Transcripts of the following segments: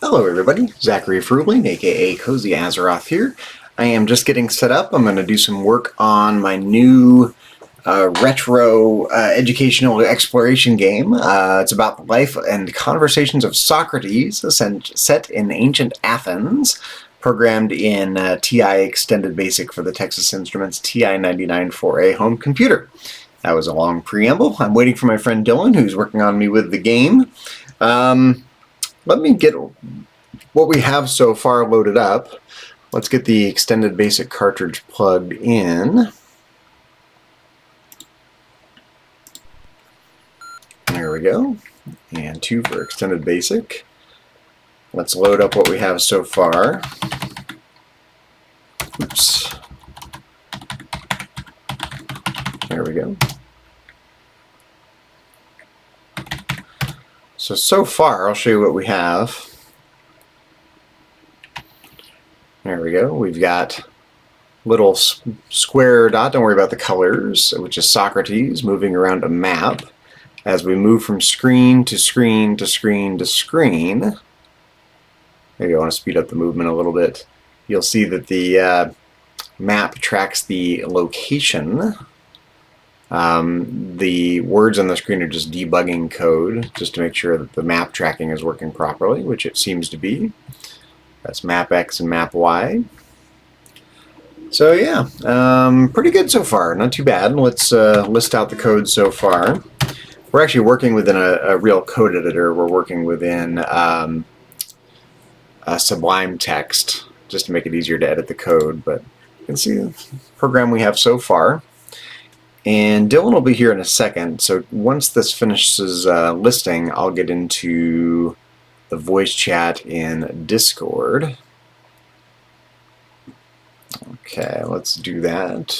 Hello everybody, Zachary Fruling, aka Cozy Azeroth here. I am just getting set up. I'm going to do some work on my new retro educational exploration game. It's about the life and conversations of Socrates, set in ancient Athens, programmed in TI Extended Basic for the Texas Instruments TI-99 for a home computer. That was a long preamble. I'm waiting for my friend Dylan, who's working on me with the game. Let me get what we have so far loaded up. Let's get the Extended Basic cartridge plugged in. There we go. And 2 for Extended Basic. Let's load up what we have so far. Oops. There we go. So far, I'll show you what we have. There we go. We've got little square dot, don't worry about the colors, which is Socrates moving around a map. As we move from screen to screen to screen to screen, maybe I want to speed up the movement a little bit. You'll see that the map tracks the location. The words on the screen are just debugging code, just to make sure that the map tracking is working properly, which it seems to be. That's map X and map Y. So yeah, pretty good so far, not too bad. Let's list out the code so far. We're actually working within a real code editor. We're working within a Sublime Text, just to make it easier to edit the code, but you can see the program we have so far. And Dylan will be here in a second, so once this finishes listing, I'll get into the voice chat in Discord. Okay, let's do that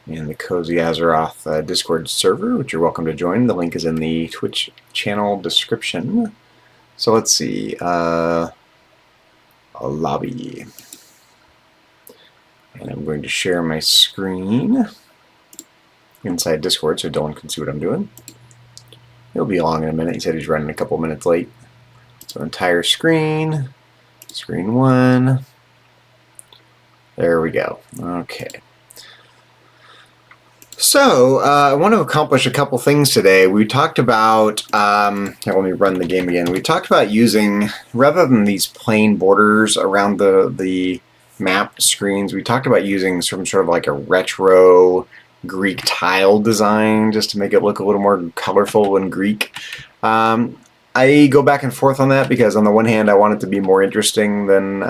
in the Cozy Azeroth Discord server, which you're welcome to join. The link is in the Twitch channel description. So let's see, a lobby. And I'm going to share my screen inside Discord so Dylan can see what I'm doing. He'll be along in a minute. He said he's running a couple minutes late. So entire screen, screen 1. There we go. Okay. So I want to accomplish a couple things today. We talked about, here, let me run the game again. We talked about using, rather than these plain borders around the map screens, we talked about using some sort of like a retro Greek tile design just to make it look a little more colorful and Greek. I go back and forth on that because on the one hand I want it to be more interesting than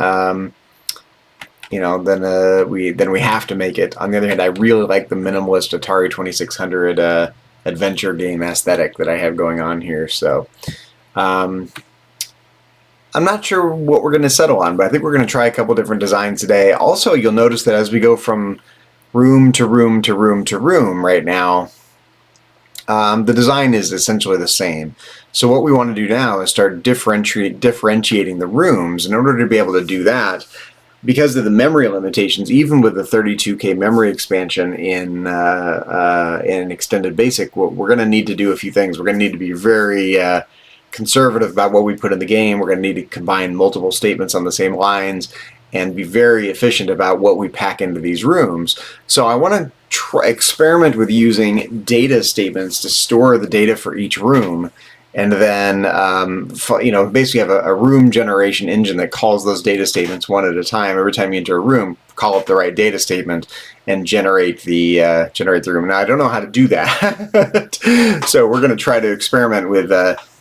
we have to make it. On the other hand, I really like the minimalist Atari 2600 adventure game aesthetic that I have going on here. So I'm not sure what we're going to settle on, but I think we're going to try a couple different designs today. Also, you'll notice that as we go from room to room to room to room right now, the design is essentially the same. So what we want to do now is start differentiating the rooms. In order to be able to do that, because of the memory limitations, even with the 32K memory expansion in Extended Basic, we're going to need to do a few things. We're going to need to be very conservative about what we put in the game. We're going to need to combine multiple statements on the same lines and be very efficient about what we pack into these rooms. So I want to experiment with using data statements to store the data for each room, and then basically have a room generation engine that calls those data statements one at a time. Every time you enter a room, call up the right data statement and generate the room. Now I don't know how to do that, so we're going to try to experiment with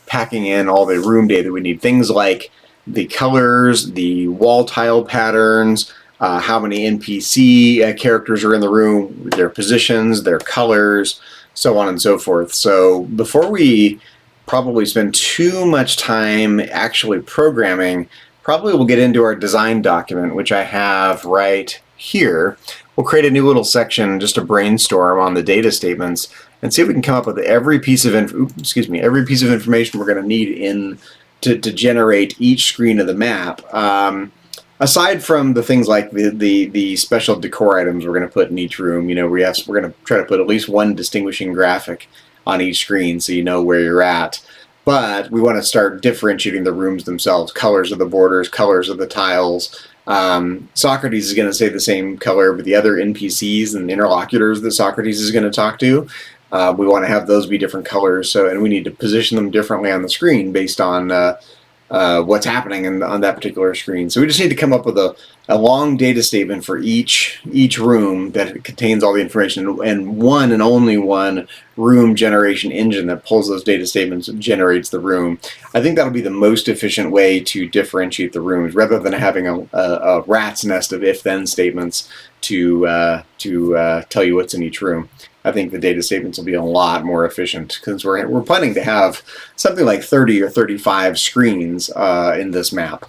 packing in all the room data we need. Things like the colors, the wall tile patterns, how many NPC characters are in the room, their positions, their colors, so on and so forth. So before we probably spend too much time actually programming, probably we'll get into our design document, which I have right here. We'll create a new little section just to brainstorm on the data statements and see if we can come up with every piece of information we're going to need to generate each screen of the map. Aside from the things like the special decor items we're going to put in each room, we're going to try to put at least one distinguishing graphic on each screen so you know where you're at. but we want to start differentiating the rooms themselves, colors of the borders, colors of the tiles. Socrates is going to say the same color, but the other NPCs and interlocutors that Socrates is going to talk to, we want to have those be different colors. So, and we need to position them differently on the screen based on what's happening on that particular screen. So we just need to come up with a long data statement for each room that contains all the information, and one and only one room generation engine that pulls those data statements and generates the room. I think that'll be the most efficient way to differentiate the rooms, rather than having a rat's nest of if-then statements to tell you what's in each room. I think the data statements will be a lot more efficient, because we're planning to have something like 30 or 35 screens in this map,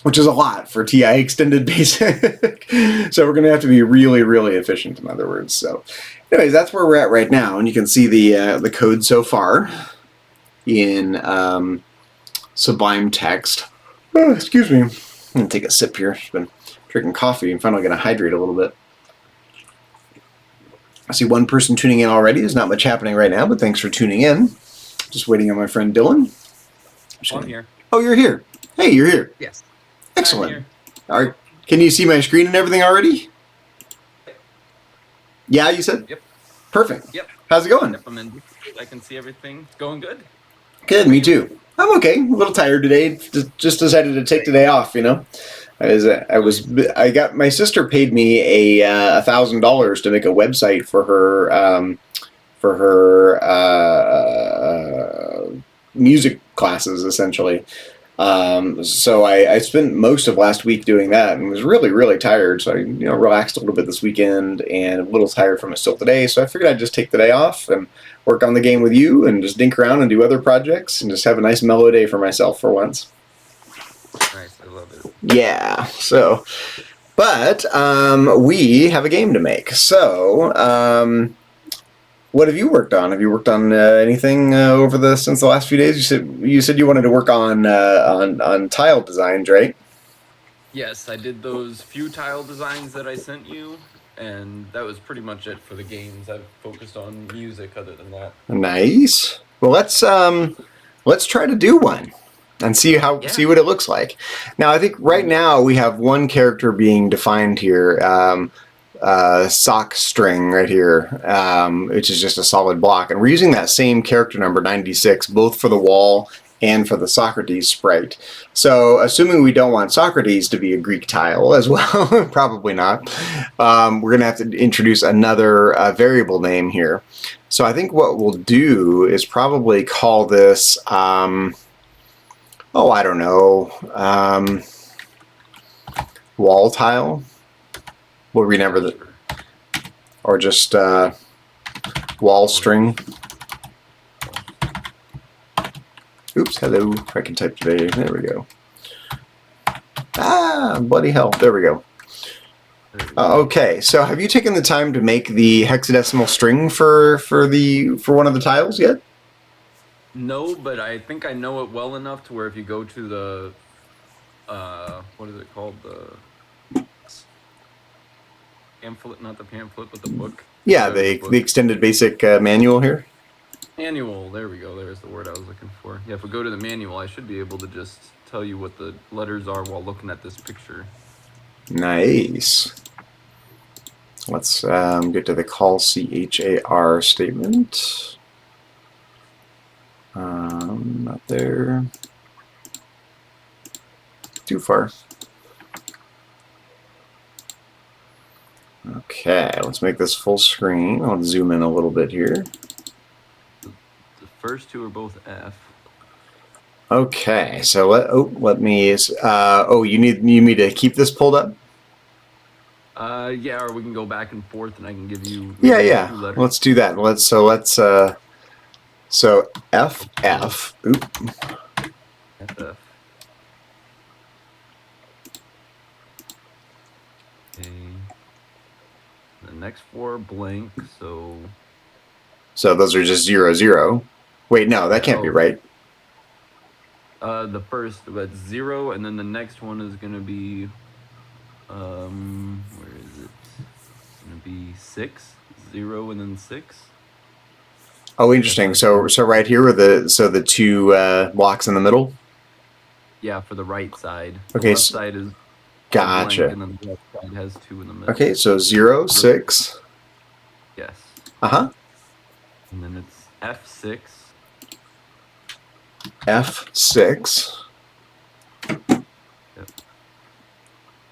which is a lot for TI Extended Basic. So we're going to have to be really, really efficient, in other words. So anyways, that's where we're at right now. And you can see the code so far in Sublime Text. Oh, excuse me. I'm going to take a sip here. I've been drinking coffee and finally going to hydrate a little bit. I see one person tuning in already. There's not much happening right now, but thanks for tuning in. Just waiting on my friend Dylan. I'm here. Oh, you're here. Hey, you're here. Yes. Excellent. All right. Can you see my screen and everything already? Yeah, you said? Yep. Perfect. Yep. How's it going? Yep, I can see everything. It's going good. Good, me too. I'm okay. A little tired today. Just decided to take today off, you know. I got, my sister paid me $1,000 to make a website for her music classes, essentially. So I spent most of last week doing that and was really, really tired. So I, relaxed a little bit this weekend and a little tired from it still today. So I figured I'd just take the day off and work on the game with you and just dink around and do other projects and just have a nice mellow day for myself for once. Nice, I love it. Yeah, so, but we have a game to make. So, what have you worked on? Have you worked on anything since the last few days? You said you wanted to work on tile designs, right? Yes, I did those few tile designs that I sent you, and that was pretty much it for the games. I've focused on music other than that. Nice. Well, let's try to do one and see what it looks like. Now, I think right now we have one character being defined here. Sock string right here, which is just a solid block, and we're using that same character number 96 both for the wall and for the Socrates sprite. So assuming we don't want Socrates to be a Greek tile as well, probably not, we're gonna have to introduce another variable name here. So I think what we'll do is probably call this oh, I don't know, wall tile. We'll renumber the, or just wall string. Oops, hello. I can type today. There we go. Ah, bloody hell. There we go. Okay, so have you taken the time to make the hexadecimal string for one of the tiles yet? No, but I think I know it well enough to where if you go to the what is it called, the pamphlet, not the pamphlet, but the book. Yeah, the extended basic manual here. Manual, there we go. There's the word I was looking for. Yeah, if we go to the manual, I should be able to just tell you what the letters are while looking at this picture. Nice. Let's get to the call char statement. Not there. Too far. Okay, let's make this full screen. I'll zoom in a little bit here. The first two are both F. Okay, so let me. Oh, you need me to keep this pulled up? Yeah, or we can go back and forth, and I can give you. Yeah. Let's do that. So FF. Oop. FF. Okay. The next four are blank, so. So those are just 0, 0. Wait, no, that can't be right. The first, that's 0, and then the next one is gonna be, where is it? It's gonna be 6, 0, and then 6. Oh, interesting. So right here were the two blocks in the middle. Yeah, for the right side. The Okay, left side is all blank, gotcha. and then the right side has 2 in the middle. Okay, so 0, 6. Yes. Uh-huh. And then it's F6. F6. Yep.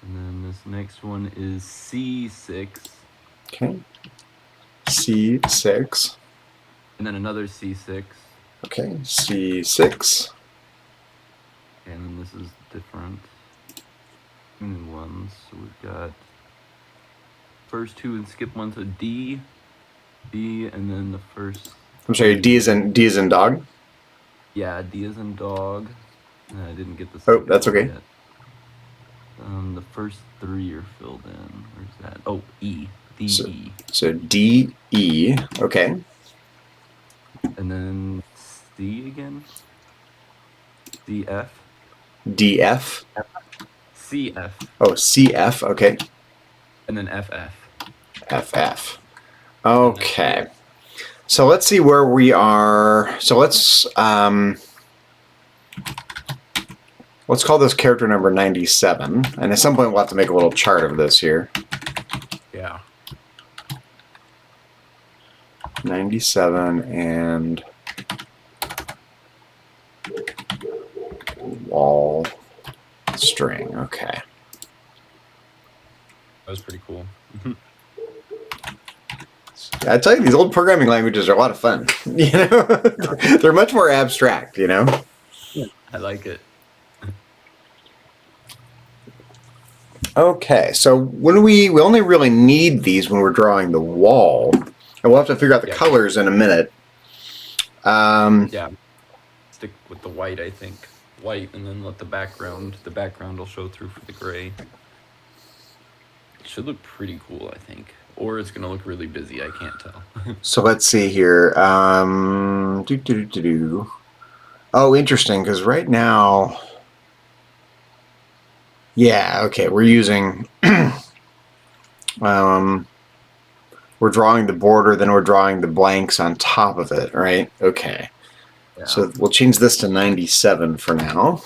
And then this next one is C6. Okay. C6. And then another C6. Okay, C6. And then this is different new ones. So we've got first 2 and skip 1, so D, D, and then the first. I'm sorry, D is in dog. Yeah, D is in dog. And I didn't get the Oh, second that's one okay. yet. The first 3 are filled in. Where's that? Oh, E. D, So, E. so D, E. Okay. And then C again. D, F. D, F. C, F. Oh, C, F. Okay. And then F, F. F, F. Okay. So let's see where we are. So let's call this character number 97. And at some point we'll have to make a little chart of this here. Yeah. 97 and wall string. Okay. That was pretty cool. I tell you, these old programming languages are a lot of fun. You know, they're much more abstract. You know. I like it. Okay, so when we only really need these when we're drawing the wall, and we'll have to figure out the colors in a minute. Yeah. Stick with the white, I think. White, and then let the background will show through for the gray. It should look pretty cool, I think. Or it's going to look really busy, I can't tell. So let's see here. Oh, interesting, because right now, yeah, okay, we're using, we're drawing the border, then we're drawing the blanks on top of it, right? Okay. Yeah. So we'll change this to 97 for now.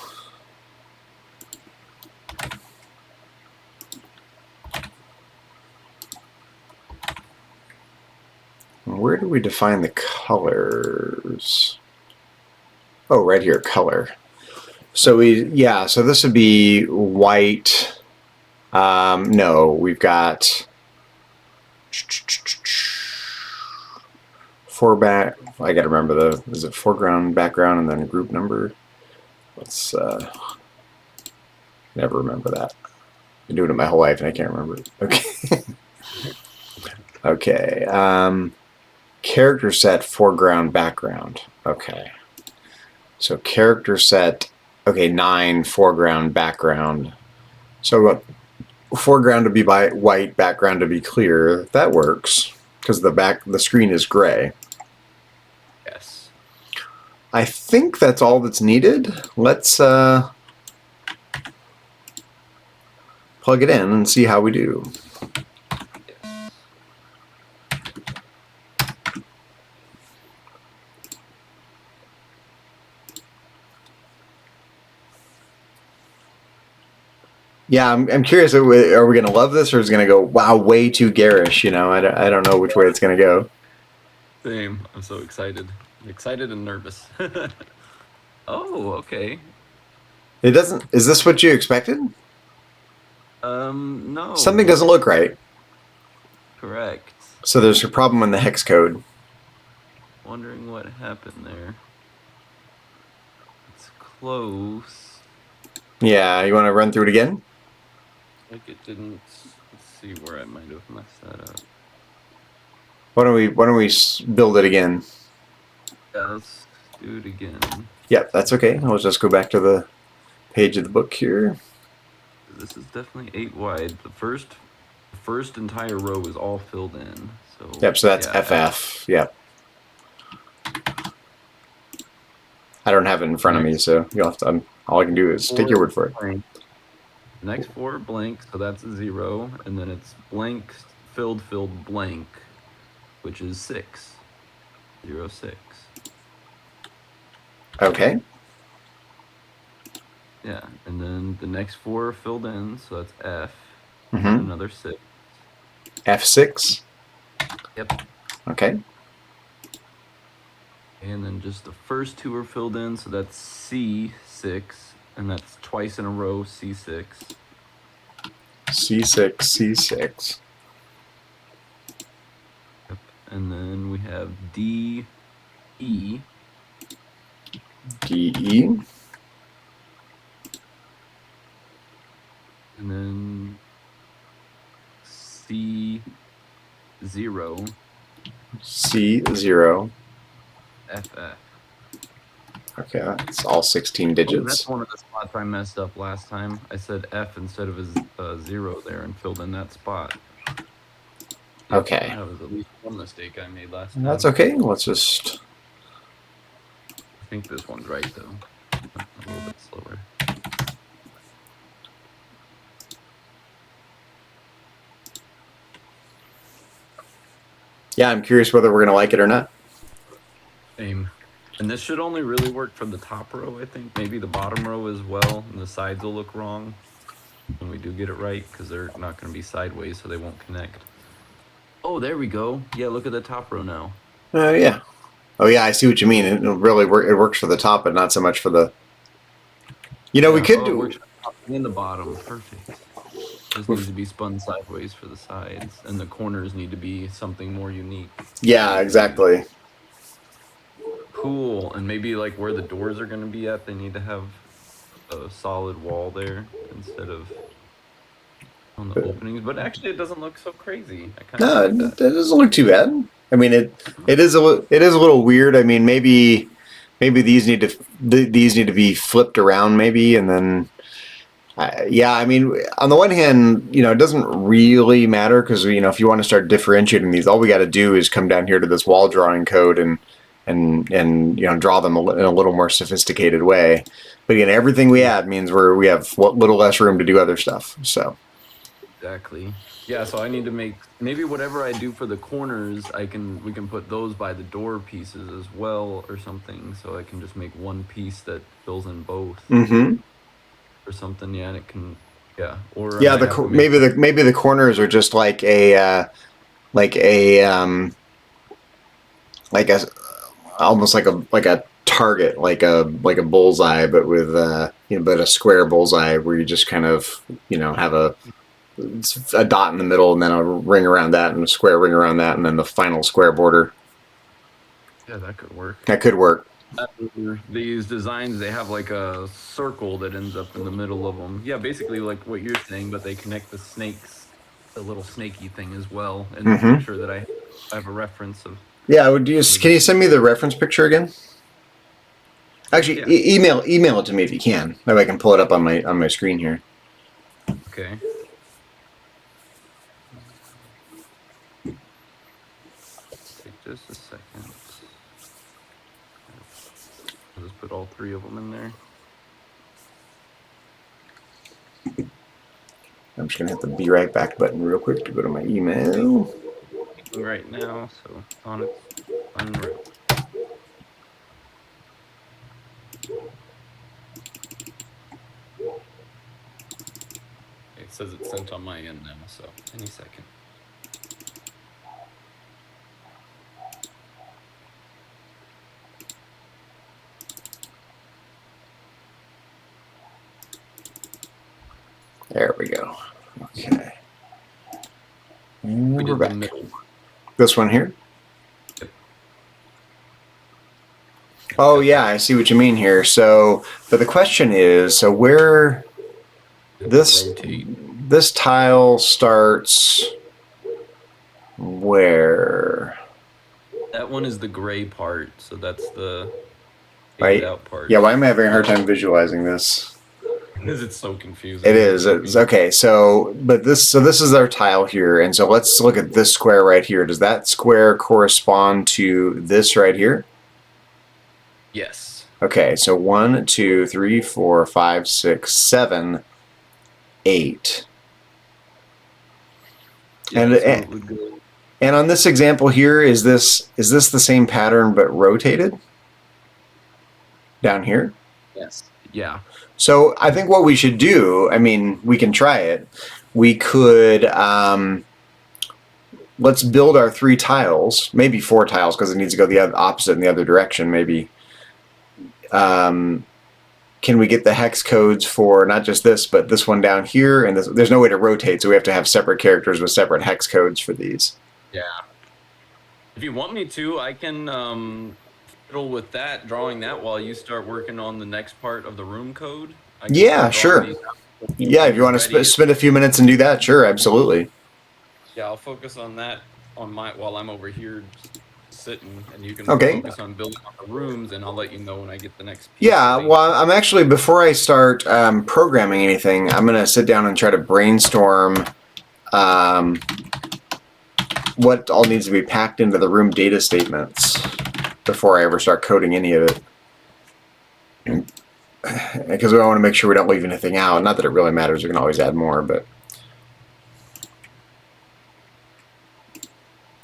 Where do we define the colors? Oh, right here, color. So so this would be white. No, we've got I gotta remember is it foreground, background, and then a group number? Let's never remember that. I've been doing it my whole life and I can't remember it. Okay. Okay. Character set, foreground, background. Okay. So character set, okay, 9, foreground, background. So foreground to be white, background to be clear. That works because the screen is gray. Yes. I think that's all that's needed. Let's plug it in and see how we do. Yeah, I'm curious. Are we going to love this, or is it going to go, wow, way too garish? You know, I don't know which way it's going to go. Same. I'm so excited. Excited and nervous. Oh, okay. It doesn't. Is this what you expected? No. Something doesn't look right. Correct. So there's a problem in the hex code. Wondering what happened there. It's close. Yeah, you want to run through it again? Like it didn't. Let's see where I might have messed that up. Why don't we build it again? Yeah, let's do it again. Yep, that's okay. I'll just go back to the page of the book here. This is definitely 8 wide. The first entire row is all filled in. So yep, so that's FF. Yep. I don't have it in front of me, so you'll have to. All I can do is take your word for it. Blank. The next 4 are blank, so that's a 0, and then it's blank, filled, blank, which is 6. 0, 6. Okay. Yeah, and then the next 4 are filled in, so that's F. Mm-hmm. And another 6. F6. Yep. Okay. And then just the first 2 are filled in, so that's C6, and that's twice in a row, C6. C6, C6. Yep. And then we have D, E. D, E. And then C0, C0. FF. Okay, that's all 16 Oh, digits. that's one of the spots I messed up last time. I said F instead of a 0 there and filled in that spot. Yep, Okay. that was at least one mistake I made last time. That's okay. Let's just... I think this one's right, though. A little bit slower. Yeah, I'm curious whether we're going to like it or not. Same. And this should only really work for the top row, I think. Maybe the bottom row as well, and the sides will look wrong when we do get it right, because they're not going to be sideways, so they won't connect. Oh, there we go. Yeah, look at the top row now. Yeah. Oh, yeah, I see what you mean. It really it works for the top, but not so much for the... You know, we could do... It works for the top and the bottom. Perfect. This needs to be spun sideways for the sides, and the corners need to be something more unique. Yeah, exactly. Cool. And maybe like where the doors are going to be at, they need to have a solid wall there instead of on the openings. But actually, it doesn't look so crazy. I kind of like it that. doesn't look too bad. I mean, it is a little weird. I mean, maybe these need to be flipped around, maybe, and then. Yeah, I mean, on the one hand, you know, it doesn't really matter because, you know, if you want to start differentiating these, all we got to do is come down here to this wall drawing code and you know, draw them in a little more sophisticated way. But again, everything we add means we have little less room to do other stuff. So Exactly. Yeah, so I need to make maybe whatever I do for the corners, we can put those by the door pieces as well or something. So I can just make one piece that fills in both. Mm-hmm. Or something, yeah, and it can, yeah, or yeah, maybe the corners are just like a almost like a target, like a bullseye, but with you know, but a square bullseye where you just kind of, you know, have a dot in the middle and then a ring around that and a square ring around that and then the final square border. Yeah, that could work. That could work. These designs, they have like a circle that ends up in the middle of them. Yeah, basically like what you're saying, but they connect the snakes, the little snaky thing as well, in the picture that I have a reference of. Yeah, can you send me the reference picture again? Actually, yeah. Email it to me if you can. That way I can pull it up on my screen here. Okay. Take just a second. I'll just put all 3 of them in there. I'm just gonna hit the be right back button real quick to go to my email. Right now, so on its unreal. It says it's sent on my end now, so any second. There we go. Okay. And We we're did back. This one here? Yep. Oh yeah, I see what you mean here. So, but the question is, so where this tile starts where? That one is the gray part, so that's the right out part. Yeah, why am I having a hard time visualizing this? Because it's so confusing. It is. It's okay. So this is our tile here, and so let's look at this square right here. Does that square correspond to this right here? Yes. Okay, so 1, 2, 3, 4, 5, 6, 7, 8. Yeah, And on this example here, is this the same pattern but rotated down here? Yes. Yeah. So I think what we should do, I mean, we can try it. We could, let's build our 3 tiles, maybe 4 tiles because it needs to go the opposite in the other direction, maybe. Can we get the hex codes for not just this, but this one down here? And this, there's no way to rotate, so we have to have separate characters with separate hex codes for these. Yeah. If you want me to, I can fiddle with that, drawing that while you start working on the next part of the room code. I can Yeah, sure. Yeah, if you want to spend a few minutes and do that, sure, absolutely. Yeah, I'll focus on that on while I'm over here sitting, and you can focus on building on the rooms, and I'll let you know when I get the next piece. Yeah, well, I'm actually, before I start programming anything, I'm going to sit down and try to brainstorm what all needs to be packed into the room data statements before I ever start coding any of it. Because we want to make sure we don't leave anything out. Not that it really matters, we can always add more, but...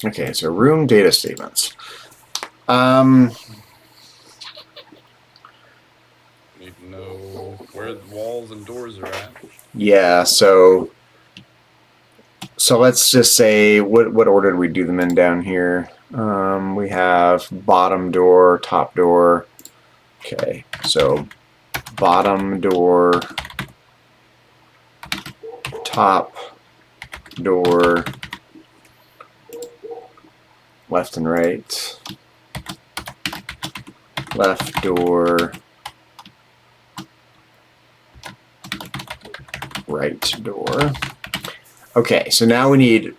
Okay, so room data statements. Need to know where the walls and doors are at. Yeah, so let's just say, what order do we do them in down here? We have bottom door, top door. Okay, so bottom door, top door, left and right, left door, right door. Okay, so now we need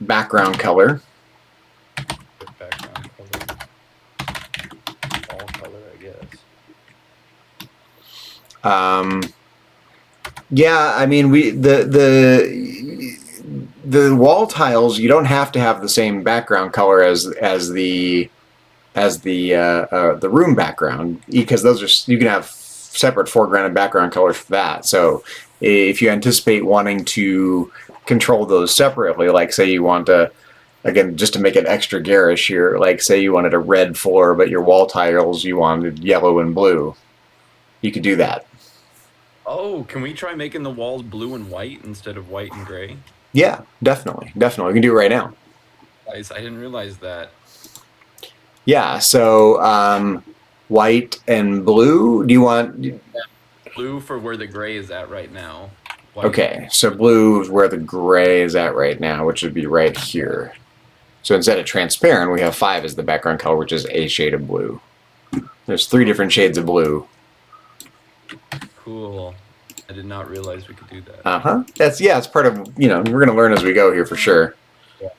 background color. Background color. All color, I guess. Yeah, I mean, the wall tiles, you don't have to have the same background color as the room background, because those are, you can have separate foreground and background colors for that. So if you anticipate wanting to control those separately, like say you want to, again, just to make it extra garish here, like say you wanted a red floor, but your wall tiles you wanted yellow and blue, you could do that. Oh, can we try making the walls blue and white instead of white and gray? Yeah, definitely. Definitely. We can do it right now. Guys, I didn't realize that. Yeah, so white and blue. Do you want... Blue for where the gray is at right now. White. Okay, so blue is where the gray is at right now, which would be right here. So instead of transparent, we have 5 as the background color, which is a shade of blue. There's 3 different shades of blue. Cool. I did not realize we could do that. Uh-huh. Yeah, it's part of, you know, we're going to learn as we go here for sure. Yeah.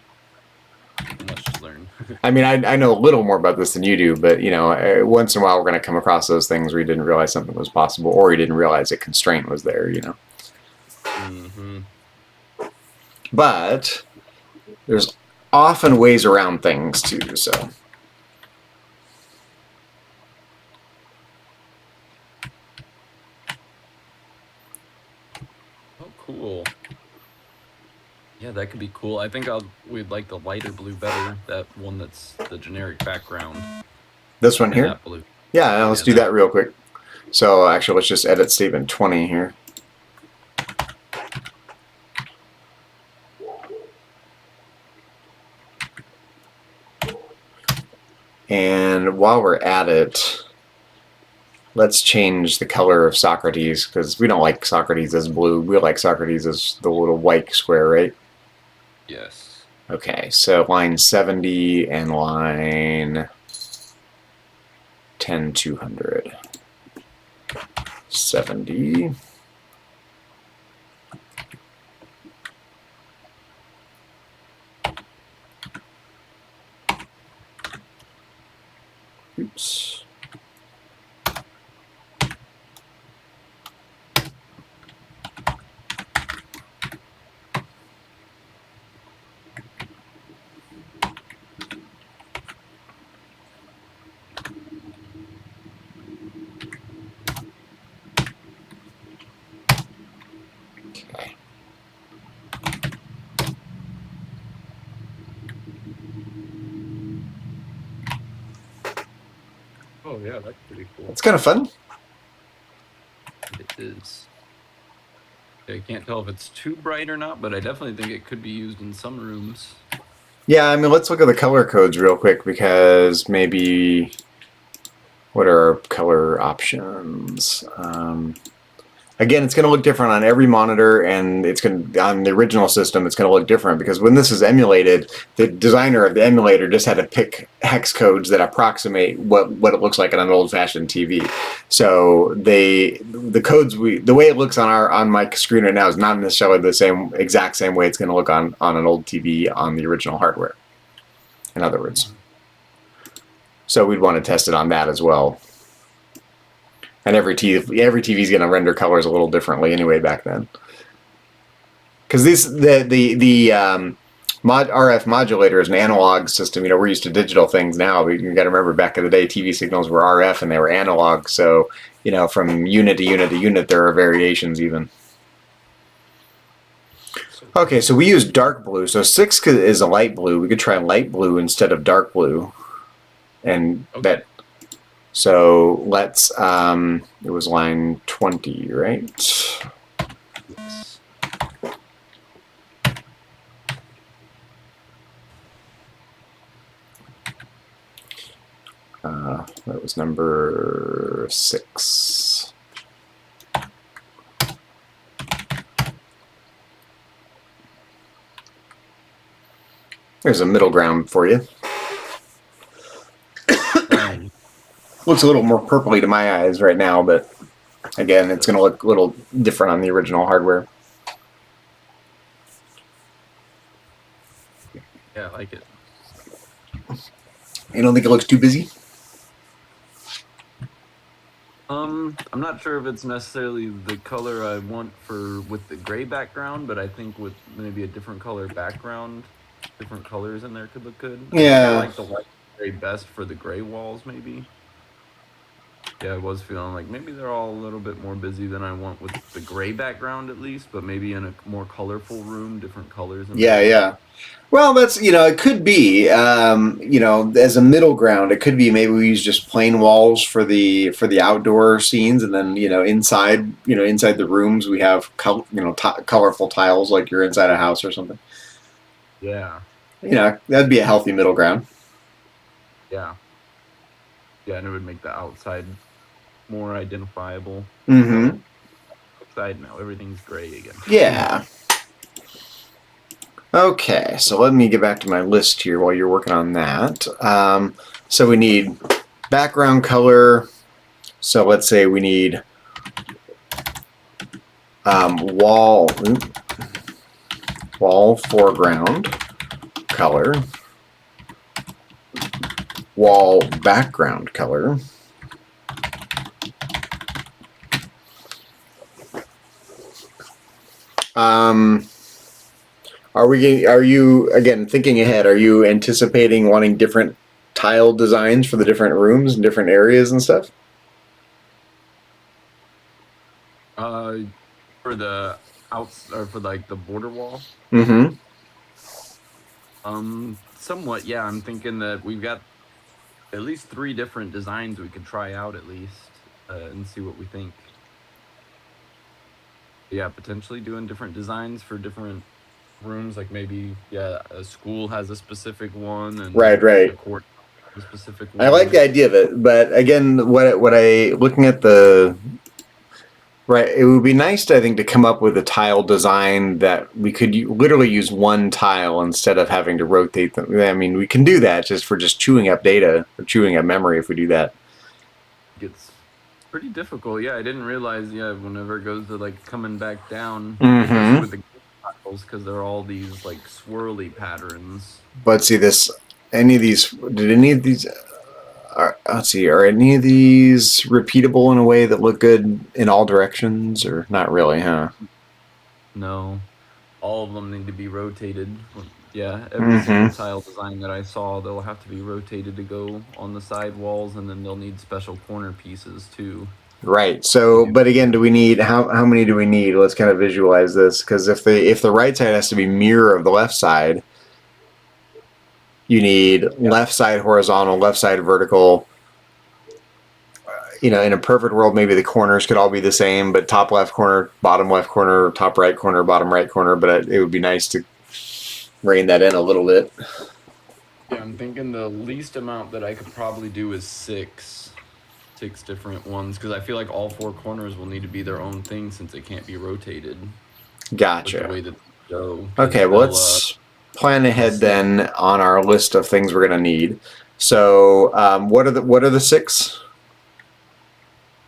Much to learn. I mean, I know a little more about this than you do, but, you know, once in a while we're going to come across those things where you didn't realize something was possible, or you didn't realize a constraint was there, you know. Mm-hmm. But there's often ways around things, too, so... Cool. Yeah, that could be cool. I think we'd like the lighter blue better. That one that's the generic background. This one here? That blue. Yeah, let's do that real quick. So actually, let's just edit statement 20 here. And while we're at it, let's change the color of Socrates, because we don't like Socrates as blue. We like Socrates as the little white square, right? Yes. Okay, so line 70 and line 10200. 70. Oops. yeah, that's pretty cool. It's kind of fun. It is. I can't tell if it's too bright or not, but I definitely think it could be used in some rooms. Yeah, I mean, let's look at the color codes real quick, because maybe what are our color options? Again, it's going to look different on every monitor, and it's going to, on the original system, it's going to look different, because when this is emulated, the designer of the emulator just had to pick hex codes that approximate what it looks like on an old-fashioned TV. So the codes the way it looks on my screen right now is not necessarily the exact same way it's going to look on an old TV on the original hardware. In other words, so we'd want to test it on that as well. And every TV is going to render colors a little differently anyway back then. Because the RF modulator is an analog system. We're used to digital things now, but you got to remember back in the day, TV signals were RF and they were analog. So from unit to unit to unit, there are variations even. Okay, so we use dark blue. So 6 is a light blue. We could try light blue instead of dark blue, and that. So let's, it was line 20, right? Yes. That was number 6. There's a middle ground for you. Looks a little more purpley to my eyes right now, but again, it's going to look a little different on the original hardware. Yeah, I like it. You don't think it looks too busy? I'm not sure if it's necessarily the color I want with the gray background, but I think with maybe a different color background, different colors in there could look good. Yeah. I like the white gray best for the gray walls, maybe. Yeah, I was feeling like maybe they're all a little bit more busy than I want with the gray background at least, but maybe in a more colorful room, different colors. Yeah. Well, that's, it could be, as a middle ground, it could be maybe we use just plain walls for the outdoor scenes, and then, inside the rooms we have, colorful tiles like you're inside a house or something. Yeah. That'd be a healthy middle ground. Yeah. Yeah, and it would make the outside more identifiable. Mm-hmm. Outside now, everything's gray again. Yeah. Okay, so let me get back to my list here while you're working on that. So we need background color. So let's say we need wall foreground color, wall background color, are you, again, thinking ahead, are you anticipating wanting different tile designs for the different rooms and different areas and stuff? For the or for like the border wall? Mm-hmm. Somewhat, yeah. I'm thinking that we've got at least 3 different designs we could try out at least, and see what we think. Yeah, potentially doing different designs for different rooms, like maybe a school has a specific one, and right. A court a specific one. I like the idea of it, but again, looking at the right, it would be nice to, I think, to come up with a tile design that we could literally use one tile instead of having to rotate them. I mean, we can do that just chewing up data or chewing up memory if we do that. It's pretty difficult. Yeah, I didn't realize. Yeah, whenever it goes to like coming back down, Mm-hmm. with the tiles, because they're all these like swirly patterns. But see, let's see, are any of these repeatable in a way that look good in all directions, or not really, huh? No, all of them need to be rotated. Yeah, every single tile design that I saw, they'll have to be rotated to go on the side walls, and then they'll need special corner pieces too. Right. So, but again, do we need how many do we need? Let's kind of visualize this, because if the right side has to be mirror of the left side, you need left side horizontal, left side vertical, in a perfect world, maybe the corners could all be the same, but top left corner, bottom left corner, top right corner, bottom right corner. But it would be nice to rein that in a little bit. Yeah, I'm thinking the least amount that I could probably do is 6 different ones, because I feel like all 4 corners will need to be their own thing since they can't be rotated. Gotcha. With the way that they go. Okay, well, let's plan ahead then on our list of things we're gonna need. So, what are the 6?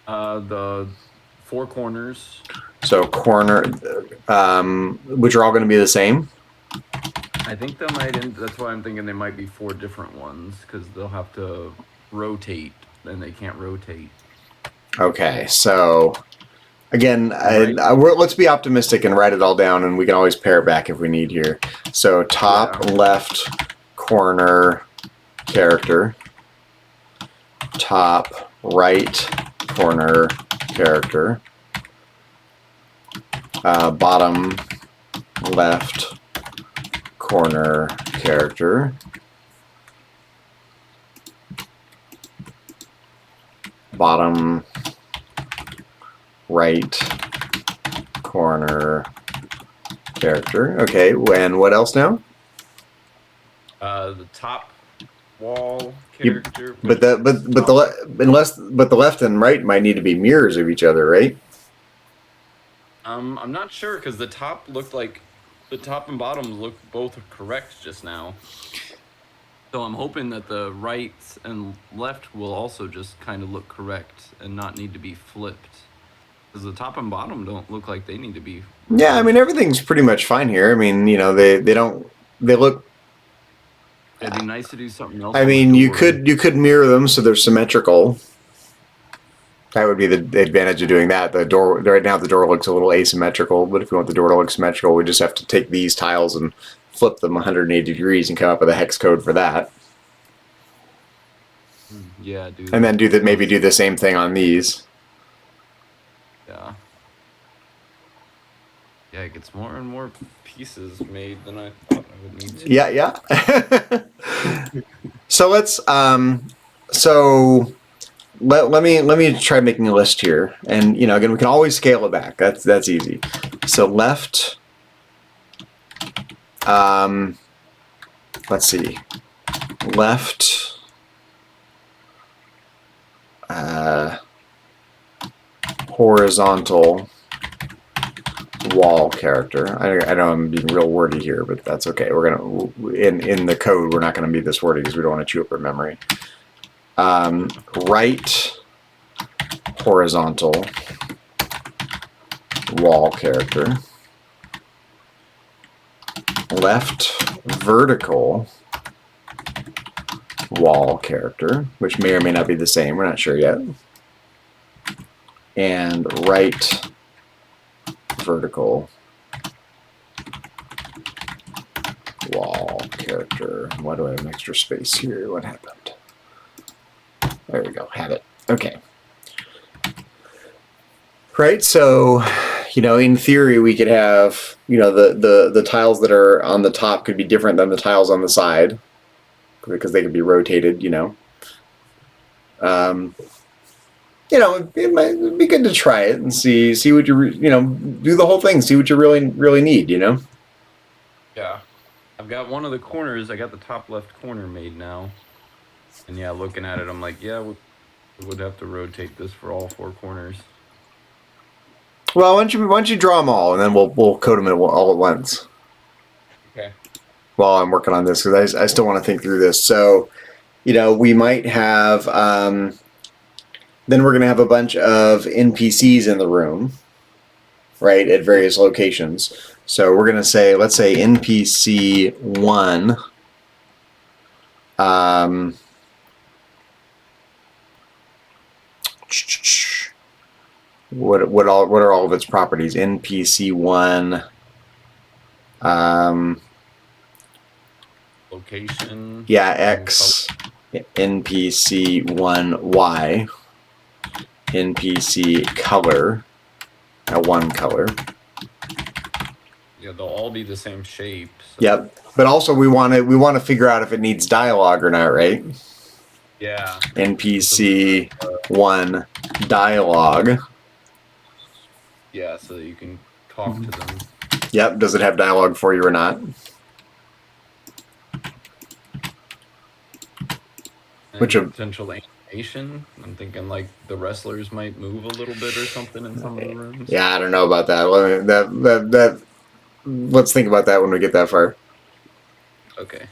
The 4 corners. So corner, which are all going to be the same. I think they might. That's why I'm thinking they might be 4 different ones, because they'll have to rotate, and they can't rotate. Okay, so again, let's be optimistic and write it all down, and we can always pare it back if we need here. So top left corner character, top right corner character, bottom left corner character, bottom right corner character. Okay, and what else now? The top wall character. But the left and right might need to be mirrors of each other, right? I'm not sure, because the top looked like the top and bottom look both correct just now. So I'm hoping that the right and left will also just kind of look correct and not need to be flipped. Because the top and bottom don't look like they need to be. Yeah, I mean, everything's pretty much fine here. I mean, they look. It'd be nice to do something else. I mean, you could mirror them so they're symmetrical. That would be the advantage of doing that. The door right now, the door looks a little asymmetrical, but if we want the door to look symmetrical, we just have to take these tiles and flip them 180 degrees and come up with a hex code for that. Yeah, dude. And then maybe do the same thing on these. Yeah. Yeah, it gets more and more pieces made than I thought I would need to. Yeah. So let's let me try making a list here, and again, we can always scale it back. That's easy. So left, let's see, left, horizontal wall character. I know I'm being real wordy here, but that's okay. We're gonna in the code we're not gonna be this wordy because we don't want to chew up our memory. Right horizontal wall character, left vertical wall character, which may or may not be the same, we're not sure yet, and right vertical wall character. Why do I have an extra space here? What happened? There we go, have it. Okay. Right, so, in theory we could have, the tiles that are on the top could be different than the tiles on the side, because they could be rotated, It might be good to try it and see what you, do the whole thing, see what you really need, Yeah. I've got one of the corners, I got the top left corner made now. And yeah, looking at it, I'm like, yeah, we would have to rotate this for all 4 corners. Well, why don't you draw them all, and then we'll code them all at once. Okay. While I'm working on this, because I still want to think through this. So, we might have, then we're going to have a bunch of NPCs in the room, right, at various locations. So we're going to say, let's say NPC 1, what are all of its properties? NPC 1, location. Yeah, X, NPC 1 Y, NPC color, 1 color. Yeah, they'll all be the same shape. So. Yep, but also we want to figure out if it needs dialogue or not, right? Yeah. NPC 1 dialogue. Yeah, so that you can talk to them. Yep. Does it have dialogue for you or not? Which And of potential animation. I'm thinking like the wrestlers might move a little bit or something in some of the rooms. Yeah, I don't know about that. Let's think about that when we get that far. Okay.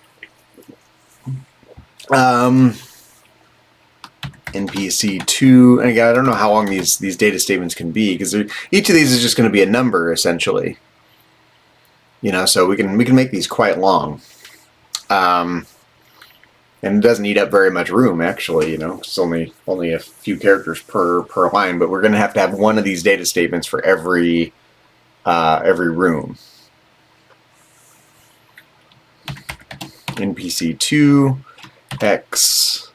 NPC 2, and again, I don't know how long these data statements can be, because each of these is just going to be a number essentially. You know, so we can make these quite long. And it doesn't eat up very much room, actually. You know, it's only a few characters per line, but we're going to have one of these data statements for every room. NPC 2 X,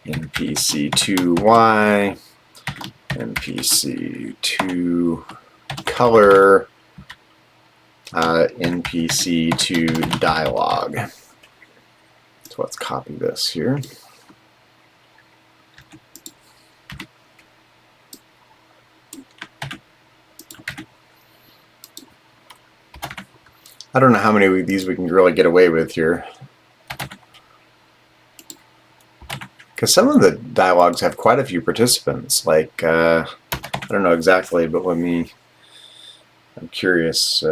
NPC 2 Y, NPC 2 color, NPC 2 dialogue. So let's copy this here. I don't know how many of these we can really get away with here. Because some of the dialogues have quite a few participants. Like, I don't know exactly, but I'm curious.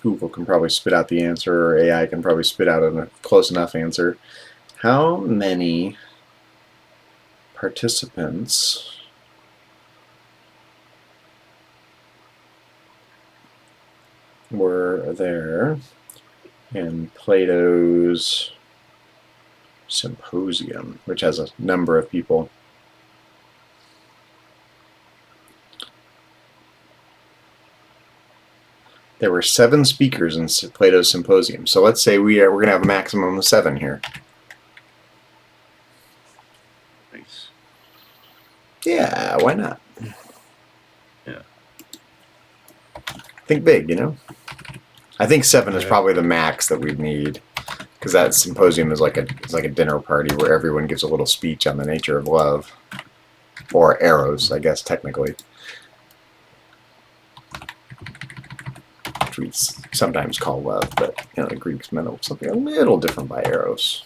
Google can probably spit out the answer, or AI can probably spit out a close enough answer. How many participants were there in Plato's Symposium, which has a number of people? There were 7 speakers in Plato's Symposium. So let's say we're going to have a maximum of 7 here. Nice. Yeah, why not? Yeah. Think big, you know? I think 7 is probably the max that we'd need, because that symposium is like a dinner party where everyone gives a little speech on the nature of love, or eros, I guess technically, which we sometimes call love, but you know the Greeks meant something a little different by eros.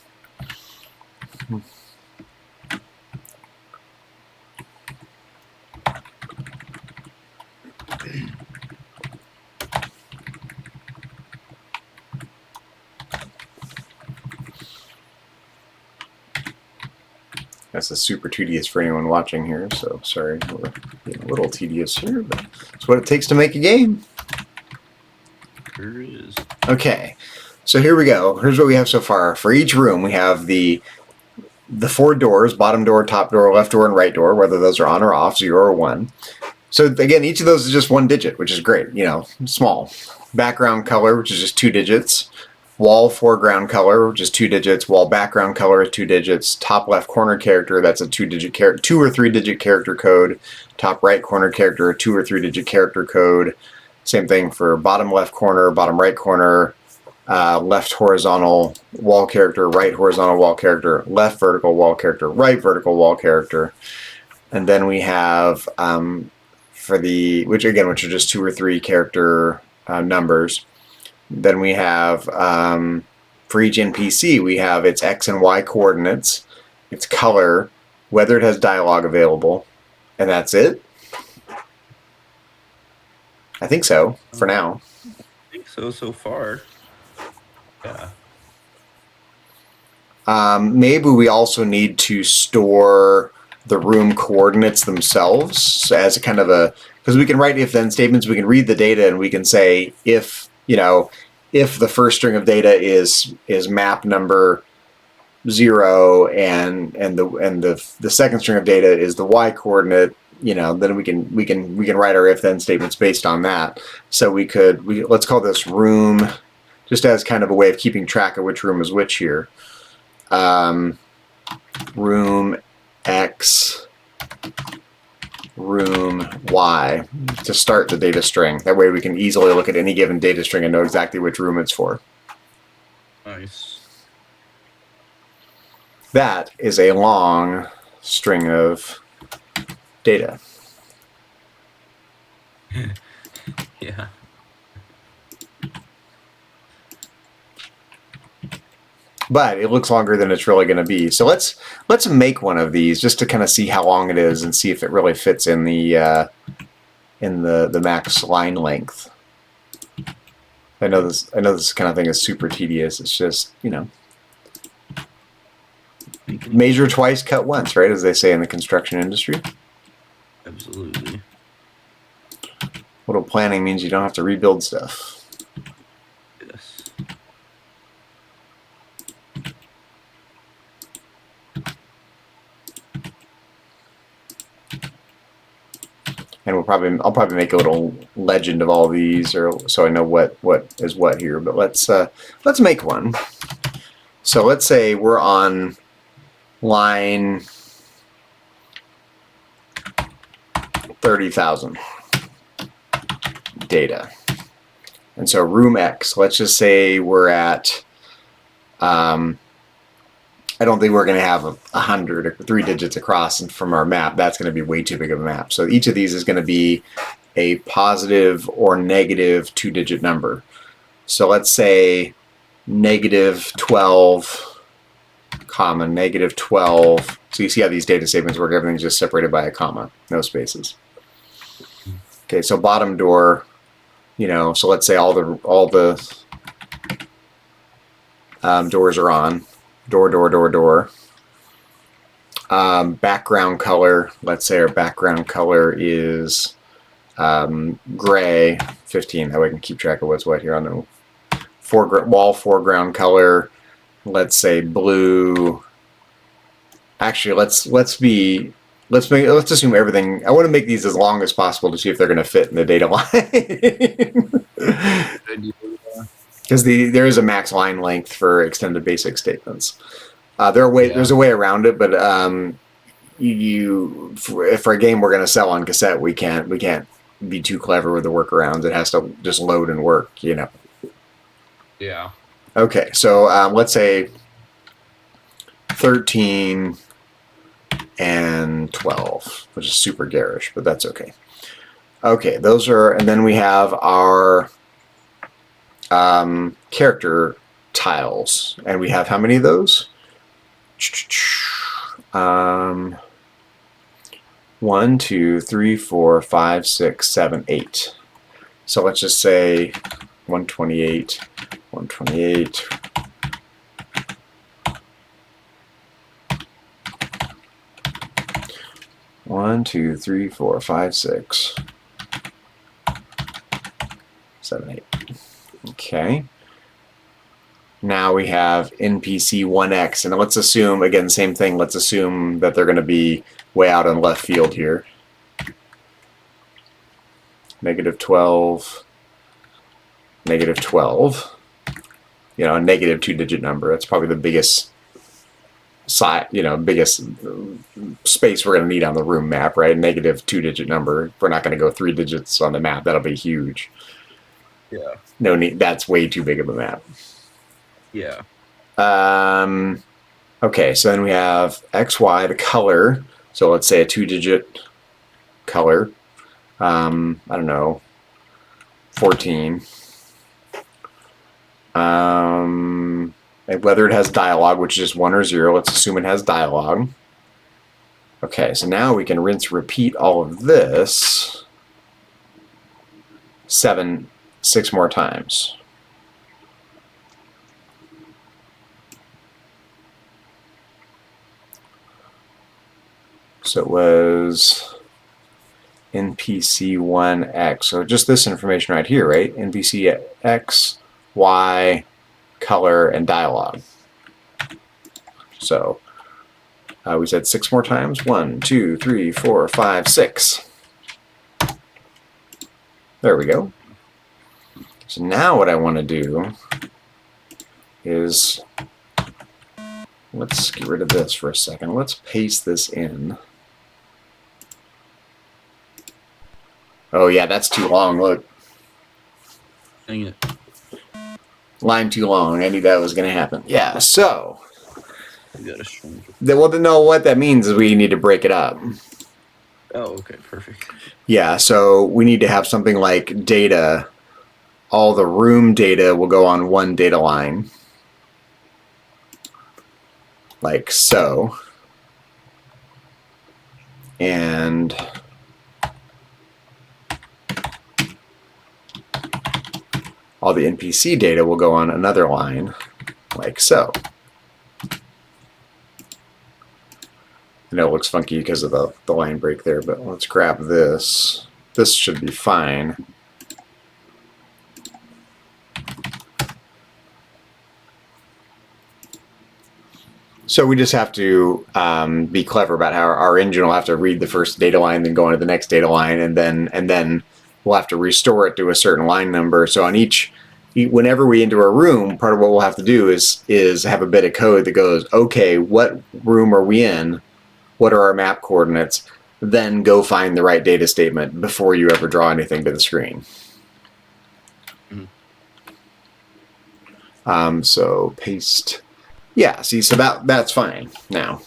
This is super tedious for anyone watching here, so sorry, we're getting a little tedious here, but it's what it takes to make a game. Sure is. Okay, so here we go. Here's what we have so far. For each room, we have the 4 doors: bottom door, top door, left door, and right door, whether those are on or off, 0 or 1. So again, each of those is just 1 digit, which is great, you know, small. Background color, which is just 2 digits. Wall foreground color, which is 2 digits. Wall background color is 2 digits. Top left corner character, that's a 2-digit 2 or 3-digit character code. Top right corner character, a 2 or 3-digit character code. Same thing for bottom left corner, bottom right corner, left horizontal wall character, right horizontal wall character, left vertical wall character, right vertical wall character. And then we have for the, which are just 2 or 3 character numbers. Then we have, for each NPC, we have its X and Y coordinates, its color, whether it has dialogue available, and that's it. I think so, for now. I think so far. Yeah. Maybe we also need to store the room coordinates themselves as a kind of a, because we can write if-then statements, we can read the data and we can say if, you know, if the first string of data is map number 0 and the second string of data is the Y coordinate, you know, then we can write our if-then statements based on that. So let's call this room, just as kind of a way of keeping track of which room is which here. Room X, room Y, to start the data string. That way we can easily look at any given data string and know exactly which room it's for. Nice. That is a long string of data. Yeah. But it looks longer than it's really going to be. So let's make one of these just to kind of see how long it is and see if it really fits in the max line length. I know this kind of thing is super tedious. It's just, you know, measure twice, cut once, right? As they say in the construction industry. Absolutely. Little planning means you don't have to rebuild stuff. Yes. And I'll probably make a little legend of all these, or so I know what is what here. But let's make one. So let's say we're on line 30,000 data, and so room X. Let's just say we're at. I don't think we're going to have 100 or 3 digits across from our map. That's going to be way too big of a map. So each of these is going to be a positive or negative 2-digit number. So let's say -12, comma, -12. So you see how these data statements work. Everything's just separated by a comma, no spaces. Okay, so bottom door, you know, so let's say all the doors are on. Door. Background color, let's say our background color is gray, 15. That way I can keep track of what's what here. On the wall foreground color, let's say blue. Actually, let's assume everything. I want to make these as long as possible to see if they're going to fit in the data line. Because there is a max line length for extended basic statements. There's a way around it, but for a game we're going to sell on cassette, we can't be too clever with the workarounds. It has to just load and work, you know. Yeah. Okay, so let's say 13 and 12, which is super garish, but that's okay. Okay, those are, and then we have our character tiles, and we have how many of those? 1, 2, 3, 4, 5, 6, 7, 8. So let's just say 128, 128. One, 2, 3, 4, 5, 6, 7, 8. Okay. Now we have NPC 1X, and let's assume, again, same thing, let's assume that they're going to be way out in left field here. -12, -12. You know, a negative 2-digit number. That's probably the biggest biggest space we're going to need on the room map, right? Negative 2-digit number. We're not going to go 3 digits on the map. That'll be huge. Yeah. No need. That's way too big of a map. Yeah. Okay, so then we have XY, the color. So let's say a 2-digit color. I don't know, 14. Whether it has dialogue, which is 1 or 0, let's assume it has dialogue. Okay, so now we can rinse repeat all of this 6 more times. So it was NPC1X. So just this information right here, right? NPC X, Y, color, and dialogue. So we said 6 more times. 1, 2, 3, 4, 5, 6. There we go. So now what I want to do is, let's get rid of this for a second. Let's paste this in. Oh yeah, that's too long. Look. Dang it. Line too long. I knew that was going to happen. Yeah, so. You gotta shrink it. Well, to know what that means is we need to break it up. Oh, okay, perfect. Yeah, so we need to have something like data. All the room data will go on one data line, like so. And all the NPC data will go on another line, like so. I know it looks funky because of the line break there, but let's grab this. This should be fine. So we just have to be clever about how our engine will have to read the first data line, then go on to the next data line, and then we'll have to restore it to a certain line number. So on whenever we enter a room, part of what we'll have to do is have a bit of code that goes, okay, what room are we in? What are our map coordinates? Then go find the right data statement before you ever draw anything to the screen. So paste. Yeah, see, so that's fine now.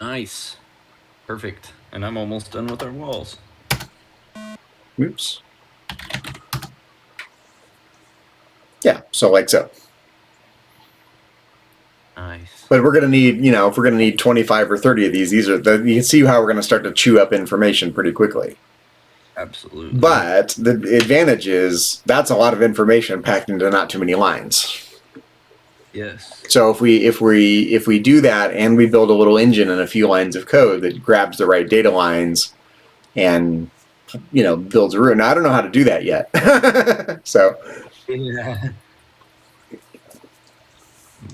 Nice. Perfect. And I'm almost done with our walls. Oops. Yeah, so like so. Nice. But we're going to need, if we're going to need 25 or 30 of these are you can see how we're going to start to chew up information pretty quickly. Absolutely. But the advantage is that's a lot of information packed into not too many lines. Yes. So if we do that and we build a little engine and a few lines of code that grabs the right data lines and builds a room. Now I don't know how to do that yet. So yeah.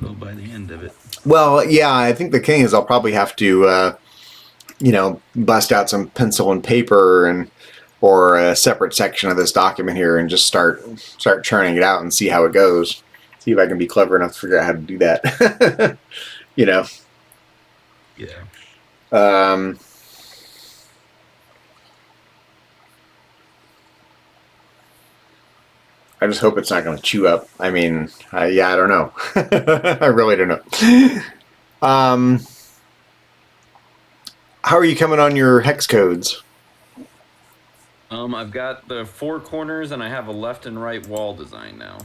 Well, by the end of it. Well, yeah, I think the thing is I'll probably have to bust out some pencil and paper or a separate section of this document here and just start churning it out and see how it goes. See if I can be clever enough to figure out how to do that. Yeah. I just hope it's not going to chew up. I mean, I don't know. I really don't know. How are you coming on your hex codes? I've got the 4 corners and I have a left and right wall design now.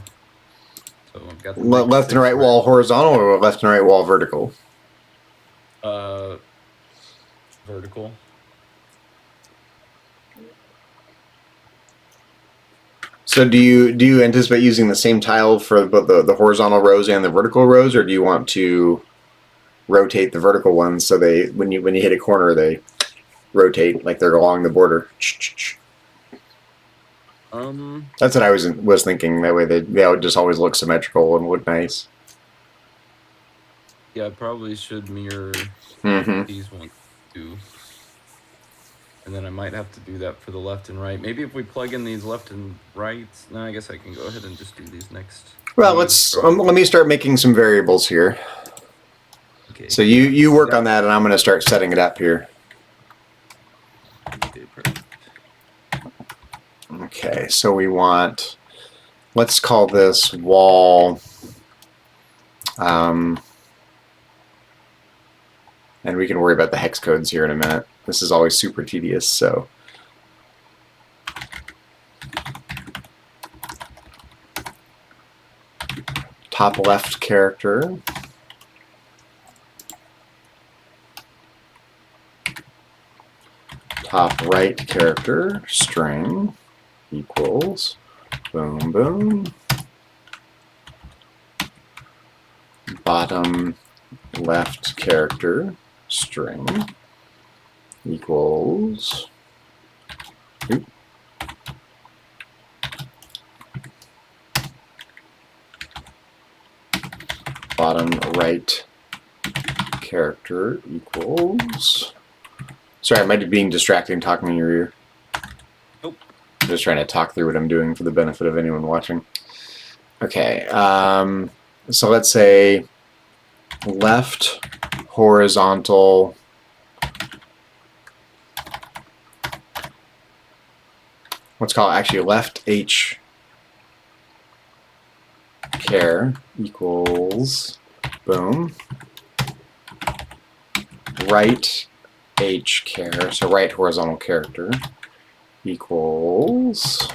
So I've got the left and right wall horizontal or left and right wall vertical? Vertical. So do you anticipate using the same tile for both the horizontal rows and the vertical rows, or do you want to rotate the vertical ones so they when you hit a corner they rotate like they're along the border? That's what I was thinking. That way they would just always look symmetrical and look nice. Yeah, I probably should mirror these ones too. And then I might have to do that for the left and right. Maybe if we plug in these left and rights. No, I guess I can go ahead and just do these next. Well, let me start making some variables here. Okay. So you work on that, and I'm going to start setting it up here. Okay, perfect. Okay, so we want, let's call this wall, and we can worry about the hex codes here in a minute. This is always super tedious, so. Top left character. Top right character, string, equals, boom, boom. Bottom left character, string, equals, oops. Bottom right character equals, sorry, I might be being distracting talking in your ear. Nope. I'm just trying to talk through what I'm doing for the benefit of anyone watching. Okay, so let's say left horizontal let's call it actually left H care equals boom right h char, so right horizontal character, equals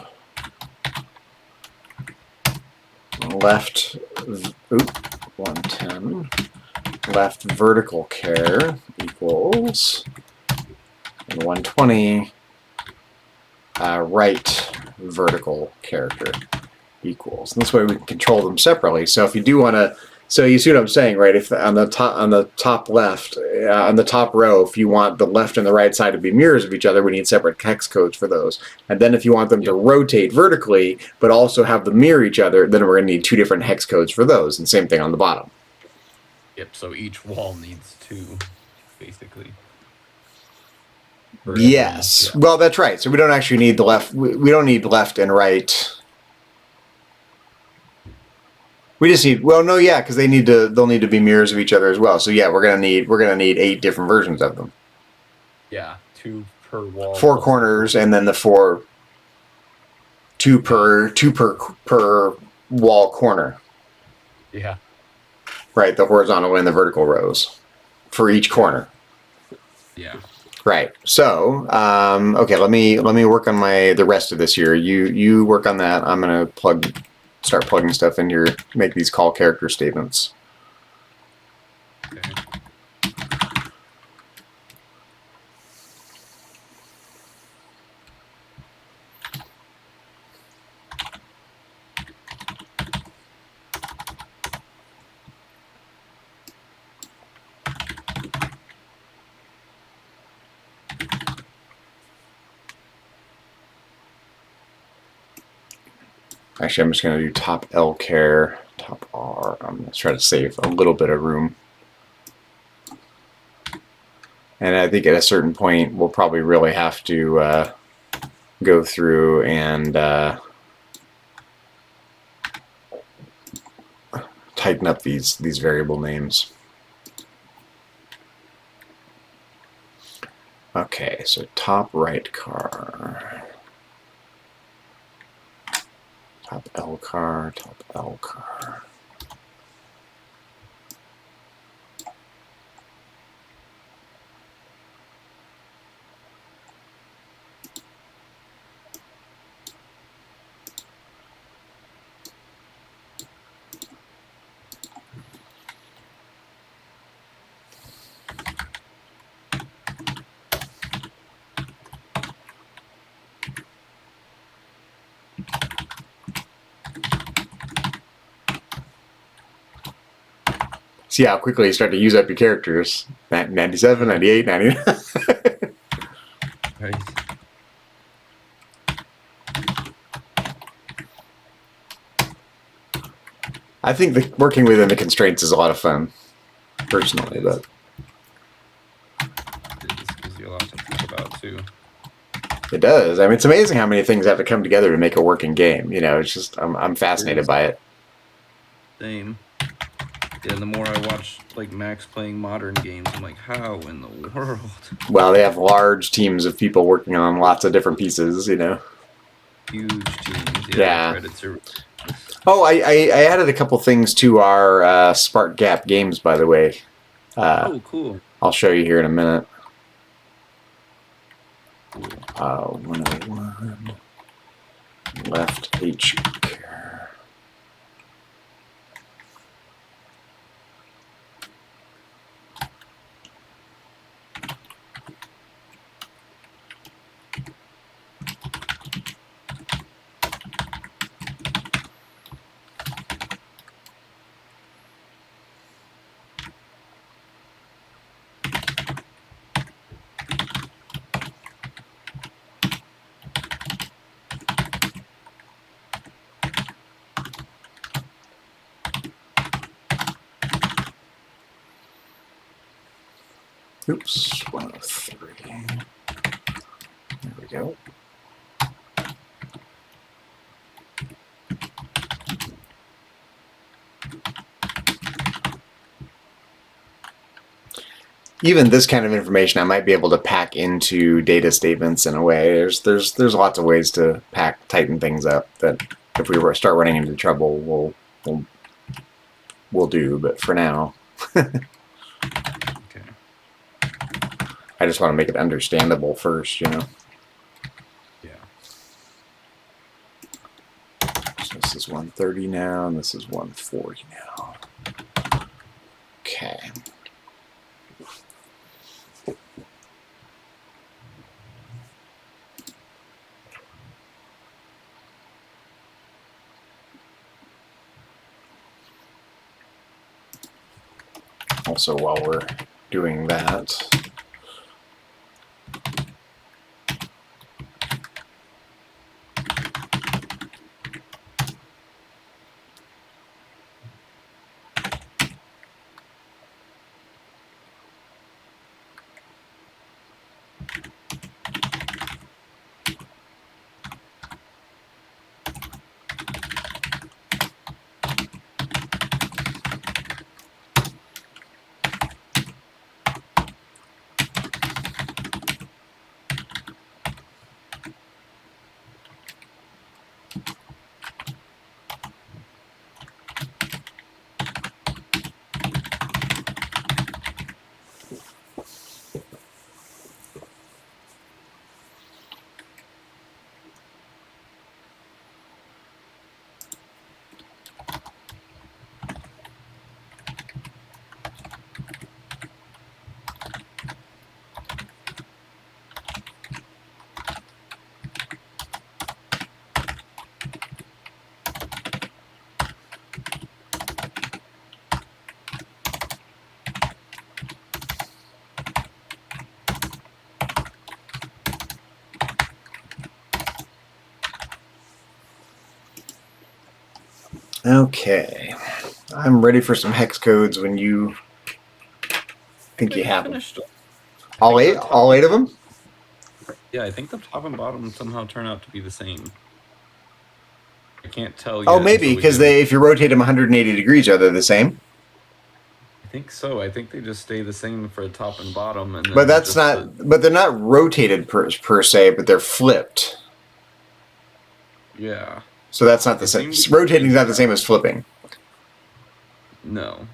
left, 110, left vertical char equals, and 120, right vertical character equals. And this way we can control them separately. So if you do want to, so you see what I'm saying, right? If on the top left, on the top row, if you want the left and the right side to be mirrors of each other, we need separate hex codes for those. And then if you want them to rotate vertically, but also have them mirror each other, then we're going to need 2 different hex codes for those. And same thing on the bottom. Yep. So each wall needs 2, basically. Yes. Yeah. Well, that's right. So we don't actually need the left. We don't need left and right. We just need, well, no, yeah, because they'll need to be mirrors of each other as well. So yeah, we're gonna need 8 different versions of them. Yeah, 2 per wall. 4 corners, and then the 2 per wall corner. Yeah. Right, the horizontal and the vertical rows for each corner. Yeah. Right. So, okay, let me work on the rest of this here. You work on that. I'm gonna start plugging stuff in here, make these call character statements. Okay. Actually, I'm just going to do top L char, top R. I'm going to try to save a little bit of room. And I think at a certain point, we'll probably really have to go through and tighten up these variable names. Okay, so top right car. Top L car, top L car. See how quickly you start to use up your characters. 97, 98, 99. Right. I think working within the constraints is a lot of fun, personally. But it gives you a lot to think about too. It does. I mean, it's amazing how many things have to come together to make a working game. You know, it's just I'm fascinated by it. Same. Yeah, the more I watch like Max playing modern games, I'm like, how in the world? Well, they have large teams of people working on lots of different pieces, you know. Huge teams. Yeah. Credits are... Oh, I added a couple things to our Spark Gap games, by the way. Oh, cool. I'll show you here in a minute. Cool. 101 left H. Oops, 103. There we go. Even this kind of information I might be able to pack into data statements in a way. There's lots of ways to tighten things up that if we were to start running into trouble we'll do, but for now. Okay. I just want to make it understandable first, you know. Yeah. So this is 130 now, and this is 140 now. Okay. Also, while we're doing that, okay. I'm ready for some hex codes when you think you have them. Finished. All eight of them? Yeah, I think the top and bottom somehow turn out to be the same. I can't tell yet. Oh, maybe, because if you rotate them 180 degrees, are they the same? I think so. I think they just stay the same for the top and bottom, and then But that's not. But they're not rotated per se, but they're flipped. Yeah. So that's not the same. Rotating is not the same as flipping. No.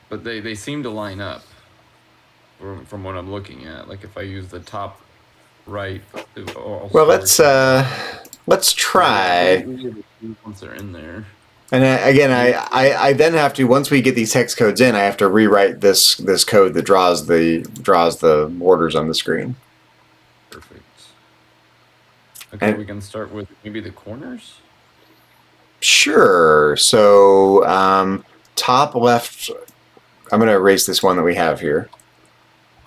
But they seem to line up from what I'm looking at. Like if I use the top right. Well, let's try. Once they're in there. And again, I then have to, once we get these hex codes in, I have to rewrite this code that draws the borders on the screen. Perfect. Okay, we can start with maybe the corners? Sure. So top left, I'm going to erase this one that we have here.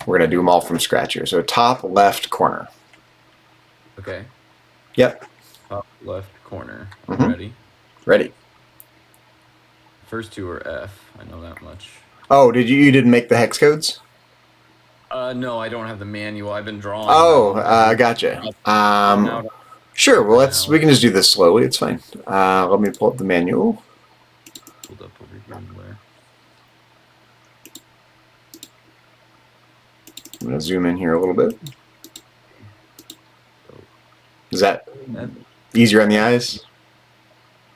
We're going to do them all from scratch here. So top left corner. Okay. Yep. Top left corner. Ready? Ready. First two are F. I know that much. Oh, you didn't make the hex codes? No, I don't have the manual. I've been drawing. Oh, gotcha. Sure. Well, we can just do this slowly. It's fine. Let me pull up the manual. Pulled up over here anywhere. I'm going to zoom in here a little bit. Is that easier on the eyes?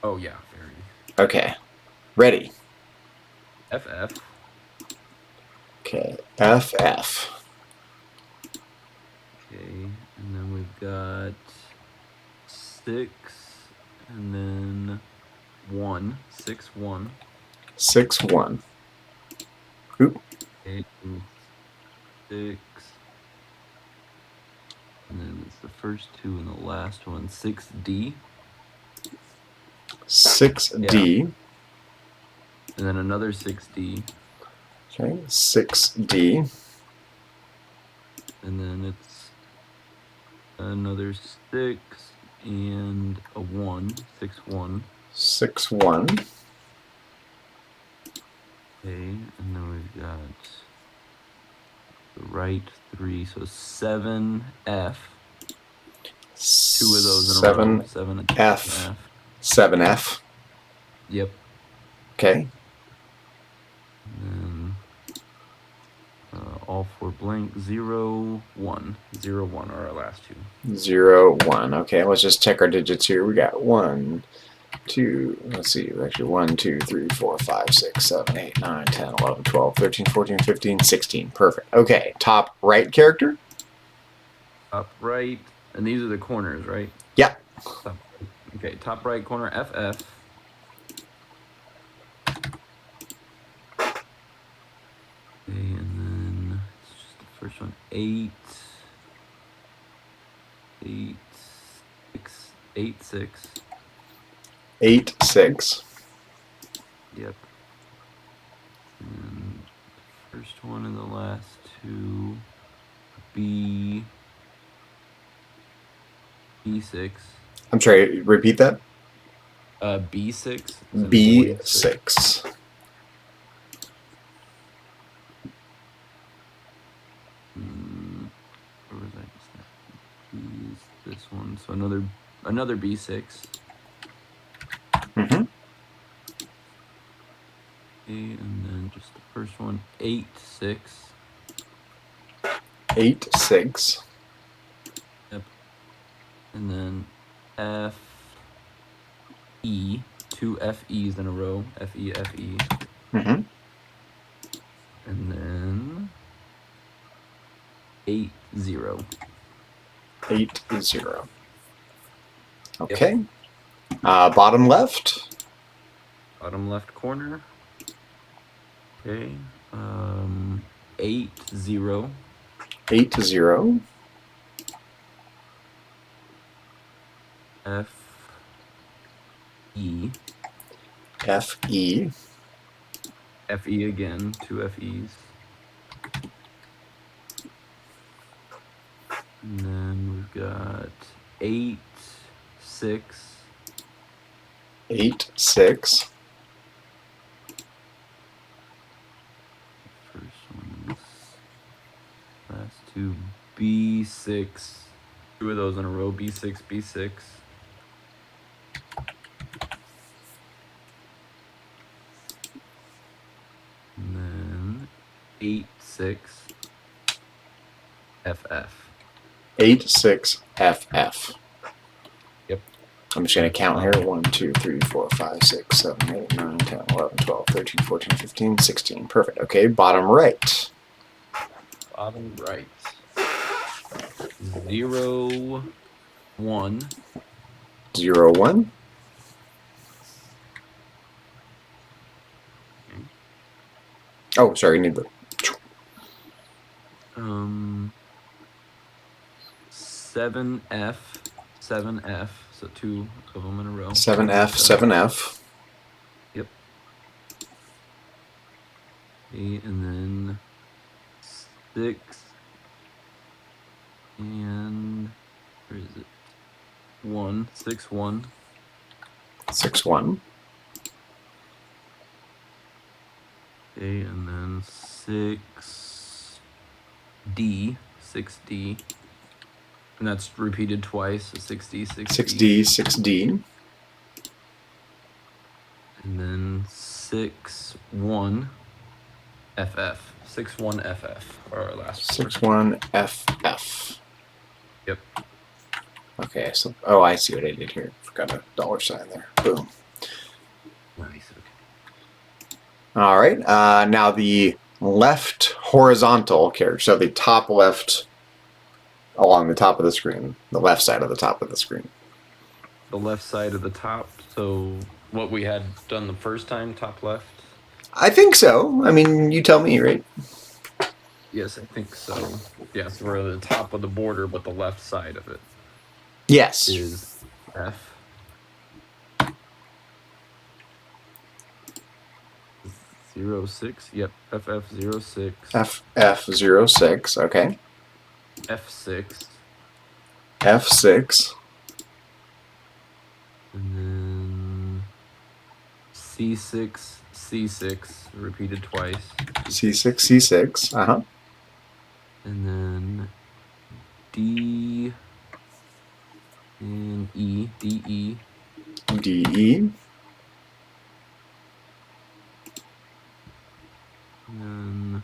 Oh, yeah. Very. Okay. Ready. FF. Okay. FF. Okay. And then we've got 6 and then 1. 6, 1. 6, 1. Oop. Okay. 6. And then it's the first two and the last one. 6D. 6D. Yeah. And then another 6D. Okay, 6D. And then it's another 6 and a 1. 6, 1. 6, 1. Okay, and then we've got the right 3, so 7F. 2 of those in a row. 7F. 7F. Yep. Okay. And then all 4 blank. 0, 1. 0, 1 are our last two. 0, 1. Okay, let's just check our digits here. We got 1, let's see, actually 1, 2, 3, 4, 5, 6, 7, 8, 9, 10, 11, 12, 13, 14, 15, 16. Perfect. Okay, top right character? Top right, and these are the corners, right? Yeah. Okay, top right corner, FF. Okay, and then it's just the first one, 8, 8, 6, 8, 6. 8, 6. Yep. And the first one and the last two, B6. I'm sorry, repeat that? B6. B6. Where was I just at? B's this one. So another B6. Mm-hmm. Okay, and then just the first one, 8, 6. 8, 6. Yep. And then F, E, two FEs in a row. FE, FE. Mm-hmm. And then 8, 0. 8, 0. Okay. Yep. Bottom left. Bottom left corner. Okay. 8, 0. 8, 0. F, E. F, E. FE again, two FEs. And then we've got 8, 6. 8, 6. First one is last two, B6. Two of those in a row, B6, B6. And then 8, 6. FF. 8, 6, FF. Yep. I'm just going to count here. 1, 2, 3, 4, 5, 6, 7, 8, 9, 10, 11, 12, 13, 14, 15, 16. Perfect. Okay, bottom right. Bottom right. 0, 1. 0, 1. Okay. Oh, sorry, you need the... 7F, 7F. So two of them in a row. 7F, 7F. Yep. Okay, and then 6. And where is it? 1, 6, 1. 6, 1. Okay, and then 6D, 6D. And that's repeated twice, so 6D, 6D. 6D, 6D. And then 6, 1, FF. 6, 1, FF are our last 6, 1, FF. Yep. Okay, so, oh, I see what I did here. Forgot a dollar sign there. Boom. Nice, okay. All right, now the left horizontal character, so the top left along the top of the screen, the left side of the top of the screen. The left side of the top, so what we had done the first time, top left? I think so. I mean, you tell me, right? Yes, I think so. Yes, we're at the top of the border, but the left side of it. Yes. Is F. 06. Yep. FF06. FF06. Okay. F6. F6. And then C6. C6. Repeated twice. C6. C6. Uh-huh. And then D and E. DE. DE. And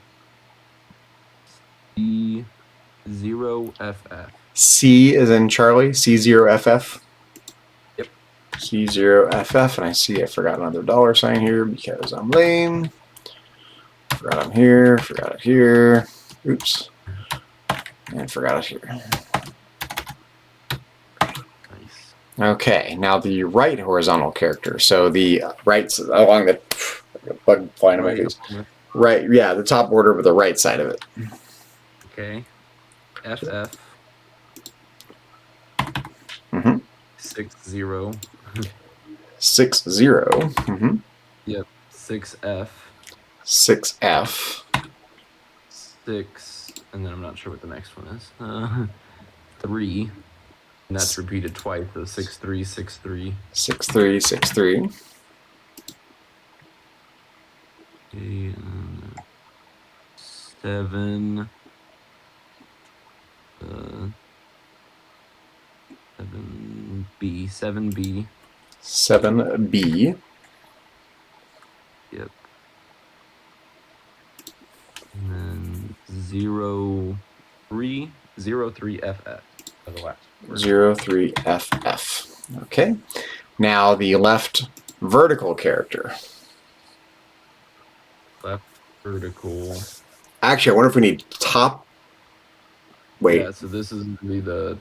C0FF. C is in Charlie. C0FF. Yep. C0FF, and I see I forgot another dollar sign here because I'm lame. Forgot I'm here, forgot it here. Oops. And forgot it here. Nice. Okay, now the right horizontal character. So the right along the bug flying in my face. Right, yeah, the top border with the right side of it. Okay. FF. Mm-hmm. 60. 60. Mm-hmm. Yep. 6F. 6F. 6, and then I'm not sure what the next one is. 3, and that's repeated twice. So 6-3, 6-3. 6-3, 6-3. Okay, 7. 7B. 7B. 7B. Yep. And then 03. 03FF. The last word. 03FF. Okay. Now the left vertical character. Left vertical. Actually, I wonder if we need top. Wait. Yeah, so this is going to be the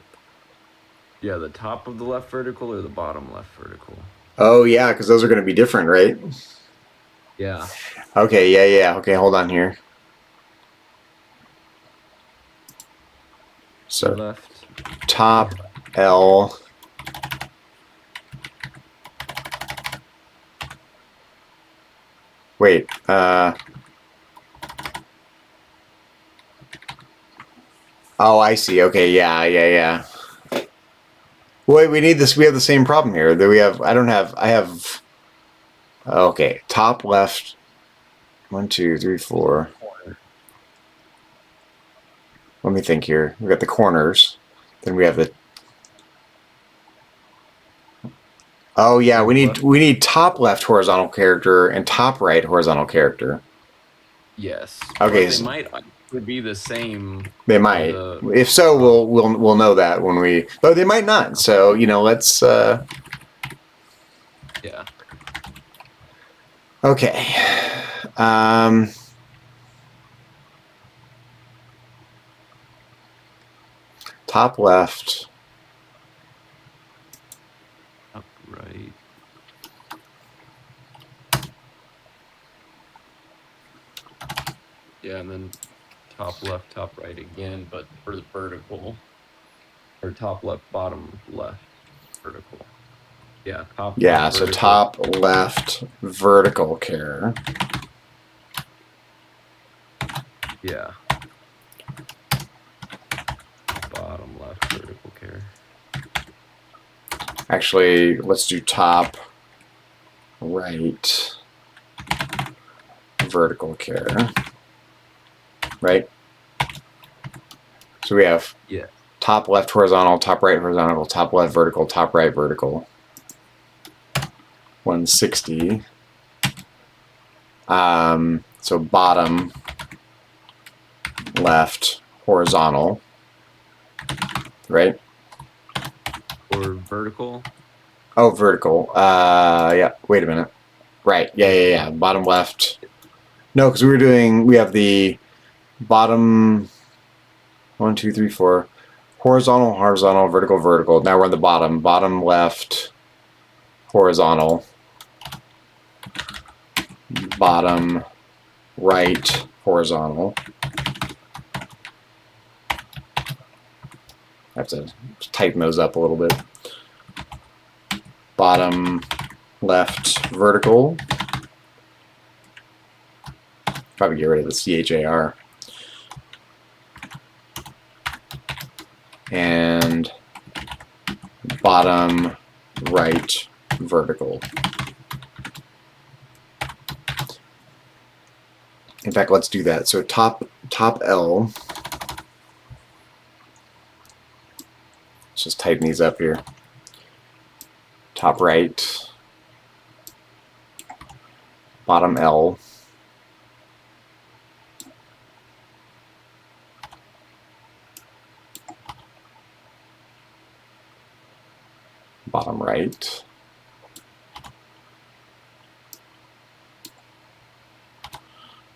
top of the left vertical or the bottom left vertical. Oh, yeah, because those are going to be different, right? Yeah. Okay, yeah. Okay, hold on here. So left. Top L. Wait. Oh, I see. Okay, yeah. Wait, we need this. We have the same problem here. That we have. I have. Okay, top left. 1, 2, 3, 4. Let me think here. We got the corners. Then we have the. Oh yeah, we need top left horizontal character and top right horizontal character. Yes. Okay. But they might be the same. They might. If so, we'll know that when we. But they might not. So let's. Yeah. Okay. Top left. Top right. Yeah, and then top left, top right again, but for the vertical. Or top left, bottom left, vertical. Yeah, top Yeah, left, so vertical. top left vertical care. Yeah. Bottom left vertical care. Actually, let's do top right vertical care. Right? So we have top left horizontal, top right horizontal, top left vertical, top right vertical. 160. So bottom left horizontal. Right? Or vertical. Oh, vertical. Yeah. Wait a minute. Right. Yeah. Bottom left. No, because we have the bottom 1, 2, 3, 4. Horizontal, horizontal, vertical, vertical. Now we're on the bottom. Bottom left horizontal. Bottom right horizontal. I have to tighten those up a little bit. Bottom left vertical. Probably get rid of the CHAR. And bottom right vertical. In fact, let's do that. So top L. Let's just tighten these up here. Top right. Bottom L. Bottom right.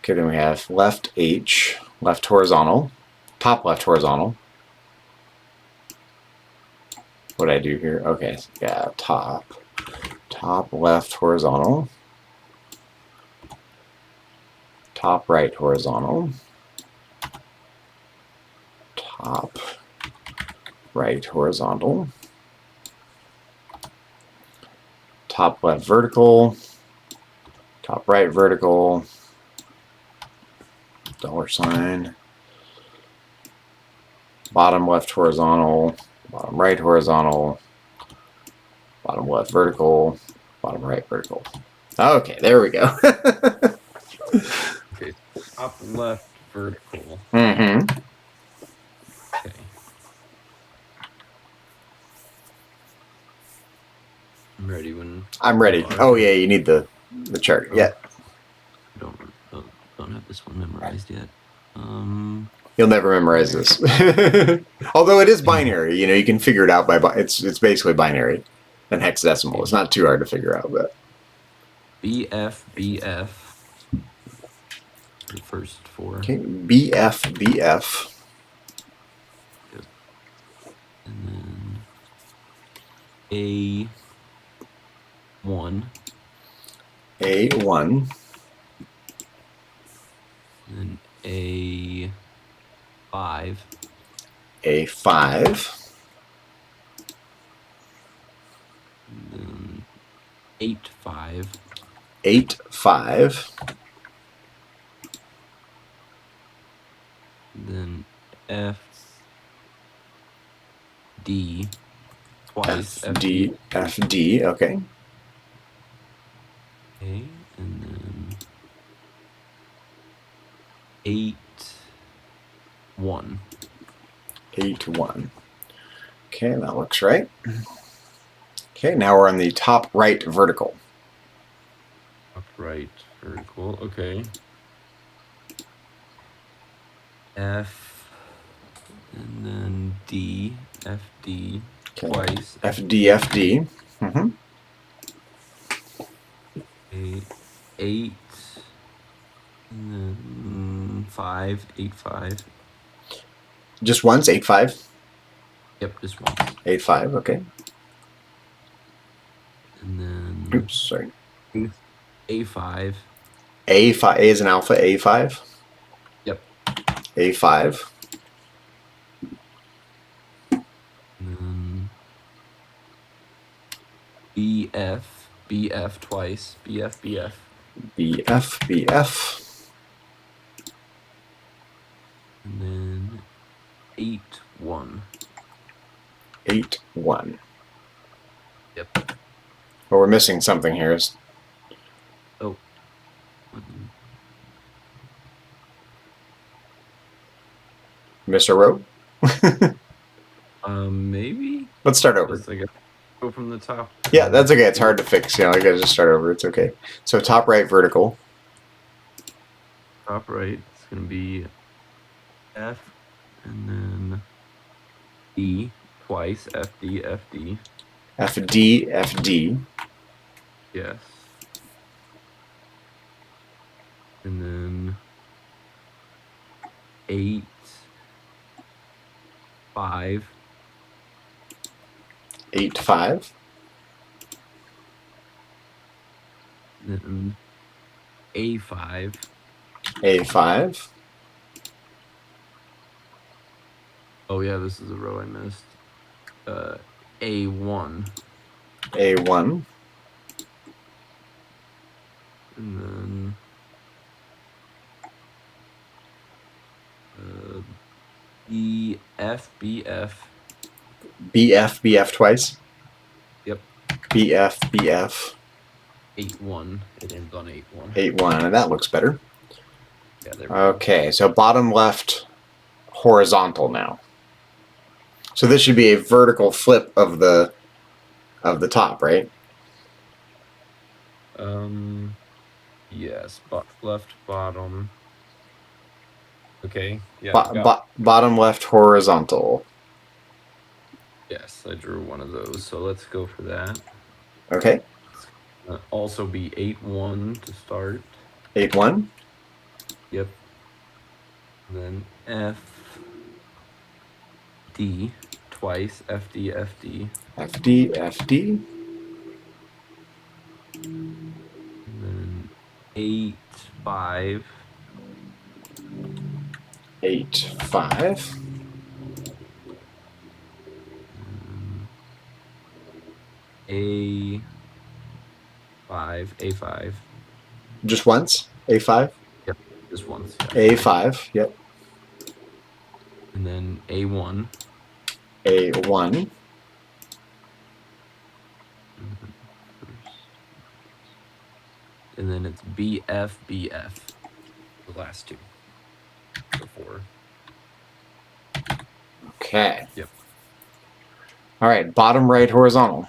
Okay, then we have left H, left horizontal, top left horizontal. What did I do here? Okay, yeah, top left horizontal, top right horizontal, top right horizontal, top left vertical, top right vertical, $sign, bottom left horizontal, bottom right horizontal, bottom left vertical, bottom right vertical. Okay, there we go. Okay, top left vertical. Mm-hmm. Okay. I'm ready when. I'm ready. Oh yeah, you need the chart. Oh, Yeah. Don't have this one memorized yet. You'll never memorize this. Although it is binary, you know, you can figure it out by it's basically binary and hexadecimal. It's not too hard to figure out, but BF. The first four. okay, BF. Yep. And then A1. A1. And then A5. A5. And then 8-5. 8-5. Then FD twice. FD. FD. Okay. Okay, and then 8-1. 8-1. Okay, that looks right. Okay, now we're on the top right vertical. Top right vertical. Okay. F and then D. FD Okay. twice. FD. FD. Mm-hmm. 8 and then 5. 8-5. Just once. 8-5. Yep, just once. 8-5. Okay. And then Oops, sorry. A5. A5. A is an alpha. A5. Yep. A5. And then BF. BF twice. BF. BF. BF. BF. And then 8-1. 8-1. Yep. But we're missing something here. Oh. Miss a row? Maybe. Let's start over. Just, go from the top. Yeah, that's okay. It's hard to fix. You know, I gotta just start over. It's okay. So top right vertical. Top right. It's gonna be F and then D twice. FD. FD. FD. FD. Yes. And then 8-5. 8-5. Then A5. A5. Oh yeah, this is a row I missed. A1. A1. And then BF. BF. BF. BF twice. Yep. BF. BF. 8-1. It ends on 8-1. 8-1. And that looks better. Yeah, there we Okay, so bottom left horizontal now. So this should be a vertical flip of the top, right? Yes, left bottom. Okay. Yeah. Bottom left horizontal. Yes, I drew one of those. So let's go for that. Okay. Also be 8-1 to start. 8-1. Yep. And then FD twice. FD, FD. FD, FD. And then 8, 5. 8, 5. A5, A5. Just once? A5? Yep, just once. Yeah. A5, yep. And then A1. A1. And then it's BF, BF. The last two. So 4. Okay. Yep. All right, bottom right horizontal.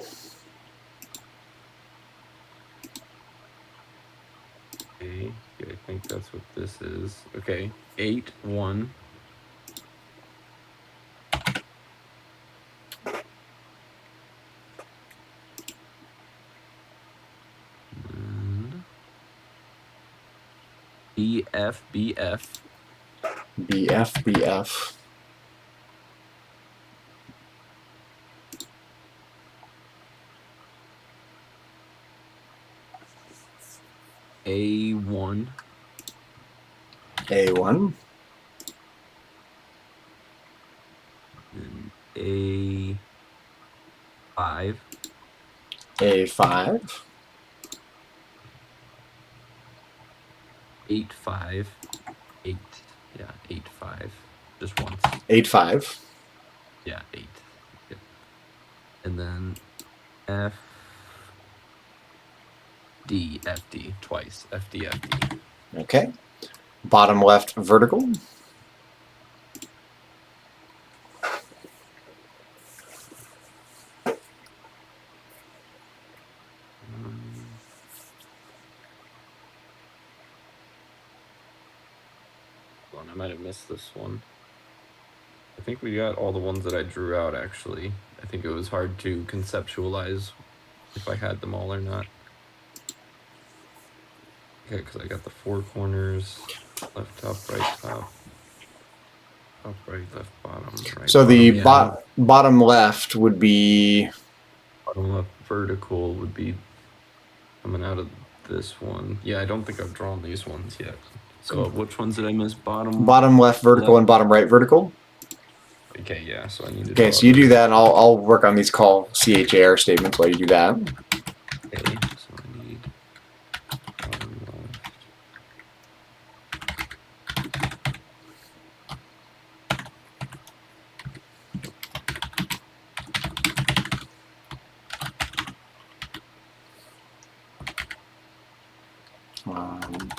Okay, I think that's what this is. Okay, 8, 1. And BF, BF. BF, BF. A1. A1. And A5. A5. 8, 5. 8. Yeah, 8, 5. Just once. 8, 5. Yeah, 8. Yep. And then FD, FD. Twice. FD, FD. Okay. Bottom left vertical. Hold on, I might have missed this one. I think we got all the ones that I drew out, actually. I think it was hard to conceptualize if I had them all or not. Okay, because I got the 4 corners, left top, right top, top right, left bottom, right So bottom. the bottom left would be... Bottom left vertical would be coming out of this one. Yeah, I don't think I've drawn these ones yet. So which ones did I miss? Bottom left vertical left. And bottom right vertical. Okay, yeah, so I need to Okay, so you do that, and I'll work on these call CHAR statements while you do that. Okay, so I need bottom left.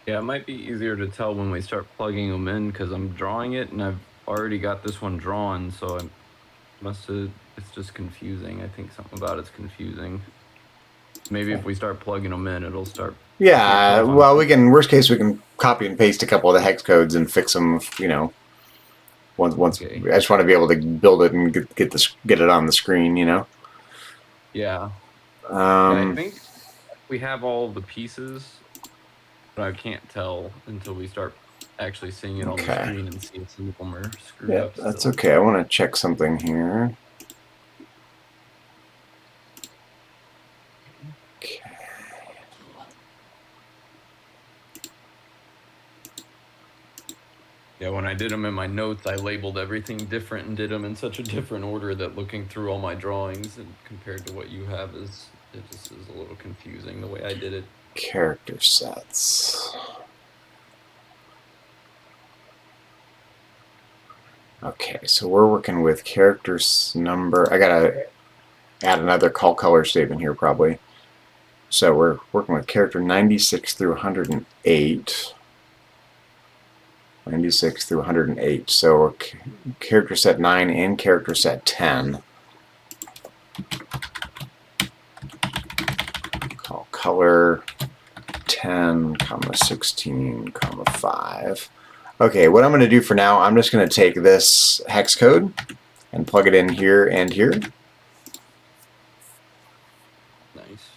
Yeah, it might be easier to tell when we start plugging them in because I'm drawing it and I've already got this one drawn, so I must have, it's just confusing. I think something about it's confusing. Maybe if we start plugging them in, it'll start. Yeah, well, worst case, we can copy and paste a couple of the hex codes and fix them, you know. Once Okay. I just want to be able to build it and get it on the screen, you know. Yeah. Yeah, I think we have all the pieces, but I can't tell until we start actually seeing it on the Okay. screen and see if some of them are screwed Yeah, up that's still. okay. I want to check something here. Okay. Yeah, when I did them in my notes, I labeled everything different and did them in such a different order that looking through all my drawings and compared to what you have it just is a little confusing the way I did it. Character sets. Okay, so we're working with characters number. I gotta add another call color statement here probably. So we're working with character 96 through 108. 96 through 108. So character set 9 and character set 10. Call color 10, 16, 5. Okay, what I'm going to do for now, I'm just going to take this hex code and plug it in here and here. Nice.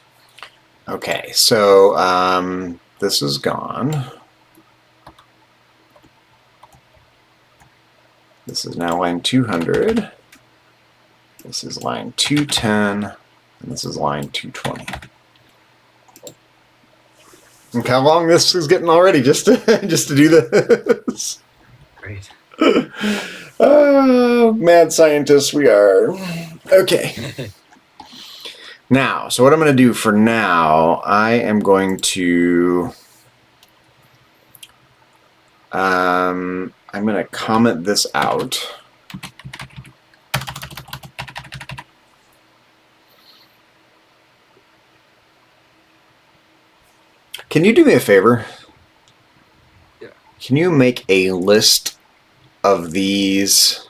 Okay, so this is gone. This is now line 200. This is line 210, and this is line 220. Look how long this is getting already just to do this. Great. Mad scientists we are. Okay. Now, so what I'm going to do for now, I am going to I'm going to comment this out. Can you do me a favor? Yeah. Can you make a list of these?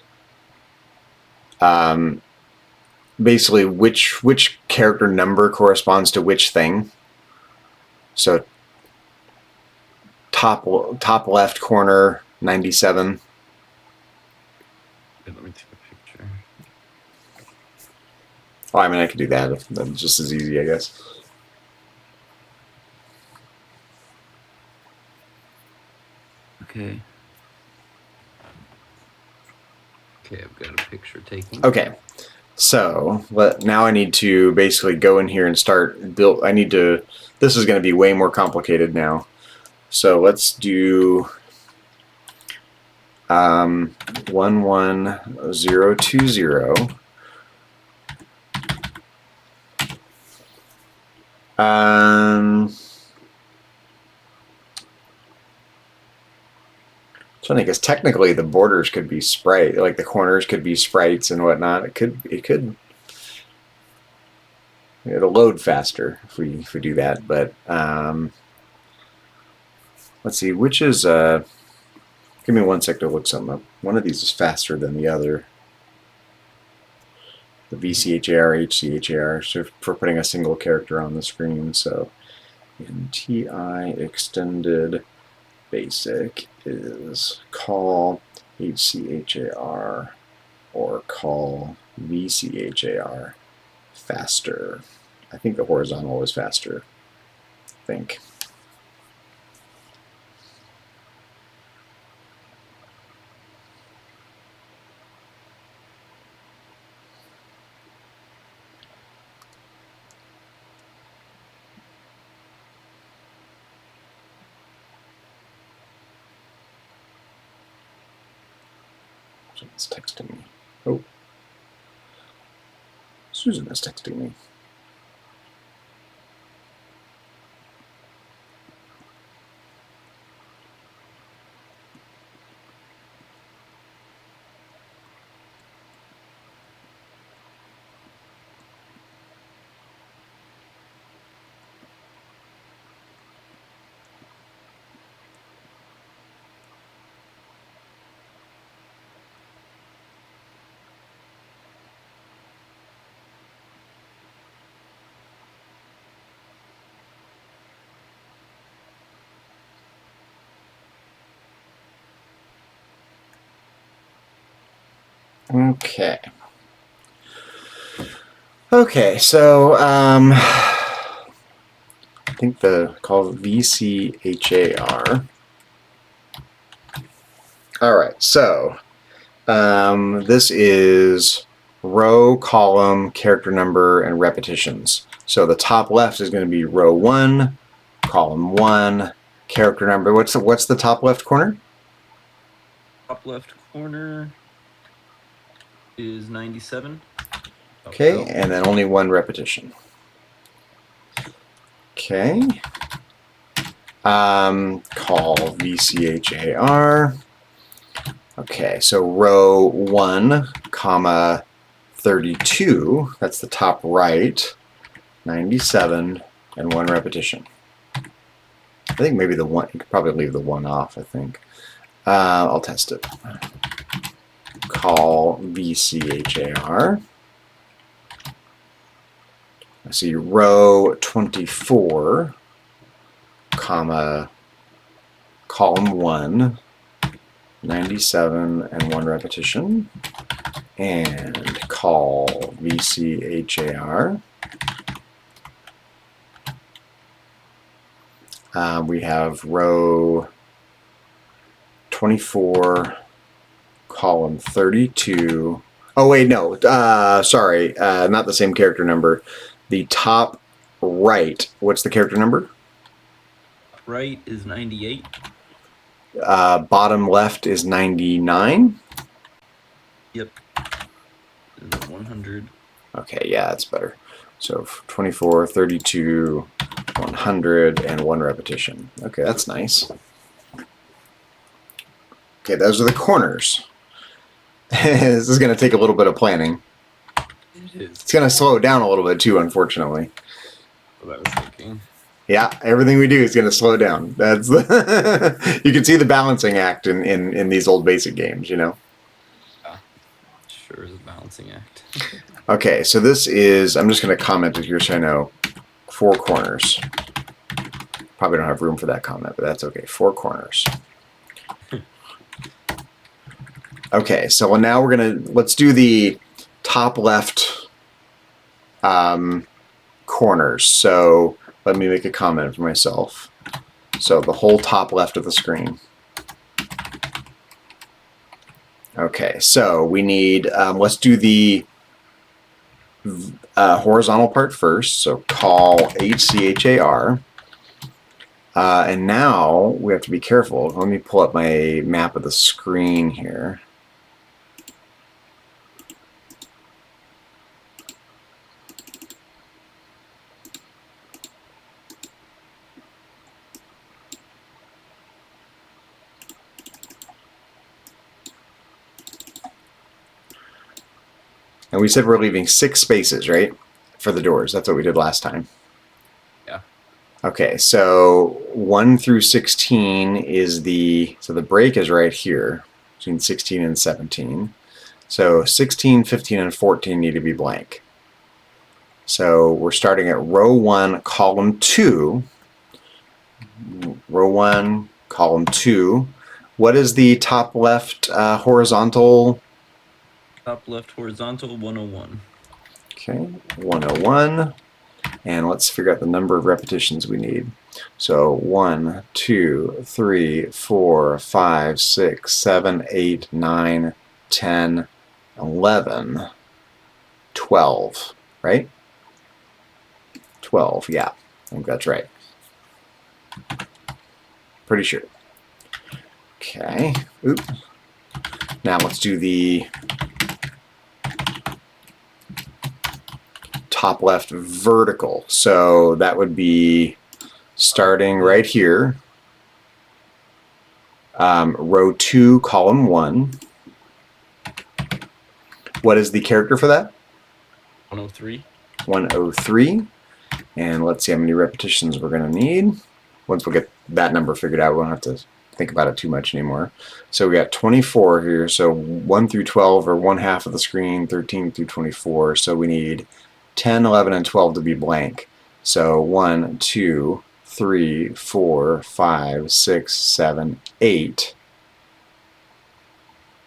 Basically, which character number corresponds to which thing? So, top left corner 97. Let me take a picture. Oh, I mean, I could do that. That's just as easy, I guess. Okay. Okay, I've got a picture taken. Okay. So now I need to basically go in here and start build. This is going to be way more complicated now. So let's do 11020. So I guess technically the borders could be sprite, like the corners could be sprites and whatnot. It'll load faster if we do that. But let's see, which is give me 1 sec to look something up. One of these is faster than the other. The VCHAR, HCHAR, so for putting a single character on the screen. So in TI extended basic is call HCHAR or call VCHAR faster. I think the horizontal is faster. I think. Someone's texting me. Oh. Susan is texting me. Okay. Okay, so I think called VCHAR. All right, so this is row, column, character number, and repetitions. So the top left is going to be row 1, column 1, character number. What's the top left corner? Top left corner is 97. Okay, and then only one repetition. Okay. Call VCHAR. Okay, so row 1, comma 32. That's the top right. 97 and one repetition. I think maybe the one, you could probably leave the one off, I think. I'll test it. Call VCHAR. I see row 24, comma, column 1, 97 and one repetition. And call VCHAR. We have row 24, column 32. Oh, wait, no. Sorry, not the same character number. The top right, what's the character number? Right is 98. Bottom left is 99. Yep. And then 100. Okay, yeah, that's better. So 24, 32, 100, and one repetition. Okay, that's nice. Okay, those are the corners. This is going to take a little bit of planning. It is. It's going to slow it down a little bit too, unfortunately. What I was thinking. Yeah, everything we do is going to slow down. That's you can see the balancing act in these old basic games, you know. Yeah, sure is a balancing act. Okay, so this is, I'm just going to comment it here so I know, 4 corners. Probably don't have room for that comment, but that's okay. 4 corners. Okay, so now we're going to, let's do the top left corners. So let me make a comment for myself. So the whole top left of the screen. Okay, so we need, let's do the horizontal part first. So call HCHAR. And now we have to be careful. Let me pull up my map of the screen here. And we said we're leaving 6 spaces, right? For the doors. That's what we did last time. Yeah. Okay, so 1 through 16 is so the break is right here between 16 and 17. So 16, 15, and 14 need to be blank. So we're starting at row 1, column 2. Row 1, column 2. What is the top left horizontal? Top left horizontal 101. Okay, 101. And let's figure out the number of repetitions we need. So 1, 2, 3, 4, 5, 6, 7, 8, 9, 10, 11, 12, right? 12, yeah. I think that's right. Pretty sure. Okay. Oops. Now let's do the top left vertical. So that would be starting right here. Row 2, column 1. What is the character for that? 103. 103. And let's see how many repetitions we're going to need. Once we get that number figured out, we won't have to think about it too much anymore. So we got 24 here. So 1 through 12 are 1/2 of the screen, 13 through 24. So we need 10, 11, and 12 to be blank. So 1, 2, 3, 4, 5, 6, 7, 8.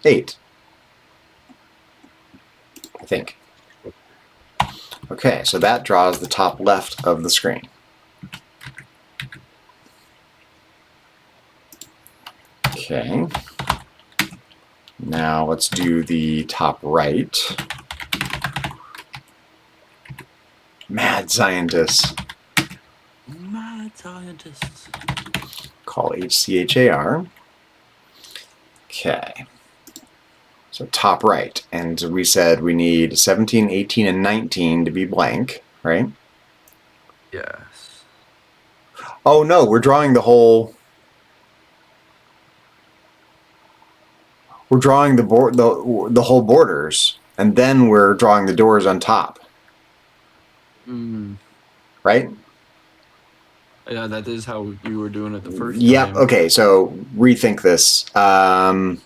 8. I think. Okay, so that draws the top left of the screen. Okay. Now let's do the top right. Mad scientists. Mad scientists. Call HCHAR. Okay. So top right. And we said we need 17, 18, and 19 to be blank, right? Yes. Oh no, we're drawing the whole... We're drawing the whole borders, and then we're drawing the doors on top. Right? Yeah, that is how you were doing it the first Yep. time. Okay, so rethink this. Well,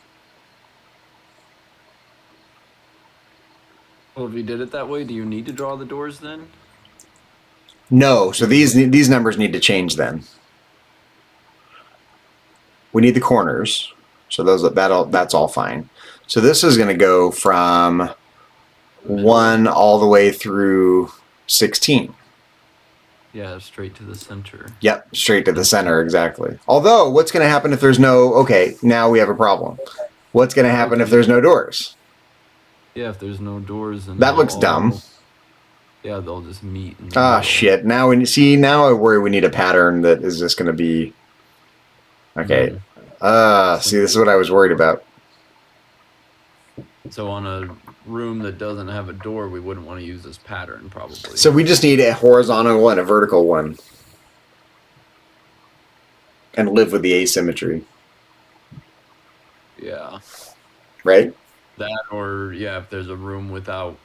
if you did it that way, do you need to draw the doors then? No, so these numbers need to change then. We need the corners, so that's all fine. So this is going to go from 1 all the way through 16. Yeah, straight to the center. Yep, straight to the center, exactly. Although, what's going to happen if there's no... Okay, now we have a problem. What's going to happen if there's no doors? Yeah, if there's no doors, then that looks dumb. Yeah, they'll just meet. Ah, shit. Now now I worry we need a pattern that is just going to be... Okay. See, this is what I was worried about. So on a room that doesn't have a door, we wouldn't want to use this pattern, probably. So we just need a horizontal and a vertical one. And live with the asymmetry. Yeah. Right? That, or yeah, if there's a room without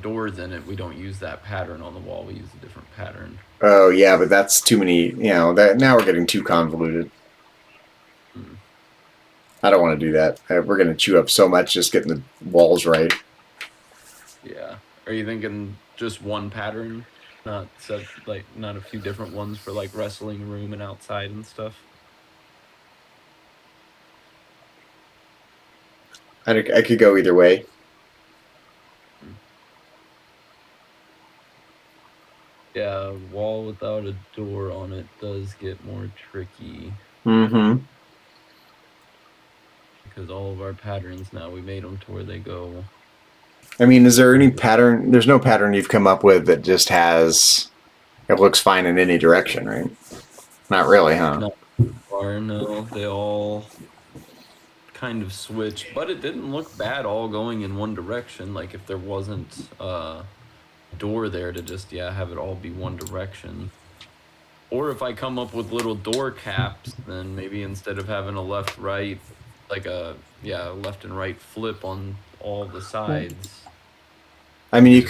doors in it, we don't use that pattern on the wall. We use a different pattern. Oh yeah, but that's too many. Now we're getting too convoluted. I don't want to do that. We're going to chew up so much just getting the walls right. Yeah. Are you thinking just one pattern, not a few different ones for like wrestling room and outside and stuff? I could go either way. Yeah, a wall without a door on it does get more tricky. Mm-hmm. Because all of our patterns now, we made them to where they go. I mean, is there any pattern? There's no pattern you've come up with that just has... It looks fine in any direction, right? Not really, huh? Not far, no. They all kind of switch. But it didn't look bad all going in one direction. Like if there wasn't a door there to just, have it all be one direction. Or if I come up with little door caps, then maybe instead of having a left-right, like a left and right flip on all the sides. I mean, you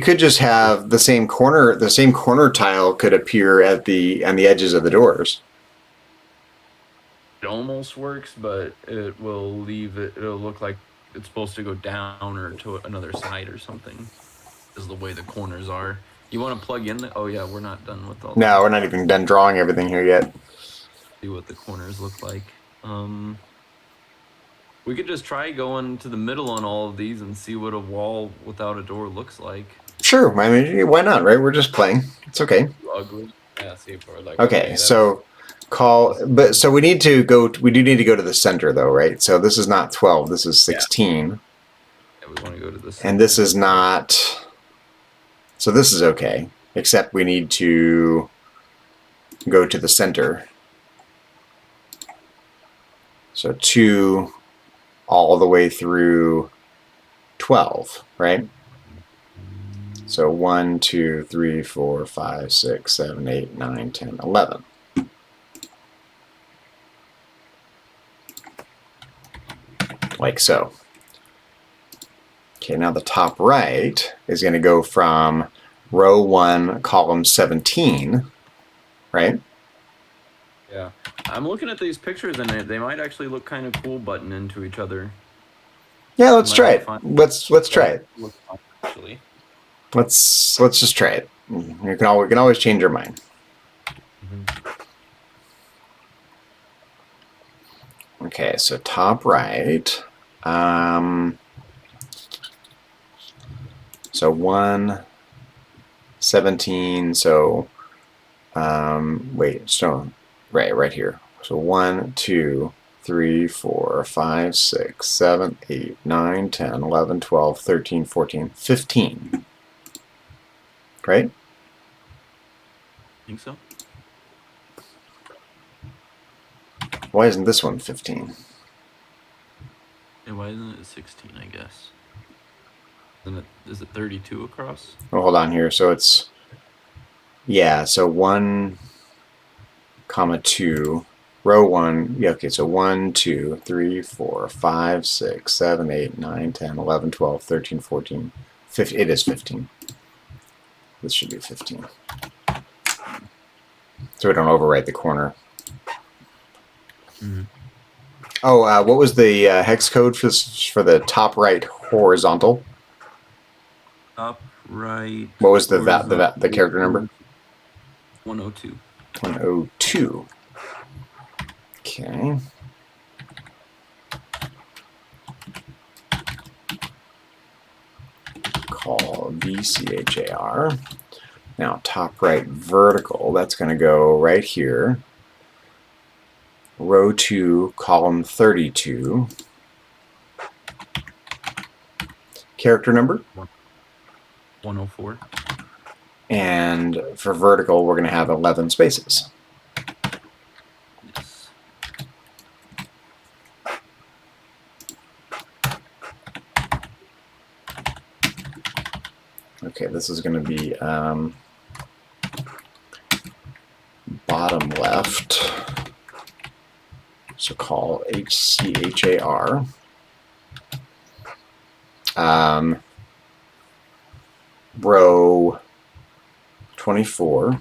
could just have the same corner tile could appear on the edges of the doors. It almost works, but it will leave it. It'll look like it's supposed to go down or to another side or something. Is the way the corners are. You want to plug in the... Oh yeah, we're not done with all. No, we're not even done drawing everything here yet. See what the corners look like. We could just try going to the middle on all of these and see what a wall without a door looks like. Sure, I mean, why not, right? We're just playing. It's okay. Ugly. Yeah, see if we're like... Okay, so we need to go... We do need to go to the center, though, right? So this is not 12. This is 16. Yeah, we want to go to the center. And this is not... So this is okay, except we need to go to the center. So 2 all the way through 12, right? So 1, 2, 3, 4, 5, 6, 7, 8, 9, 10, 11. Like so. Okay, now the top right is going to go from row 1, column 17, right? Yeah. I'm looking at these pictures and they might actually look kind of cool butting into each other. Yeah, let's try it. Let's try it. Actually. Let's just try it. We can always change our mind. Okay, so top right. So 1, 17. So wait, so right here. So 1, 2, 3, 4, 5, 6, 7, 8, 9, 10, 11, 12, 13, 14, 15. Right? Think so? Why isn't this one 15? Yeah, why isn't it 16, I guess? Is it 32 across? Oh, hold on here. So it's, yeah, so 1, comma 2, row 1. Yeah, okay, so 1, 2, 3, 4, 5, 6, 7, 8, 9, 10, 11, 12, 13, 14, 15. It is 15. This should be 15. So we don't overwrite the corner. Mm-hmm. Oh, what was the hex code for the top right horizontal? Top right. What was the character number? 102. 102. Okay. Call VCHAR. Now top right vertical, that's going to go right here. Row 2, column 32. Character number? 104. And for vertical, we're going to have 11 spaces. Yes. Okay, this is going to be bottom left. So call HCHAR. Row 24,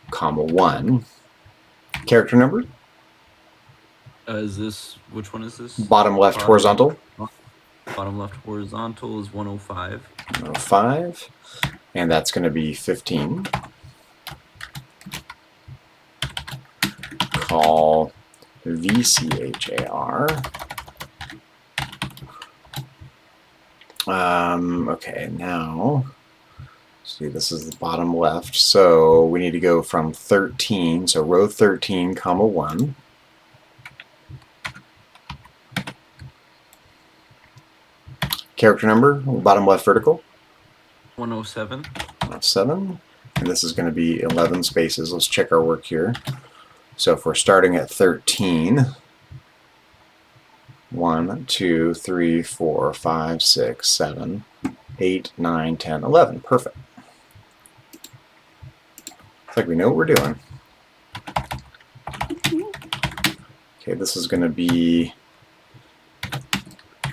comma 1. Character number? Is this, which one is this? Bottom left horizontal. Bottom left horizontal is 105. 105. And that's going to be 15. Call VCHAR. Okay, now, see, this is the bottom left. So we need to go from 13, so row 13, comma 1. Character number, bottom left vertical. 107. 107. And this is going to be 11 spaces. Let's check our work here. So if we're starting at 13, 1, 2, 3, 4, 5, 6, 7, 8, 9, 10, 11. Perfect. It's like we know what we're doing. Okay, this is going to be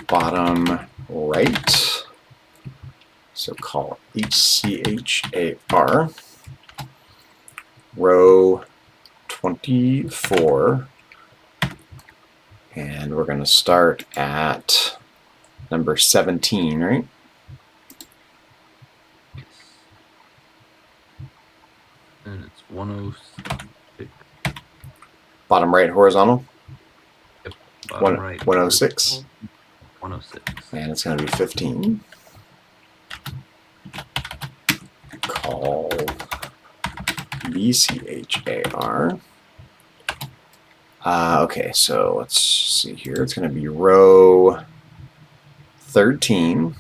bottom right. So call HCHAR. Row 24. And we're going to start at number 17, right? Yes. And it's 106. Bottom right horizontal. Yep. Bottom right. 106. 106. And it's going to be 15. Call VCHAR. Okay, so let's see here. It's going to be row 13.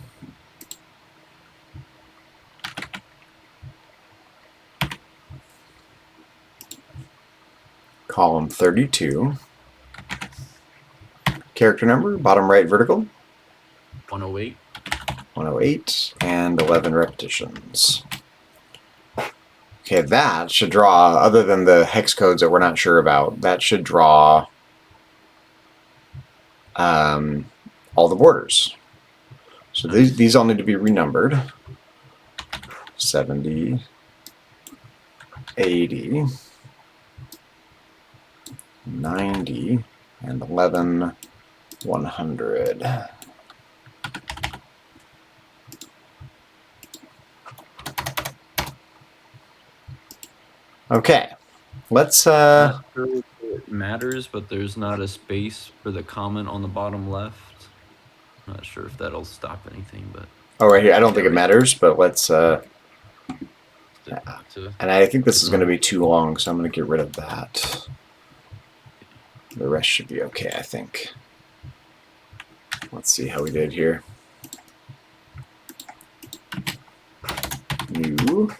Column 32. Character number, bottom right vertical. 108. 108, and 11 repetitions. Okay, that should draw, other than the hex codes that we're not sure about, that should draw all the borders. So these all need to be renumbered. 70, 80, 90, and 11, 100. Okay, let's Not sure if it matters, but there's not a space for the comment on the bottom left. Not sure if that'll stop anything, but Oh, right here. I don't think it matters, but let's. To, And I think this is going to be too long, so I'm going to get rid of that. The rest should be okay, I think. Let's see how we did here. New.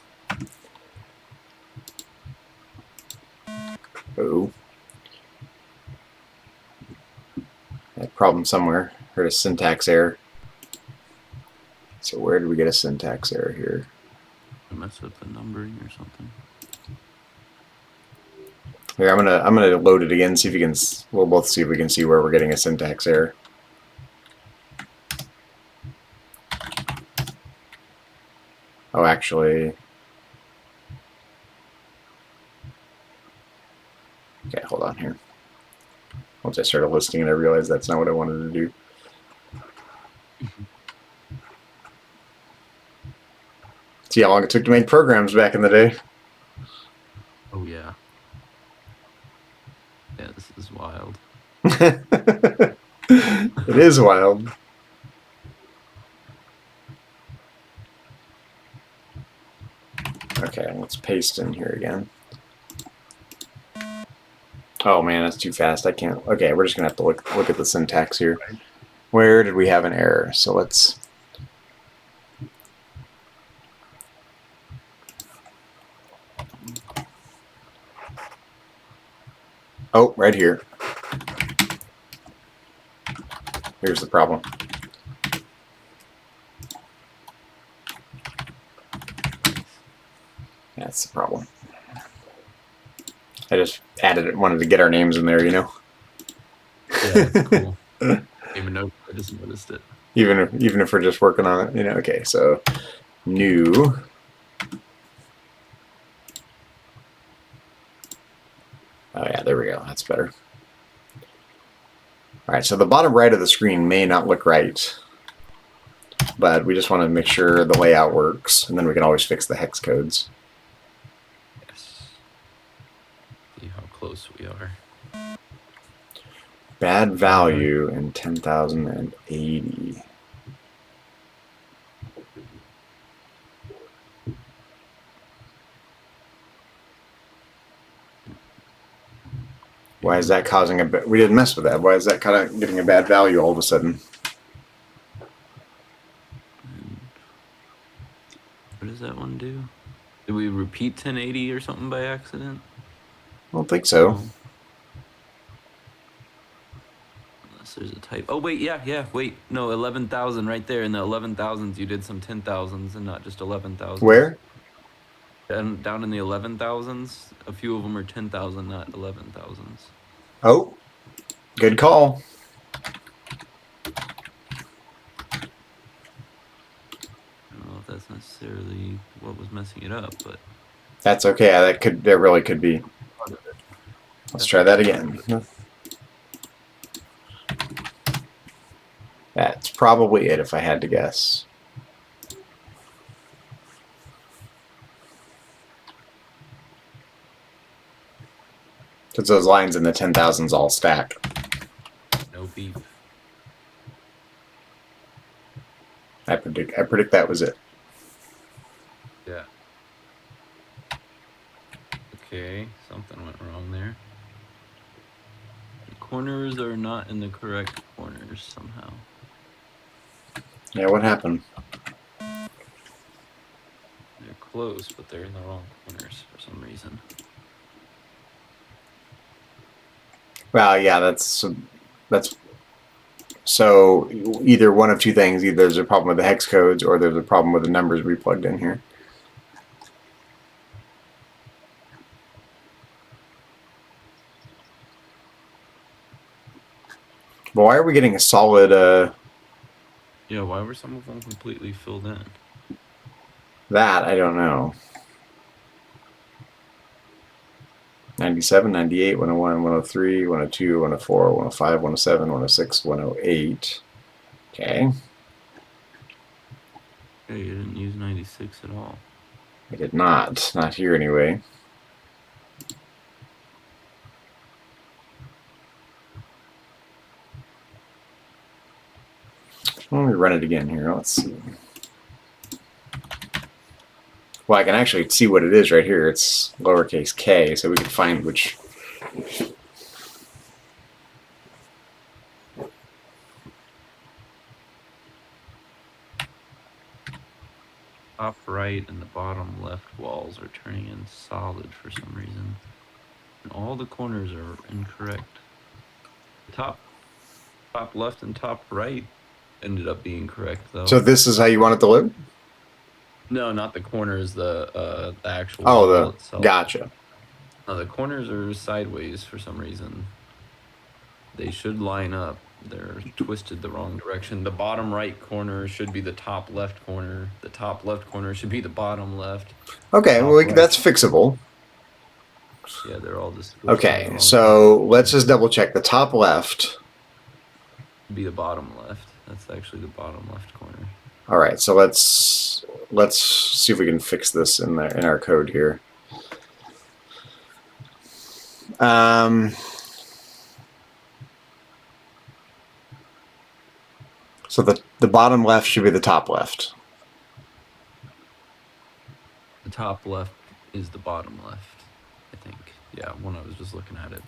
Oh. That problem somewhere. Heard a syntax error. So where did we get a syntax error here? Mess up the numbering or something. Here, I'm gonna load it again. See if you can. We'll both see if we can see where we're getting a syntax error. Oh, actually. Okay, hold on here. Once I started listing it, I realized that's not what I wanted to do. See how long it took to make programs back in the day? Oh, yeah. Yeah, this is wild. It is wild. Okay, let's paste in here again. Oh man, that's too fast. I can't. Okay, we're just gonna have to look at the syntax here. Where did we have an error? So let's. Oh, right here. Here's the problem. That's the problem. I just added it, wanted to get our names in there, you know. Yeah, that's cool. Even though I just noticed it. Even if we're just working on it, you know. Okay, so new. Oh yeah, there we go. That's better. All right, so the bottom right of the screen may not look right, but we just want to make sure the layout works, and then we can always fix the hex codes. Yes. See how close we are. Bad value in 10,080. Why is that causing a bit? We didn't mess with that. Why is that kind of getting a bad value all of a sudden? What does that one do? Did we repeat 1080 or something by accident? I don't think so. No. Unless there's a type. Oh, wait, yeah, wait. No, 11,000 right there. In the 11,000s, you did some 10,000s and not just 11,000. Where? And down in the 11,000s, a few of them are 10,000, not 11,000s. Oh, good call. I don't know if that's necessarily what was messing it up, but That's okay. That really could be. Let's try that again. That's probably it if I had to guess. Because those lines in the 10,000s all stack. no beep. I predict that was it. Yeah. Okay, something went wrong there. The corners are not in the correct corners somehow. Yeah, what happened? They're close, but they're in the wrong corners for some reason. Well, yeah, that's so either one of two things. Either there's a problem with the hex codes or there's a problem with the numbers we plugged in here. But why are we getting a solid... Yeah, why were some of them completely filled in? That, I don't know. 97, 98, 101, 103, 102, 104, 105, 107, 106, 108. Okay. Okay, you didn't use 96 at all. I did not. Not here anyway. Let me run it again here. Let's see. Well, I can actually see what it is right here. It's lowercase k, so we can find which. Top right and the bottom left walls are turning in solid for some reason. And all the corners are incorrect. The top left and top right ended up being correct though. So this is how you want it to look? No, not the corners, the actual Oh, wall itself. gotcha. The corners are sideways for some reason. They should line up. They're twisted the wrong direction. The bottom right corner should be the top left corner. The top left corner should be the bottom left. Okay, well, Right. that's fixable. Yeah, they're all just Okay, so let's just double check. The top left. Be the bottom left. That's actually the bottom left corner. All right, so let's see if we can fix this in there in our code here. So the bottom left should be the top left. The top left is the bottom left, I think. Yeah, when I was just looking at it.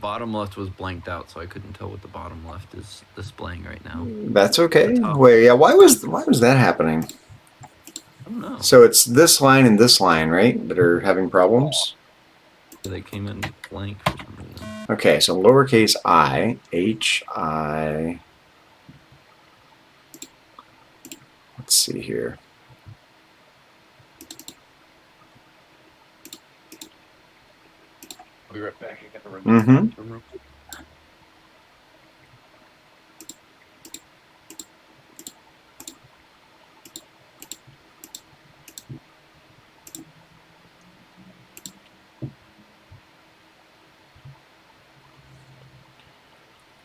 Bottom left was blanked out, so I couldn't tell what the bottom left is displaying right now. That's okay. Wait, yeah, why was that happening? I don't know. So it's this line and this line, right, that are having problems? They came in blank for some reason. Okay, so lowercase I, H-I... Let's see here. I'll be right back. I gotta run to the room.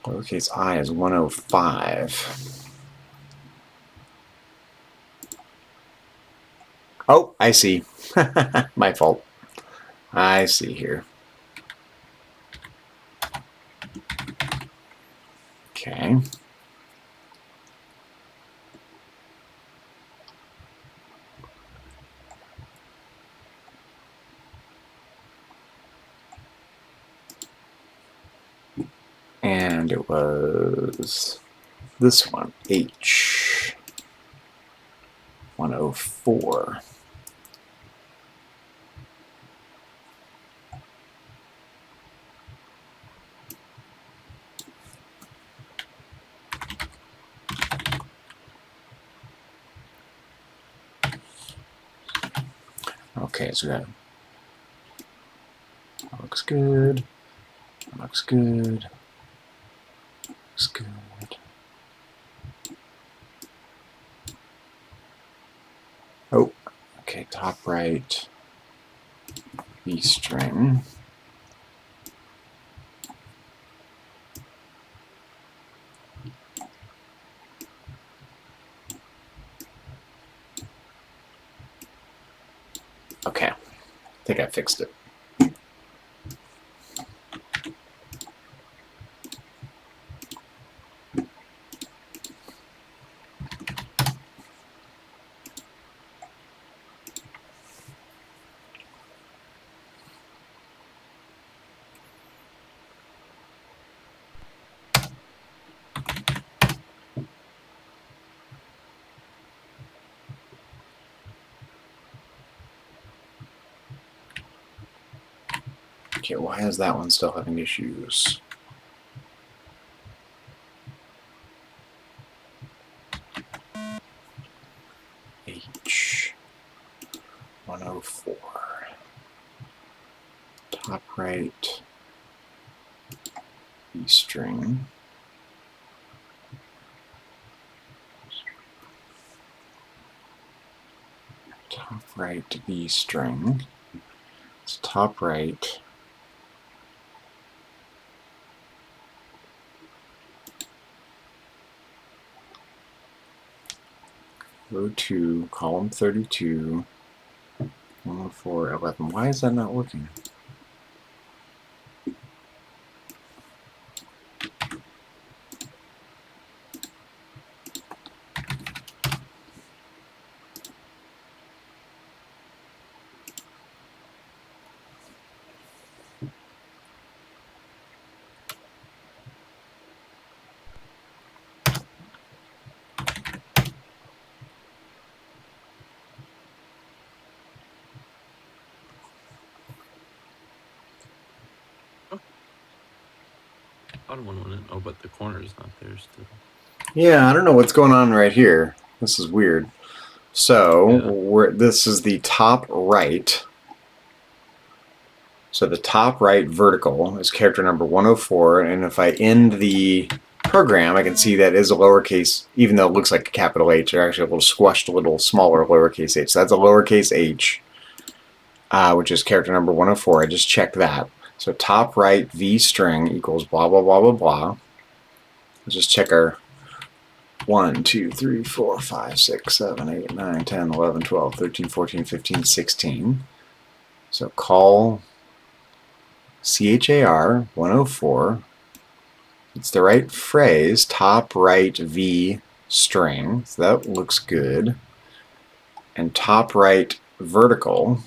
Lowercase I is 105. Oh, I see. My fault. I see here. Okay. And it was this one, H 104. Okay, so that looks good. Looks good. Looks good. Oh, okay, top right, B string. Okay, I think I fixed it. Okay, why is that one still having issues? H 104. Top right, B string. Top right, B string. It's top right. Row 2, column 32, 104, 11. Why is that not working? bottom one wouldn't. Oh, but the corner is not there still. Yeah, I don't know what's going on right here. This is weird. So this is the top right. So the top right vertical is character number 104, and if I end the program, I can see that is a lowercase, even though it looks like a capital H, they're actually a little squashed, a little smaller lowercase h. So that's a lowercase h, which is character number 104. I just checked that. So top right v string equals blah, blah, blah, blah, blah. Let's just check our 1, 2, 3, 4, 5, 6, 7, 8, 9, 10, 11, 12, 13, 14, 15, 16. So call CHAR 104. It's the right phrase, top right V string. So that looks good. And top right vertical.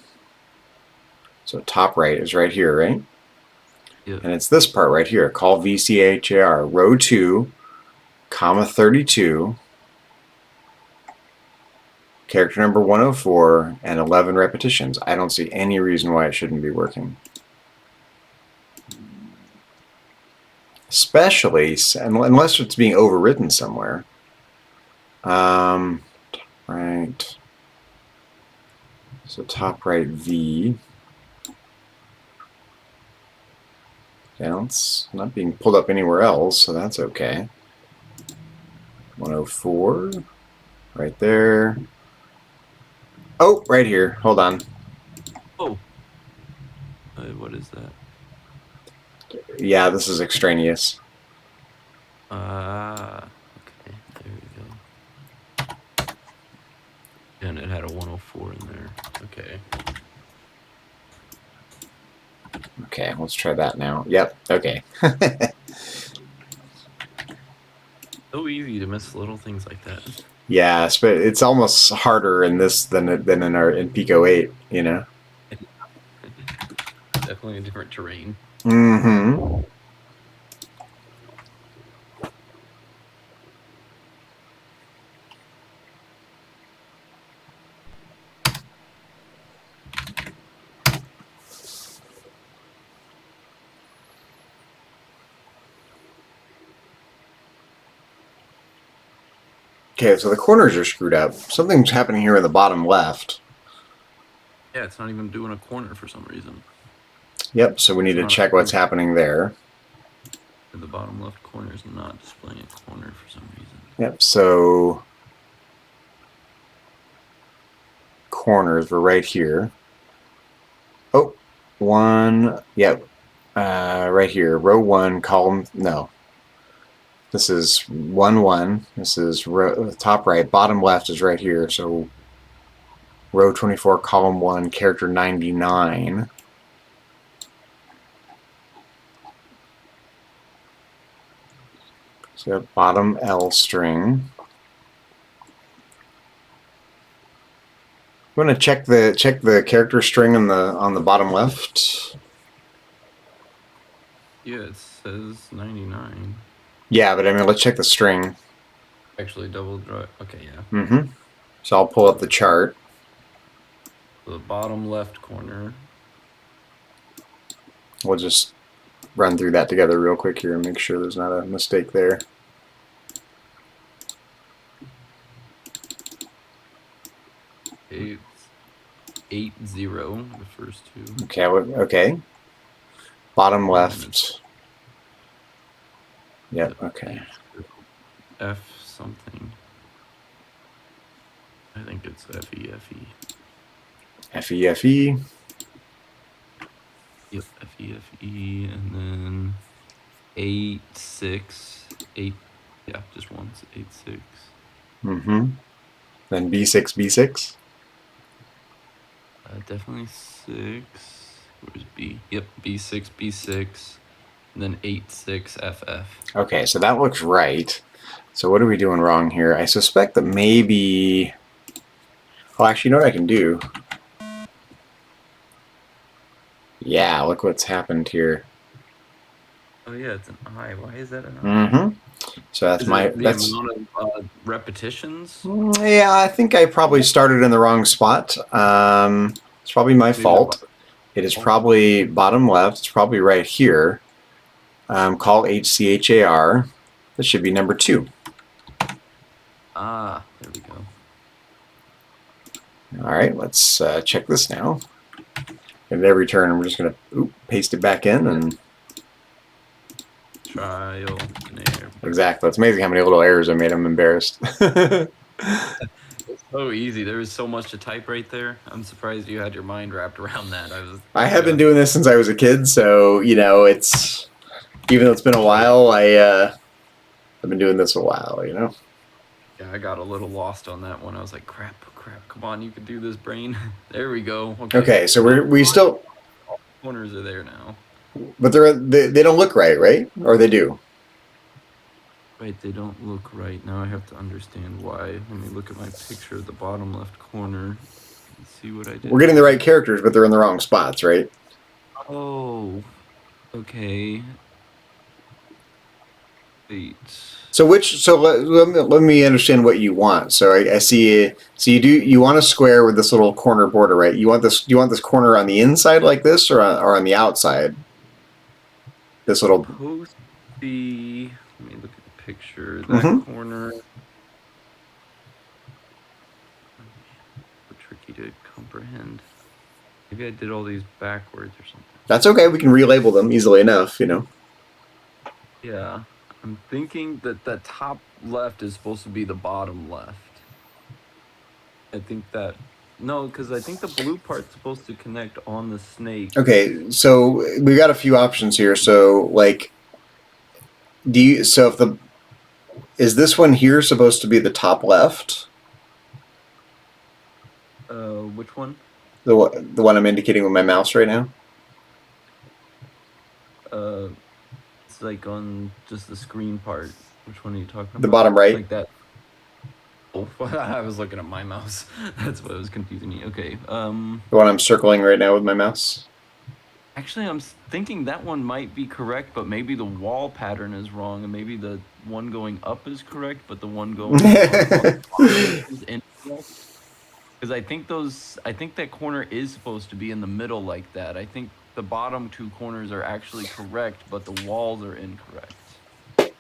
So top right is right here, right? Yeah. And it's this part right here. Call VCHAR row 2, comma 32. Character number 104 and 11 repetitions. I don't see any reason why it shouldn't be working. Especially, unless it's being overwritten somewhere. Right. So top right V. Yeah, it's not being pulled up anywhere else, so that's okay. 104, right there. Oh, right here. Hold on. Oh. What is that? Yeah, this is extraneous. Okay, there we go. And it had a 104 in there. Okay. Okay, let's try that now. Yep, okay. So easy to miss little things like that. Yes, but it's almost harder in this than in Pico 8, you know? Definitely a different terrain. Mm-hmm. Okay, so the corners are screwed up. Something's happening here in the bottom left. Yeah, it's not even doing a corner for some reason. Yep, so we need to check what's happening there. The bottom left corner is not displaying a corner for some reason. Yep, so corners were right here. Oh, one, yep, right here, row 1, column, no. This is 1, 1. This is top right. Bottom left is right here. So row 24, column 1, character 99. So bottom L string. You want to check the character string on the bottom left? Yeah, it says 99. Yeah, but I mean, let's check the string. Actually, double draw. Okay, yeah. Mm-hmm. So I'll pull up the chart. The bottom left corner. We'll just run through that together real quick here and make sure there's not a mistake there. It's 80, the first two. Okay, okay. Bottom left. Yep, okay. F something. I think it's FEFE. FEFE. Yep, FEFE, and then 8, 6, 8. Yeah, just once. 8, 6. Mm-hmm. Then B6, B6. Definitely 6. Where's B? Yep, B6, B6. And then 8, 6, FF. Okay, so that looks right. So what are we doing wrong here? I suspect that maybe... Oh, actually, you know what I can do? Yeah, look what's happened here. Oh yeah, it's an I. Why is that an I? Mm-hmm. So that's the amount of repetitions? Yeah, I think I probably started in the wrong spot. It's probably my fault. It is probably bottom left. It's probably right here. Call HCHAR. This should be number 2. Ah, there we go. All right, let's check this now. And at every turn, we're just going to paste it back in. And Trial and error. exactly. It's amazing how many little errors I made. I'm embarrassed. It's so easy. There was so much to type right there. I'm surprised you had your mind wrapped around that. I have been doing this since I was a kid, so it's even though it's been a while, I've been doing this a while, Yeah, I got a little lost on that one. I was like, crap, come on, you can do this, brain. There we go. Okay, so we still corners are there now. But they don't look right? Or they do? Right, they don't look right. Now I have to understand why. Let me look at my picture at the bottom left corner and see what I did. We're getting the right characters, but they're in the wrong spots, right? Oh, okay. Wait. So let me understand what you want. So I see. So you want a square with this little corner border, right? You want this corner on the inside like this, or on the outside? This little. Supposed to be. Let me look at the picture. That corner. So tricky to comprehend. Maybe I did all these backwards or something. That's okay. We can relabel them easily enough, Yeah. I'm thinking that the top left is supposed to be the bottom left. I think that... No, because I think the blue part's supposed to connect on the snake. Okay, so we got a few options here. So, is this one here supposed to be the top left? Which one? The one I'm indicating with my mouse right now? It's like on just the screen part. Which one are you talking about? The bottom right? Like that. Oh, I was looking at my mouse. That's what was confusing me. Okay. The one I'm circling right now with my mouse? Actually, I'm thinking that one might be correct, but maybe the wall pattern is wrong, and maybe the one going up is correct, but the one going is incorrect. Because I think that corner is supposed to be in the middle like that. I think the bottom two corners are actually correct, but the walls are incorrect. I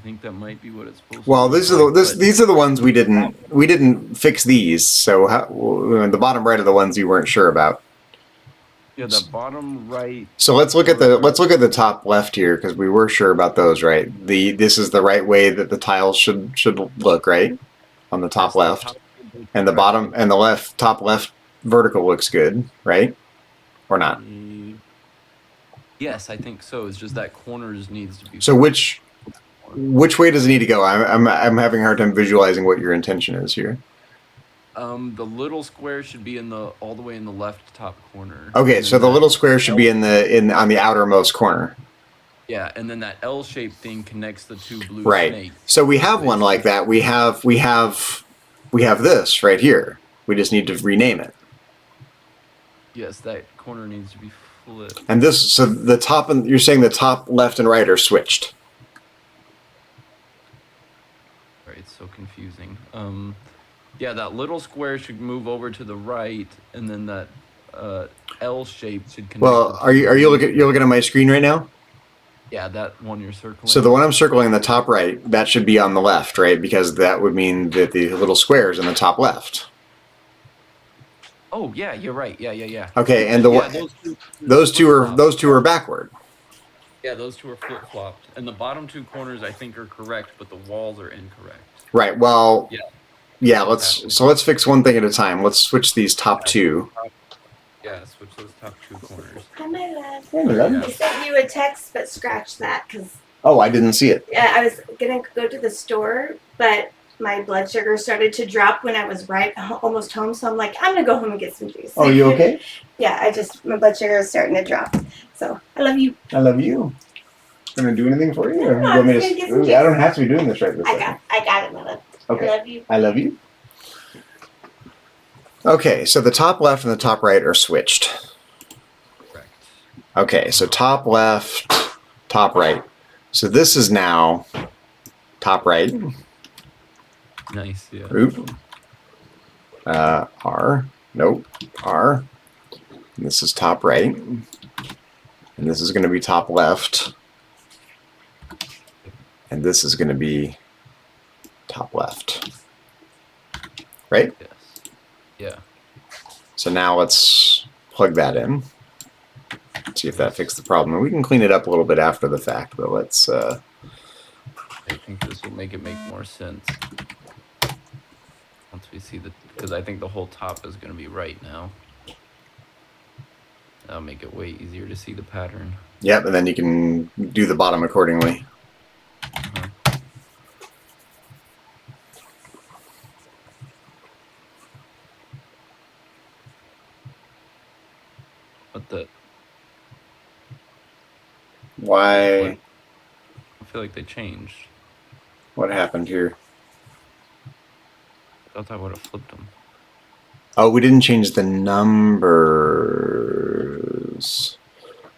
think that might be what it's supposed to be. Well, these are the ones we didn't fix these. So the bottom right are the ones you weren't sure about. Yeah, the bottom right. So let's look at the top left here, because we were sure about those, right? This is the right way that the tiles should look, right? On the top left, and the bottom and the top left vertical looks good, right? Or not? Yes, I think so. It's just that corners needs to be. So which way does it need to go? I'm having a hard time visualizing what your intention is here. The little square should be all the way in the left top corner. Okay, so the little square should be on the outermost corner. Yeah, and then that L-shaped thing connects the two blue snakes. So we have one like that. We have this right here. We just need to rename it. Yes, that corner needs to be flipped. And so the top you're saying the top left and right are switched. Right, it's so confusing. Yeah, that little square should move over to the right, and then that L shape should connect. Well, you're looking at my screen right now? Yeah, that one you're circling. So the one I'm circling in the top right, that should be on the left, right? Because that would mean that the little square is in the top left. Oh yeah, you're right. Yeah. Okay, and those two are backward. Yeah, those two are flip flopped, and the bottom two corners I think are correct, but the walls are incorrect. Right. Well. Yeah, let's fix one thing at a time. Let's switch these top two. Yeah, switch those top two corners. Hi, my love. Hey, my love. I sent you a text, but scratch that because. Oh, I didn't see it. Yeah, I was gonna go to the store, but my blood sugar started to drop when I was almost home. So I'm like, I'm gonna go home and get some juice. Oh, you okay? Yeah, my blood sugar is starting to drop. So I love you. I love you. Gonna do anything for you? Or No, you want me I'm gonna get some juice. I don't have to be doing this right this second. I got it, my love. Okay. I love you. I love you. Okay, so the top left and the top right are switched. Correct. Okay, so top left, top right. So this is now top right. Nice, yeah. Oop. R. Nope. R. And this is top right. And this is going to be top left. And this is going to be top left. Right? Yes. Yeah. So now let's plug that in. See if that fixed the problem. And we can clean it up a little bit after the fact, but let's... I think this will make it make more sense. Once we see the... Because I think the whole top is going to be right now. That'll make it way easier to see the pattern. Yep, and then you can do the bottom accordingly. What the... Why? I feel like they changed. What happened here? I thought I would have flipped them. Oh, we didn't change the numbers.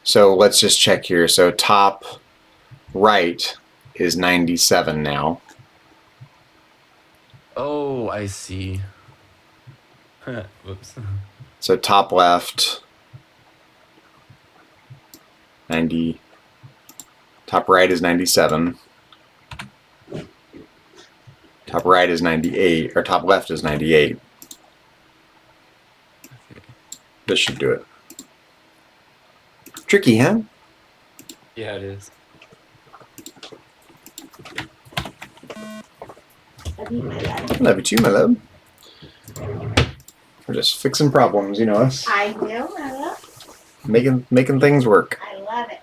So let's just check here. So top right is 97 now. Oh, I see. Whoops. So top left, 90. Top right is 97. Top right is 98, or top left is 98. This should do it. Tricky, huh? Yeah, it is. Love you too, my love. We're just fixing problems, you know us. I know, I love Making things work. I love it.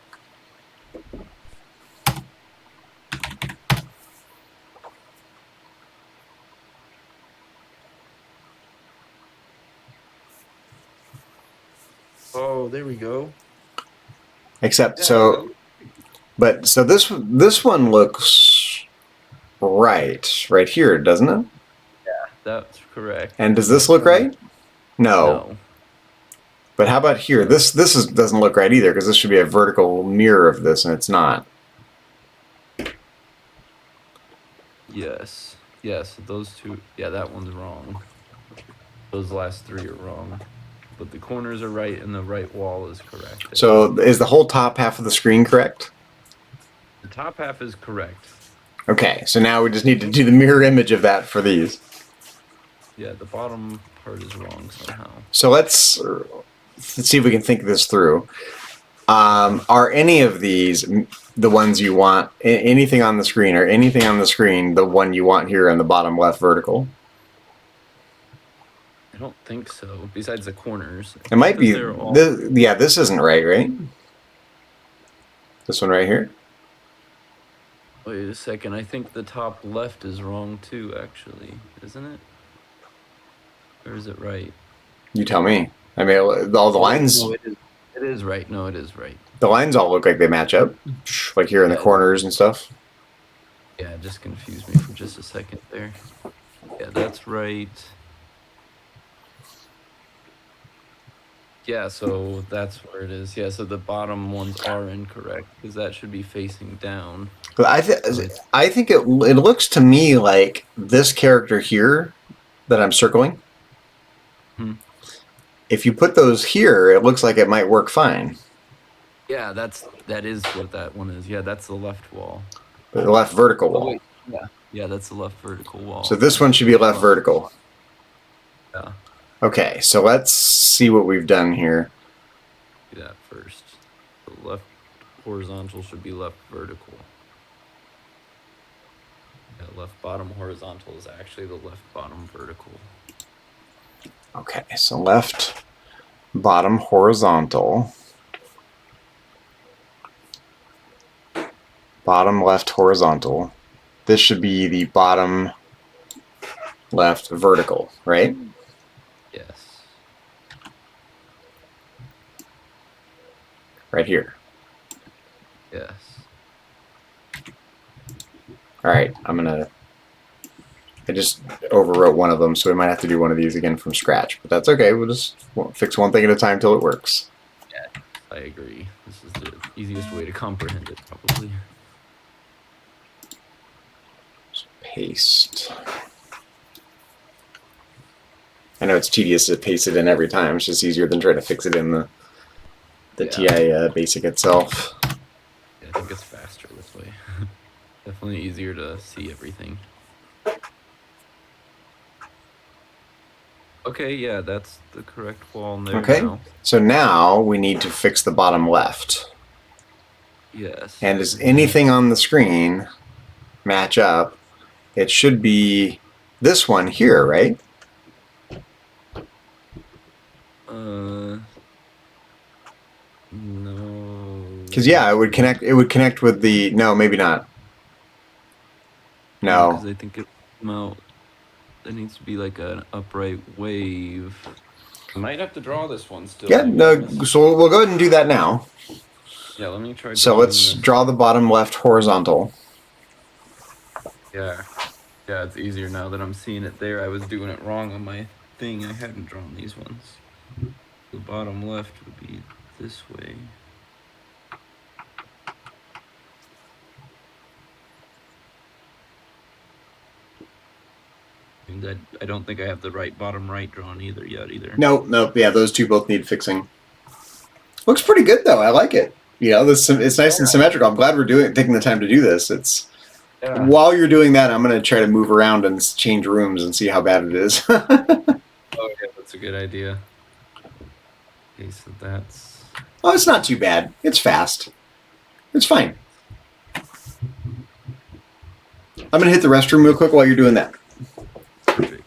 Oh, there we go. Except so, but so this one looks right here, doesn't it? Yeah, that's correct. And does this look right? No. But how about here? This doesn't look right either, because this should be a vertical mirror of this, and it's not. Yes. Yes, those two. Yeah, that one's wrong. Those last three are wrong. But the corners are right, and the right wall is correct. So is the whole top half of the screen correct? The top half is correct. Okay, so now we just need to do the mirror image of that for these. Yeah, the bottom part is wrong somehow. So let's see if we can think this through. Are any of these the ones you want? Anything on the screen, or anything on the screen the one you want here on the bottom left vertical? I don't think so, besides the corners. It might be. All... Yeah, this isn't right? This one right here? Wait a second, I think the top left is wrong too, actually. Isn't it? Or is it right? You tell me. I mean, all the lines... No, it is right. No, it is right. The lines all look like they match up. Like here in the corners and stuff. Yeah, it just confused me for just a second there. Yeah, that's right. Yeah, so that's where it is. Yeah, so the bottom ones are incorrect, because that should be facing down. But I think it looks to me like this character here that I'm circling. If you put those here, it looks like it might work fine. Yeah, that is what that one is. Yeah, that's the left wall. The left vertical wall. Wait, yeah, that's the left vertical wall. So this one should be left vertical. Yeah. Okay, so let's see what we've done here. Do that first. The left horizontal should be left vertical. Yeah, left bottom horizontal is actually the left bottom vertical. Okay, so left bottom horizontal. Bottom left horizontal. This should be the bottom left vertical, right? Yes. Right here. Yes. All right, I just overwrote one of them, so we might have to do one of these again from scratch. But that's okay. We'll just fix one thing at a time till it works. Yeah, I agree. This is the easiest way to comprehend it, probably. Just paste. I know it's tedious to paste it in every time. It's just easier than trying to fix it in the the TI basic itself. Yeah, I think it's faster this way. Definitely easier to see everything. Okay, yeah, that's the correct wall there now. So now we need to fix the bottom left. Yes. And does anything on the screen match up? It should be this one here, right? No. Because yeah, it would connect. It would connect with the. No, maybe not. No. Because I think it there needs to be like an upright wave. I might have to draw this one still. Yeah. No. So we'll go ahead and do that now. Yeah. Let me try. So let's draw the bottom left horizontal. Yeah. Yeah, it's easier now that I'm seeing it there. I was doing it wrong on my thing. I hadn't drawn these ones. The bottom left would be this way. And I don't think I have the right bottom right drawn either. No. Yeah, those two both need fixing. Looks pretty good though. I like it. You know, it's nice and symmetrical. I'm glad we're taking the time to do this. It's while you're doing that, I'm going to try to move around and change rooms and see how bad it is. Oh yeah, that's a good idea. Okay, so that's. Oh, it's not too bad. It's fast. It's fine. I'm going to hit the restroom real quick while you're doing that. Perfect.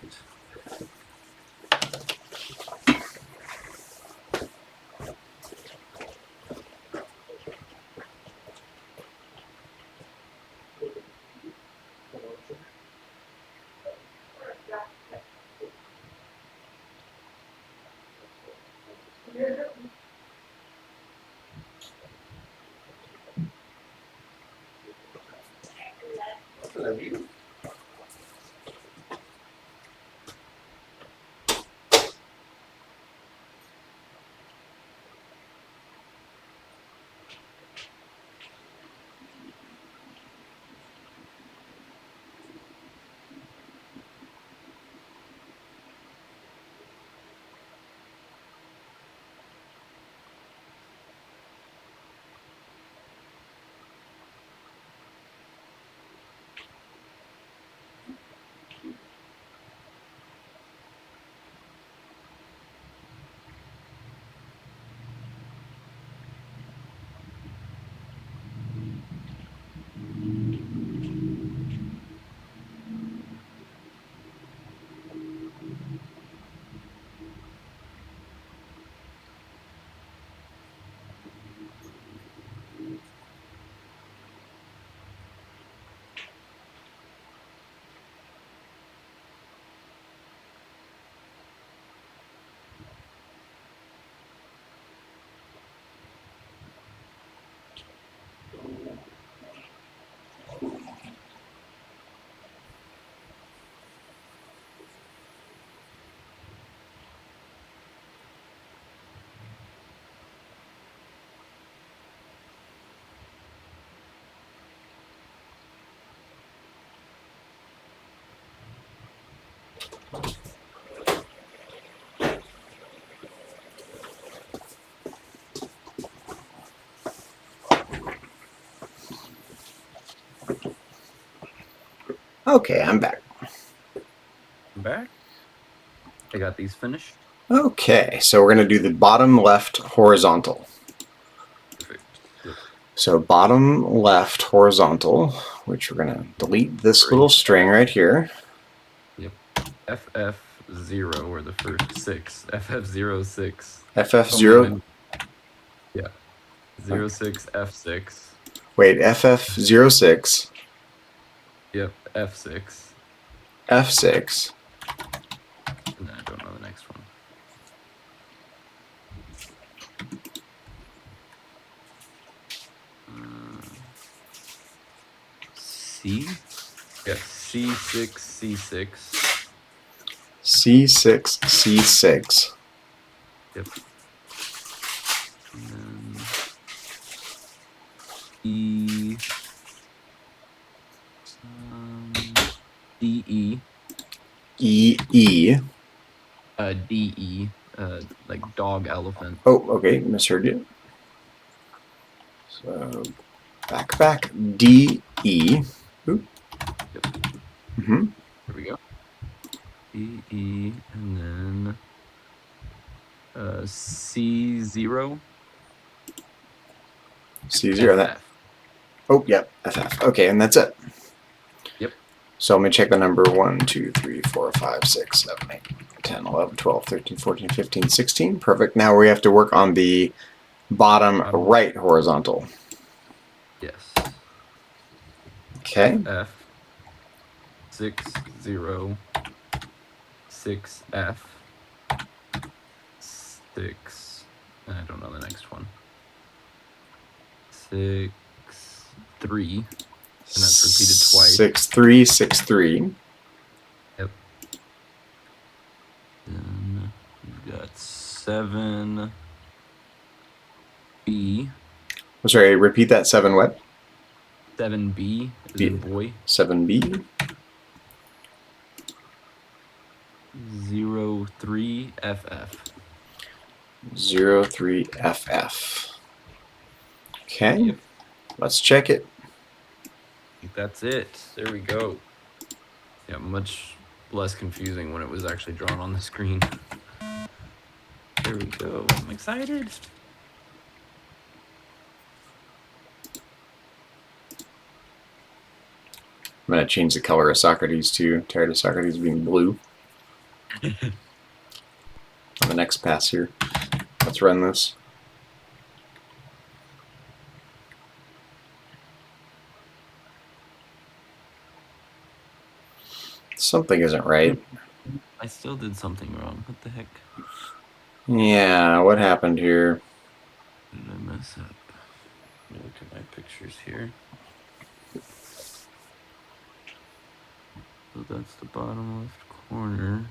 Okay, I'm back. I'm back. I got these finished. Okay, so we're going to do the bottom left horizontal. Perfect. Yep. So bottom left horizontal, which we're going to delete this little string right here. Yep. FF0, or the first 6. FF06. FF0. Yeah. 06 F6. Wait, FF06. Yep, F6. F6. And then I don't know the next one. C? Yeah, C6, C6. C6, C6. Yep. And then E. DE. E. DE. Like dog, elephant. Oh, okay, misheard you. So back, D, E. Oop. Yep. Mm-hmm. There we go. D, E, and then C0. C0. That. FF. Oh, yep. FF. Okay, and that's it. Yep. So let me check the number 1, 2, 3, 4, 5, 6, 7, 8, 10, 11, 12, 13, 14, 15, 16. Perfect. Now we have to work on the bottom right horizontal. Yes. Okay. FF 6 0 6 F 6. I don't know the next one. 6 3, and that's repeated twice. 6 3 6 3. Yep. Then we've got 7 B. I'm sorry. Repeat that. 7 what? 7 B is B. in boy. 7 B. 0 3 FF. 0 3 FF. Okay. Yep. Let's check it. I think that's it. There we go. Yeah, much less confusing when it was actually drawn on the screen. There we go. I'm excited. I'm going to change the color of Socrates too. Tired of Socrates being blue. On the next pass here. Let's run this. Something isn't right. I still did something wrong. What the heck? Yeah, what happened here? Did I mess up? Let me look at my pictures here. So that's the bottom left corner.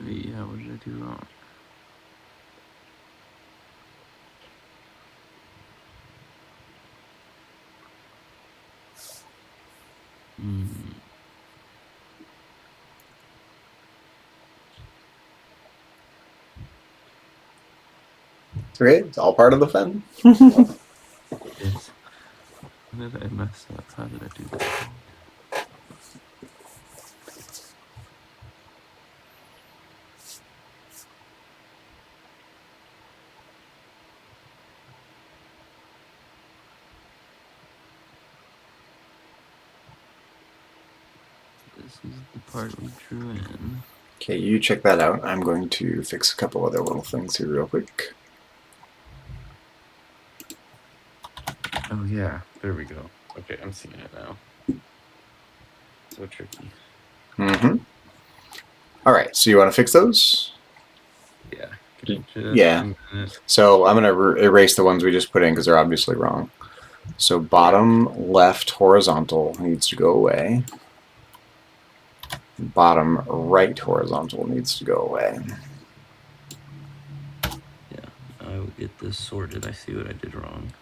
Yeah, what did I do wrong? It's okay. It's all part of the fun. Yes. What did I mess up? How did I do that wrong? This is the part we drew in. Okay, you check that out. I'm going to fix a couple other little things here real quick. Oh yeah, there we go. Okay, I'm seeing it now. So tricky. Mm-hmm. All right, so you want to fix those? Yeah. Yeah. So I'm going to erase the ones we just put in because they're obviously wrong. So bottom left horizontal needs to go away. Bottom right horizontal needs to go away. Yeah, I will get this sorted. I see what I did wrong.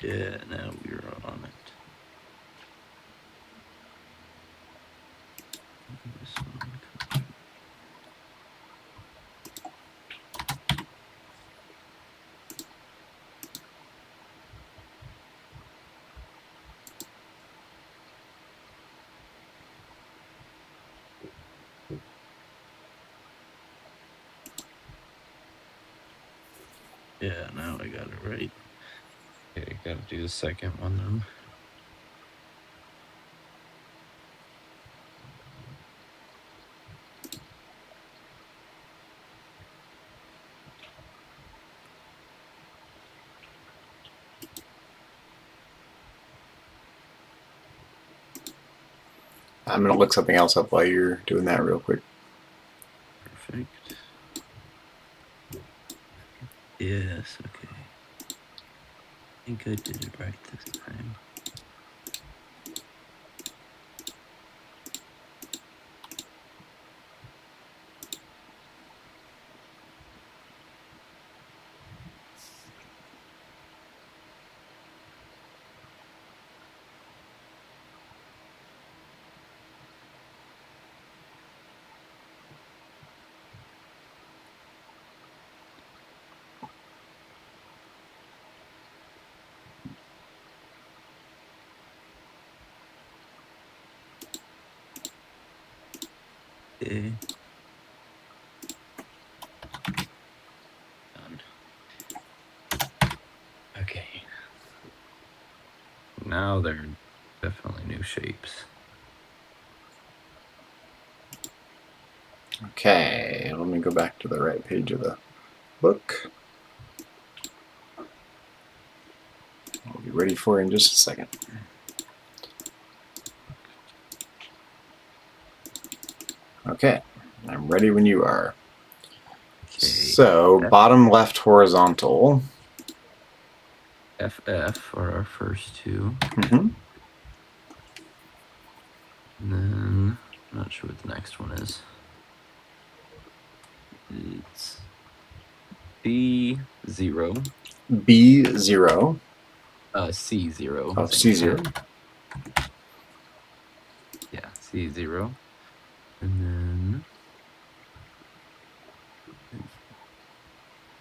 Yeah, now we're on it. This one. Yeah, now I got it right. Okay, gotta do the second one then. I'm going to look something else up while you're doing that real quick. Perfect. Perfect. Yes, okay. I think I did it right this time. Okay. Done. Okay. Now they're definitely new shapes. Okay, let me go back to the right page of the book. I'll be ready for it in just a second. Okay, I'm ready when you are. Okay. So, bottom left horizontal. FF are our first two. Mm-hmm. And then, I'm not sure what the next one is. It's B0. B0. C0. Oh, C0. Yeah, C0. And then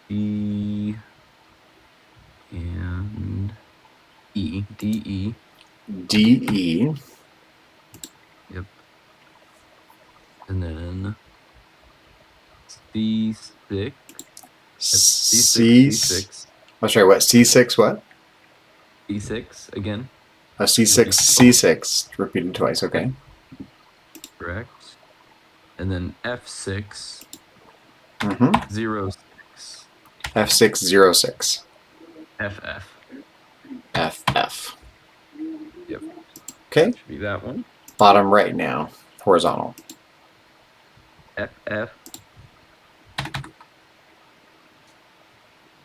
D and E. DE. DE. Yep. And then C6. C. C6. Oh, sorry, what? C6 what? C6 again. Oh, C6, C6. Repeated twice, okay. Yep. Correct. And then F6. Mm-hmm. 06. F606. FF. FF. Yep. Okay. Should be that one. Bottom right now. Horizontal. FF.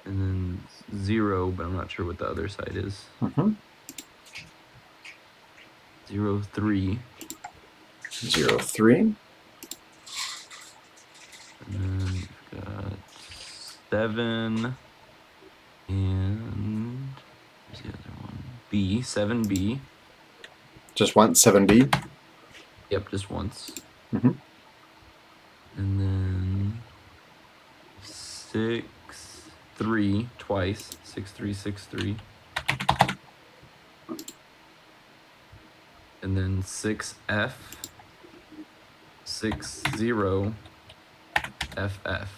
And then 0, but I'm not sure what the other side is. Mm-hmm. 03. 03. And then we've got 7. And where's the other one? B. 7B. Just one, 7B. Yep, just once. Mm-hmm. And then 6, 3 twice. 6, 3, 6, 3. And then 6F. 6, 0. FF.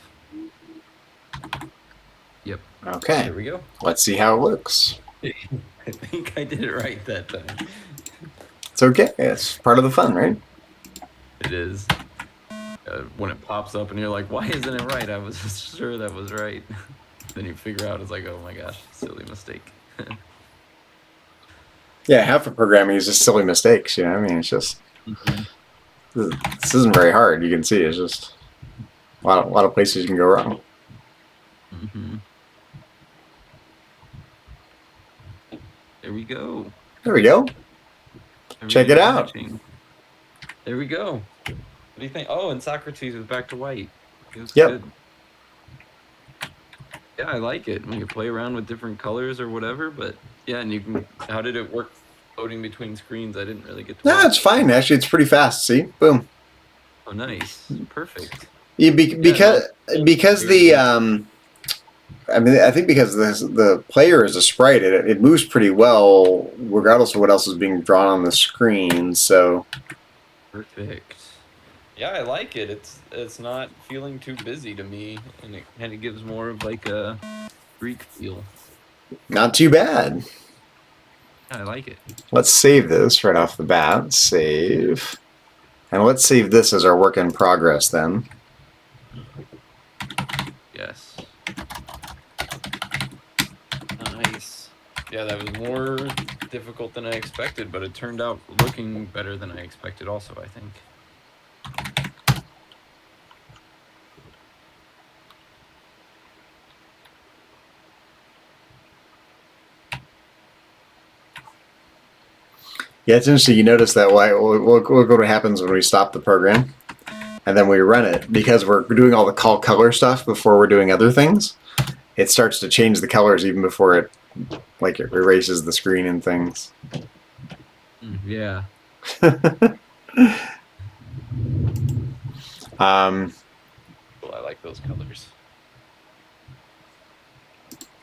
Yep. Okay. There we go. Let's see how it looks. I think I did it right that time. It's okay. It's part of the fun, right? It is. When it pops up and you're like, why isn't it right? I was sure that was right. Then you figure out, it's like, oh my gosh, silly mistake. Yeah, half of programming is just silly mistakes. You know, I mean, it's just this isn't very hard. You can see it's just a lot of places you can go wrong. Mm-hmm. There we go. There we go. Check it out. Matching. There we go. What do you think? Oh, and Socrates is back to white. It was Yep. good. Yeah, I like it. When you play around with different colors or whatever, but yeah, and you can. How did it work floating between screens? I didn't really get to. No, it's fine. Actually, it's pretty fast. See, boom. Oh, nice. Perfect. Yeah, because the I mean, I think because the player is a sprite, it moves pretty well regardless of what else is being drawn on the screen. So Perfect. Yeah, I like it. It's not feeling too busy to me, and it kind of gives more of like a Greek feel. not too bad. Yeah, I like it. Let's save this right off the bat. Save. And let's save this as our work in progress then. Yes. Nice. Yeah, that was more difficult than I expected, but it turned out looking better than I expected also, I think. Yeah, it's interesting. You notice that. Why? Look what happens when we stop the program, and then we run it because we're doing all the call color stuff before we're doing other things. It starts to change the colors even before it, like, it erases the screen and things. Yeah. Well, I like those colors.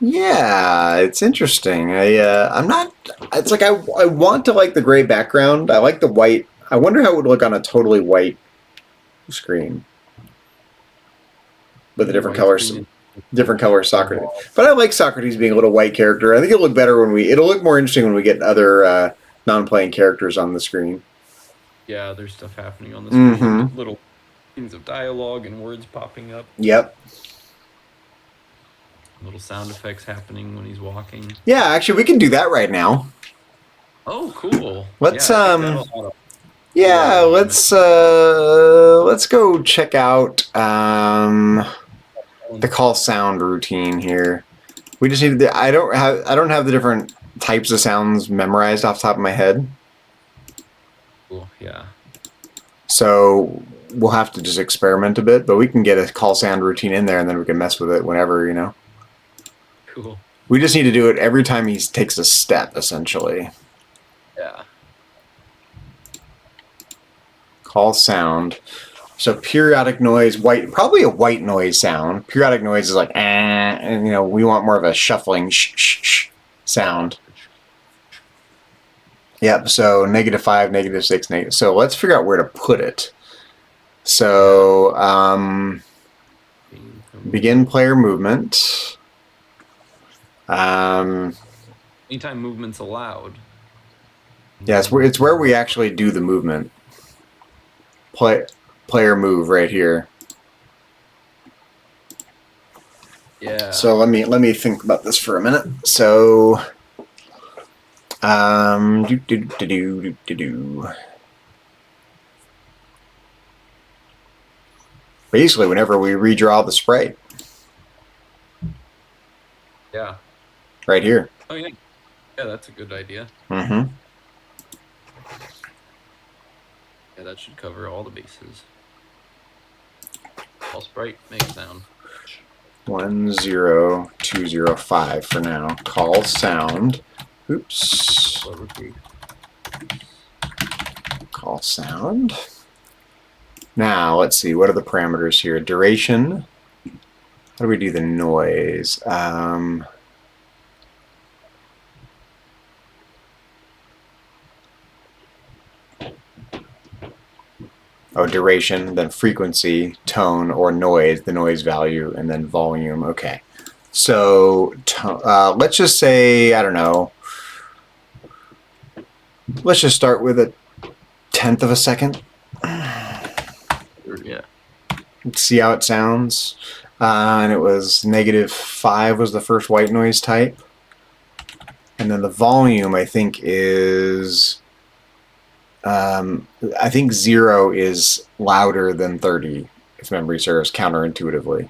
Yeah, it's interesting. I'm not. It's like I want to like the gray background. I like the white. I wonder how it would look on a totally white screen with the different colors. Different color Socrates. But I like Socrates being a little white character. I think it'll look better when it'll look more interesting when we get other non-playing characters on the screen. Yeah, there's stuff happening on the screen. Little things of dialogue and words popping up. Yep. Little sound effects happening when he's walking. Yeah, actually, we can do that right now. Oh, cool. Let's yeah, let's go check out the call sound routine here. We just need I don't have the different types of sounds memorized off the top of my head. Cool. Yeah. So we'll have to just experiment a bit, but we can get a call sound routine in there, and then we can mess with it whenever, you know. Cool. We just need to do it every time he takes a step, essentially. Yeah. Call sound. So periodic noise, probably a white noise sound. Periodic noise is like, and you know, we want more of a shuffling sound. Yep. So -5, -6, So let's figure out where to put it. So begin player movement. Anytime movement's allowed. Yeah, it's where we actually do the movement. Player move right here. Yeah. So let me think about this for a minute. So basically whenever we redraw the sprite. Yeah. Right here. Oh yeah. Yeah, that's a good idea. Mm-hmm. Yeah, that should cover all the bases. All sprite, make sound. 10205 for now. Call sound. Oops. Call sound. Now let's see. What are the parameters here? Duration. How do we do the noise? Oh, duration, then frequency, tone, or noise, the noise value, and then volume. Okay. So let's just say, I don't know, let's just start with 1/10 of a second. Yeah. Let's see how it sounds. And it was -5 was the first white noise type. And then the volume, I think, is... I think 0 is louder than 30, if memory serves, counterintuitively.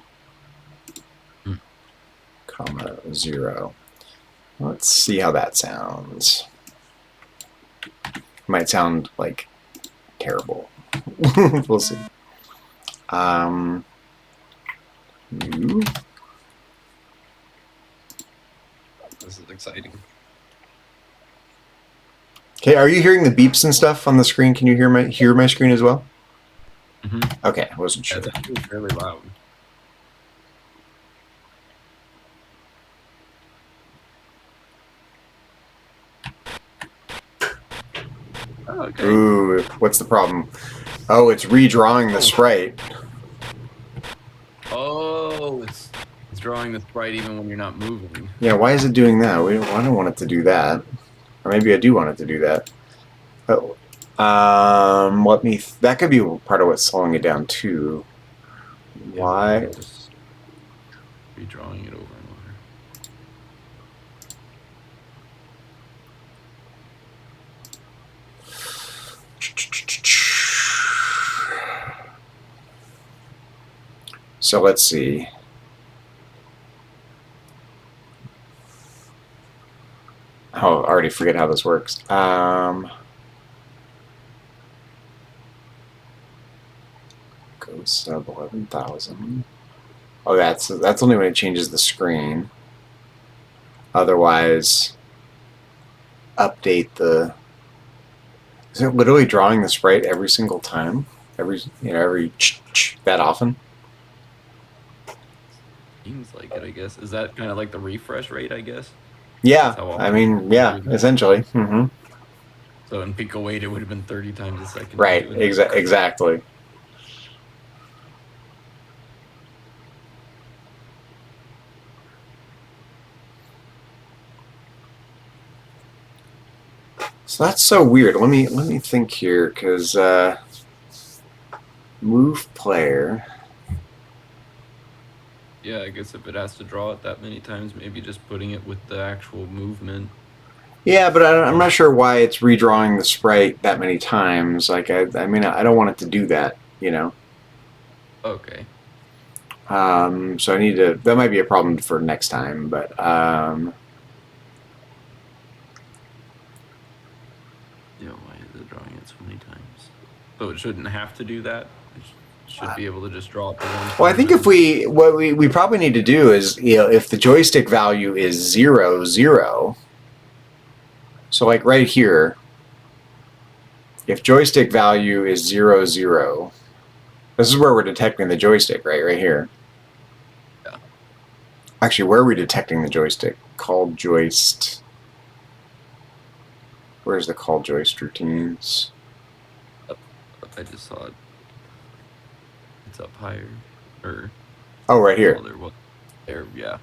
Comma 0. Let's see how that sounds. Might sound like terrible. We'll see. New. This is exciting. Okay, are you hearing the beeps and stuff on the screen? Can you hear my screen as well? Mm-hmm. Okay, I wasn't sure. Yeah, it's actually fairly loud. Oh, okay. Ooh, what's the problem? Oh, it's redrawing the sprite. Oh, it's drawing the sprite even when you're not moving. Yeah, why is it doing that? I don't want it to do that. Or maybe I do want it to do that. Oh, that could be part of what's slowing it down too. Yeah, Why? just redrawing it over and over. So let's see. Oh, I already forget how this works. Go sub 11,000. Oh, that's only when it changes the screen. Otherwise, update the. Is it literally drawing the sprite every single time? Every that often? Seems like it, I guess. Is that kind of like the refresh rate, I guess? Yeah, How I often mean, you yeah, do that? essentially. Mm-hmm. So in Pico 8, it would have been 30 times a second. Right, Doing that. exactly. So that's so weird. Let me think here, because move player. Yeah, I guess if it has to draw it that many times, maybe just putting it with the actual movement. Yeah, but I'm not sure why it's redrawing the sprite that many times. Like, I mean, I don't want it to do that, you know. Okay. So I need to. That might be a problem for next time, but Yeah, why is it drawing it so many times? So it shouldn't have to do that. It should be able to just draw it the one time. well, I think if what we probably need to do is, you know, if the joystick value is 0, 0. So like right here, if joystick value is 0, 0, this is where we're detecting the joystick, right? Right here. Yeah. Actually, where are we detecting the joystick? Call joist. Where's the call joist routines? I just saw it. It's up higher. Or Oh, right here. there was there, yeah.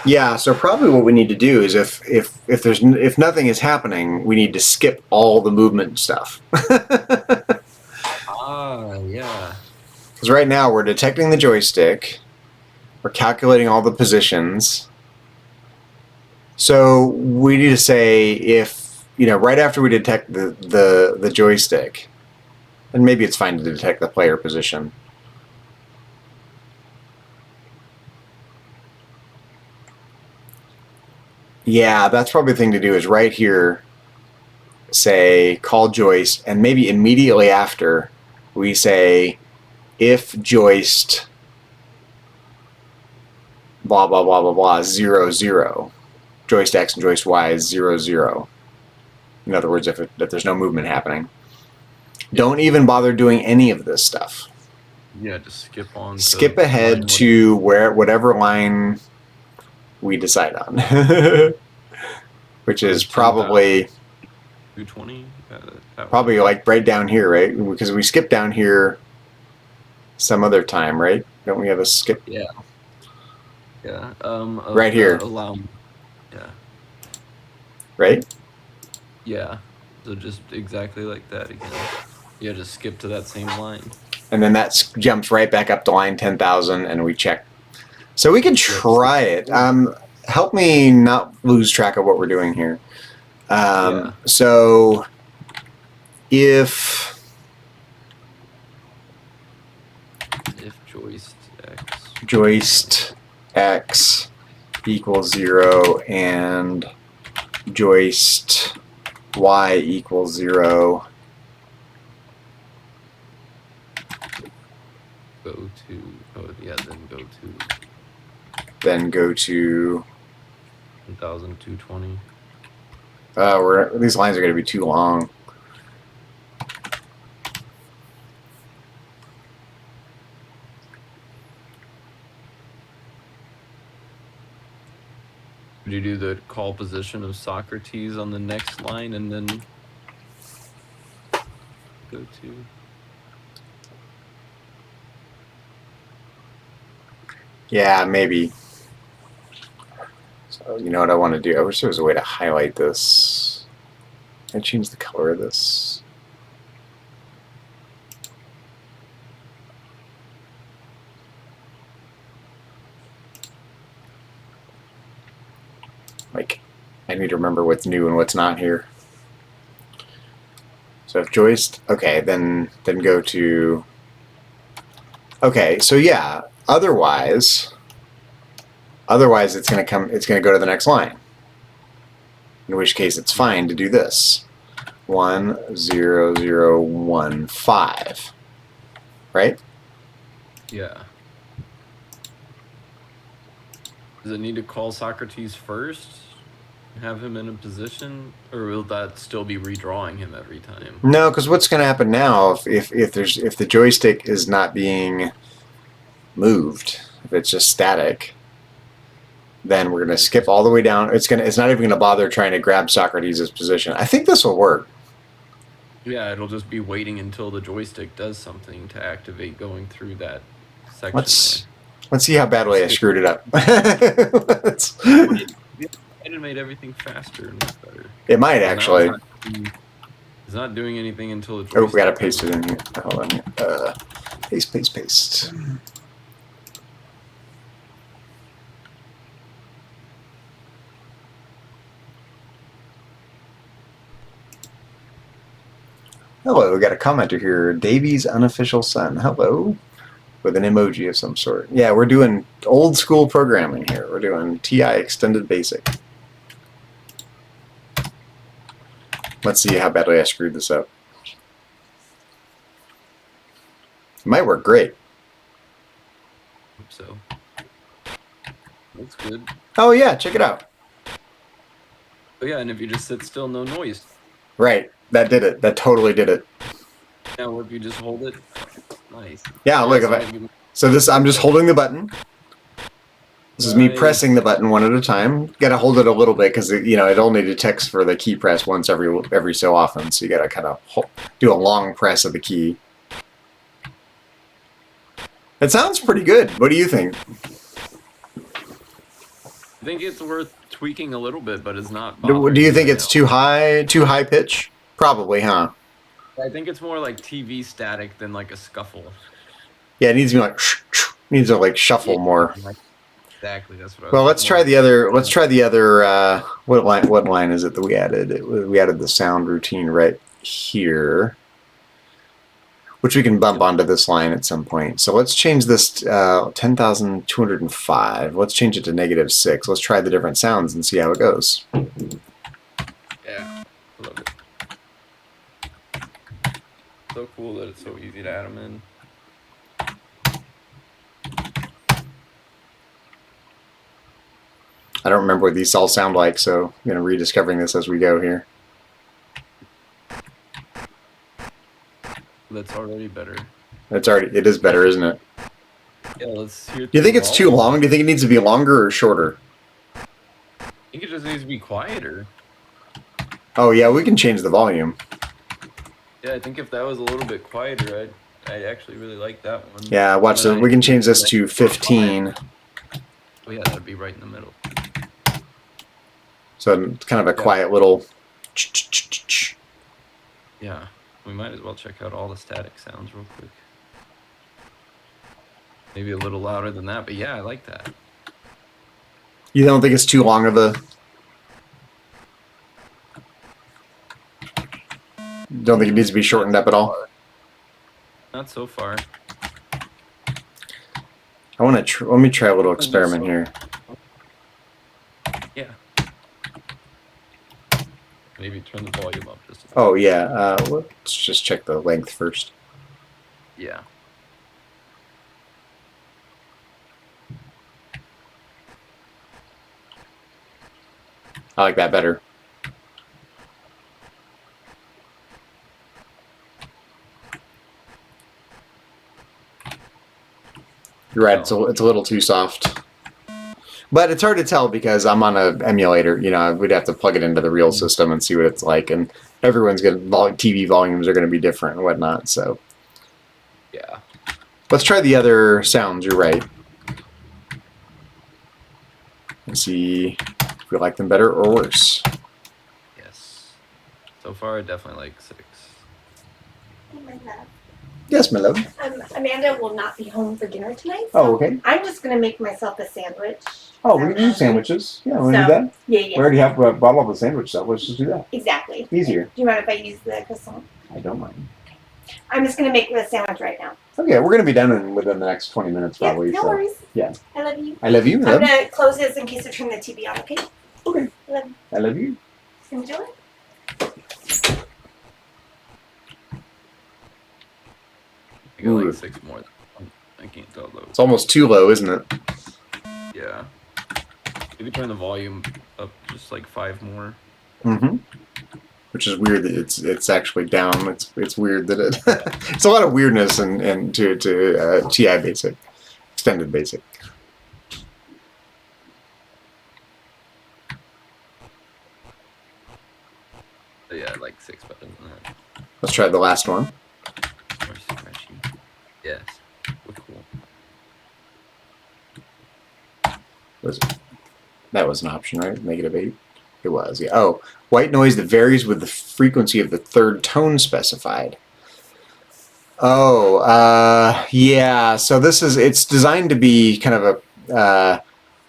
Yeah, so probably what we need to do is if nothing is happening, we need to skip all the movement stuff. Yeah. Because right now we're detecting the joystick, we're calculating all the positions. So we need to say if, you know, right after we detect the joystick, and maybe it's fine to detect the player position. Yeah, that's probably the thing to do is right here say call joist, and maybe immediately after we say if joist blah blah blah blah blah 0 0, joist X and joist Y is 0 0. In other words, if there's no movement happening, don't even bother doing any of this stuff. Yeah, just skip on. Skip ahead to whatever line we decide on, which is probably 220. Probably like right down here, right? Because we skip down here some other time, right? Don't we have a skip? Yeah. Yeah. Right here. Allow. Yeah. Right? Yeah. So just exactly like that again. Yeah, just skip to that same line. And then that jumps right back up to line 10,000, and we check. So we can try it. Help me not lose track of what we're doing here. Yeah. So if joist X equals 0 and joist Y equals 0, then go to 1,220. These lines are going to be too long. Would you do the call position of Socrates on the next line and then go to? Yeah, maybe. So you know what I want to do? I wish there was a way to highlight this. Can I change the color of this? Like, I need to remember what's new and what's not here. So if joist, okay, then go to. Okay, so yeah. Otherwise, it's going to go to the next line. In which case, it's fine to do this. 1 0 0 1 5. Right? Yeah. Does it need to call Socrates first? Have him in a position? Or will that still be redrawing him every time? No, because what's going to happen now if the joystick is not being moved, if it's just static, then we're going to skip all the way down. It's not even going to bother trying to grab Socrates' position. I think this will work. Yeah, it'll just be waiting until the joystick does something to activate going through that section. Let's see how badly I screwed it up. It made everything faster and better. It might actually. It's not doing anything until the joystick. Oh, we gotta paste it in here. Hold on here. Paste. Hello, we got a commenter here. Davy's unofficial son. Hello. With an emoji of some sort. Yeah, we're doing old school programming here. We're doing TI Extended Basic. Let's see how badly I screwed this up. It might work great. Hope so. Looks good. Oh yeah, check it out. Oh yeah, and if you just sit still, no noise. Right, that did it. That totally did it. Now if you just hold it, nice. Yeah, look at that. So this, I'm just holding the button. This is me pressing the button one at a time. Got to hold it a little bit because it only detects for the key press once every so often. So you got to kind of do a long press of the key. It sounds pretty good. What do you think? I think it's worth tweaking a little bit, but it's not. Do you think it's too high pitch? Probably, huh? I think it's more like TV static than like a scuffle. Yeah, it needs to be like needs to like shuffle more. Exactly, that's what. Well, let's try the other. What line is it that we added? We added the sound routine right here, which we can bump onto this line at some point. So let's change this 10,205. Let's change it to -6. Let's try the different sounds and see how it goes. Yeah, I love it. So cool that it's so easy to add them in. I don't remember what these all sound like, so I'm going to rediscovering this as we go here. That's already better. It is better, isn't it? Yeah, let's hear. Do you think it's too long? Do you think it needs to be longer or shorter? I think it just needs to be quieter. Oh yeah, we can change the volume. Yeah, I think if that was a little bit quieter, I'd actually really like that one. Yeah, watch this. We can change this to 15. Oh yeah, that'd be right in the middle. So it's kind of a quiet little. Yeah, we might as well check out all the static sounds real quick. Maybe a little louder than that, but yeah, I like that. You don't think it's too long of a? Don't think it needs to be shortened up at all? Not so far. I want to. Let me try a little experiment here. Yeah. Maybe turn the volume up just a bit. Oh yeah. Let's just check the length first. Yeah. I like that better. You're right. It's a little too soft. But it's hard to tell because I'm on an emulator. We'd have to plug it into the real system and see what it's like. And everyone's TV volumes are going to be different and whatnot. So yeah. Let's try the other sounds. You're right. Let's see if we like them better or worse. Yes. So far, I definitely like 6. Oh my God. Yes, my love. Amanda will not be home for dinner tonight. Oh, okay. I'm just going to make myself a sandwich. Oh, we can do sandwiches. Yeah, want to do that? Yeah. We already have a bottle of the sandwich stuff. Let's just do that. Exactly. Easier. Do you mind if I use the croissant? I don't mind. I'm just going to make the sandwich right now. Okay, we're going to be done within the next 20 minutes probably. Yeah, no worries. Yeah. I love you. I love you. I'm going to close this in case I turn the TV on, okay? Okay. I love you. I love you. Enjoy. I got like 6 more. I can't tell though. It's almost too low, isn't it? Yeah. Maybe turn the volume up just like 5 more. Mm-hmm. Which is weird that it's actually down. It's weird that it. It's a lot of weirdness in to TI Basic, Extended Basic. But yeah, I like 6 better than that. Let's try the last one. More scratchy. Yes. Look cool. That was an option, right? -8. It was, yeah. Oh, white noise that varies with the frequency of the third tone specified. Oh, yeah. So it's designed to be kind of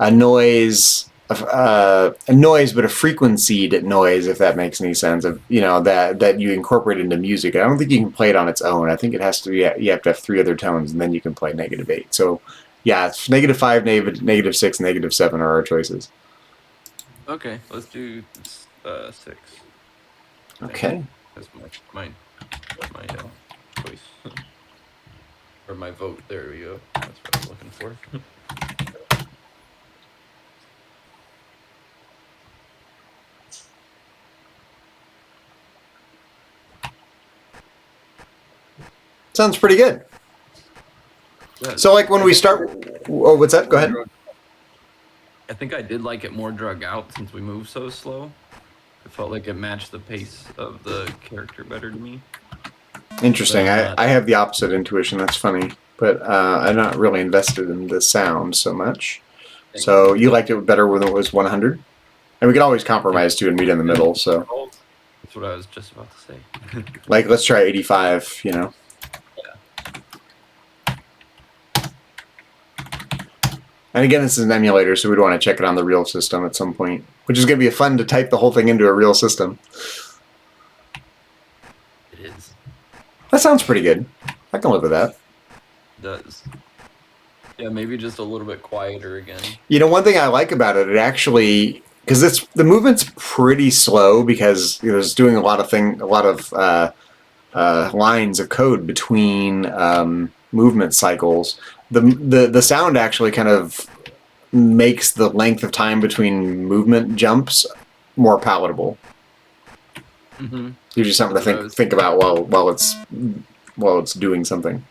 a noise, but a frequencied noise, if that makes any sense. Of that you incorporate into music. I don't think you can play it on its own. I think it has to be. You have to have 3 other tones, and then you can play -8. So, yeah, it's -5, -6, -7 are our choices. Okay, let's do 6. Okay. That's my choice. Or my vote. There we go. That's what I'm looking for. Sounds pretty good. Yeah, So, like when we start, oh, what's that? Go ahead. I think I did like it more drug out since we move so slow. It felt like it matched the pace of the character better to me. Interesting. I have the opposite intuition. That's funny, but I'm not really invested in the sound so much. So you liked it better when it was 100, and we could always compromise too and meet in the middle. So that's what I was just about to say. like, let's try 85. You know. And again, this is an emulator, so we'd want to check it on the real system at some point, which is going to be fun to type the whole thing into a real system. It is. That sounds pretty good. I can live with that. It does. Yeah, maybe just a little bit quieter again. You know, one thing I like about it, it actually, because the movement's pretty slow because it's doing a lot of lines of code between movement cycles. The sound actually kind of makes the length of time between movement jumps more palatable. Mm-hmm. Gives you something to think about while it's doing something.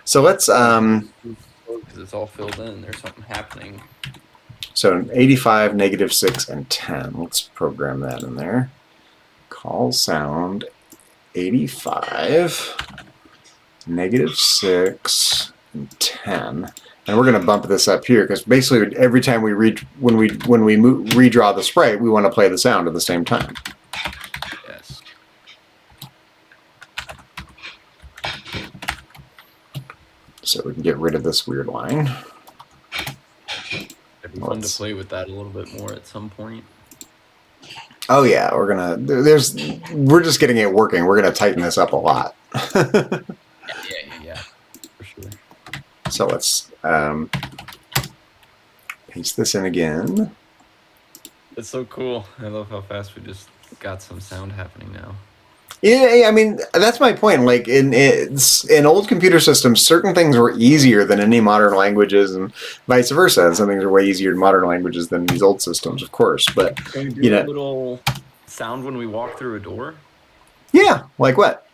So let's because it's all filled in. There's something happening. So 85, -6, and 10. Let's program that in there. Call sound 85, -6. And 10, and we're going to bump this up here because basically every time we redraw the sprite, we want to play the sound at the same time. Yes. So we can get rid of this weird line. It'd be fun to play with that a little bit more at some point. Oh yeah, we're just getting it working. We're gonna tighten this up a lot. Yeah. For sure. So let's paste this in again. It's so cool. I love how fast we just got some sound happening now. Yeah, I mean, that's my point. Like in old computer systems, certain things were easier than any modern languages, and vice versa. And some things are way easier in modern languages than these old systems, of course. But can we do a little sound when we walk through a door? Yeah, like what?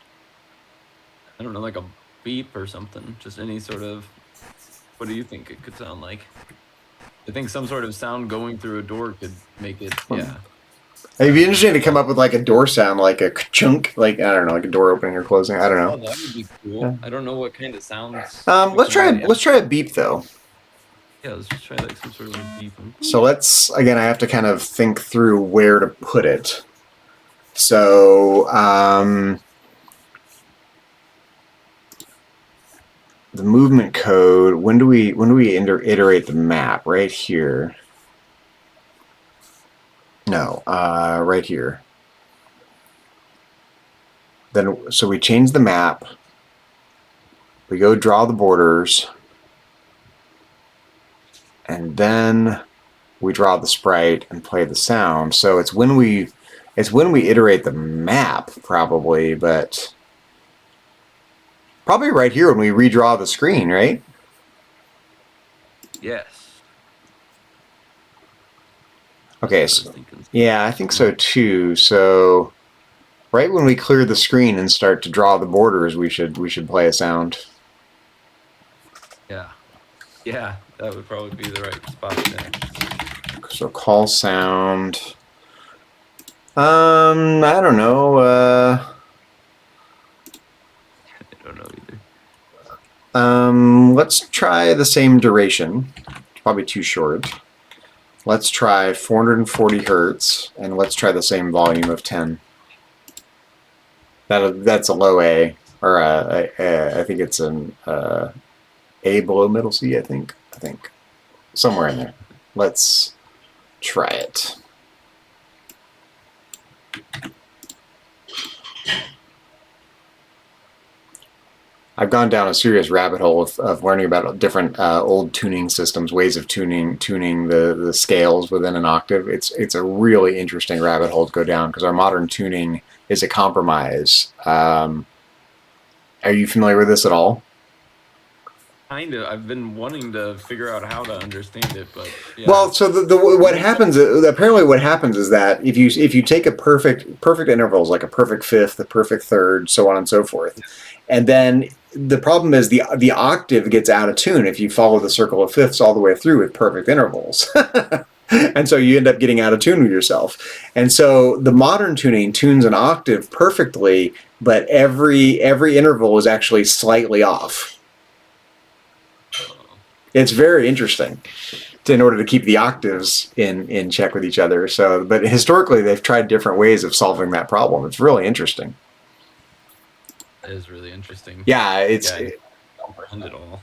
I don't know, like a beep or something. Just any sort of. What do you think it could sound like? I think some sort of sound going through a door could make it. Yeah. It'd be interesting to come up with like a door sound, like a chunk, like I don't know, like a door opening or closing. I don't know. Oh, that would be cool. Yeah. I don't know what kind of sounds. Let's try a beep though. Yeah, let's just try like some sort of beep. So I have to kind of think through where to put it. So the movement code. When do we iterate the map? Right here. No, right here. Then, so we change the map. We go draw the borders. And then we draw the sprite and play the sound. So it's when we iterate the map, probably, but probably right here when we redraw the screen, right? Yes. Okay, That's what I so, was thinking. yeah, I think so too. So right when we clear the screen and start to draw the borders, we should play a sound. Yeah. Yeah, that would probably be the right spot there. So call sound. I don't know. I don't know either. Let's try the same duration. It's probably too short. Let's try 440 hertz, and let's try the same volume of 10. That's a low A, or I think it's an A below middle C. I think somewhere in there. Let's try it. I've gone down a serious rabbit hole of learning about different old tuning systems, ways of tuning the scales within an octave. It's a really interesting rabbit hole to go down because our modern tuning is a compromise. Are you familiar with this at all? Kind of. I've been wanting to figure out how to understand it, but yeah. Well, so what happens apparently what happens is that if you take a perfect intervals like a perfect fifth, a perfect third, so on and so forth, and then the problem is the octave gets out of tune if you follow the circle of fifths all the way through with perfect intervals. And so you end up getting out of tune with yourself. And so the modern tuning tunes an octave perfectly, but every interval is actually slightly off. It's very interesting in order to keep the octaves in check with each other. So, but historically they've tried different ways of solving that problem. It's really interesting. That is really interesting. Yeah, I comprehend it all.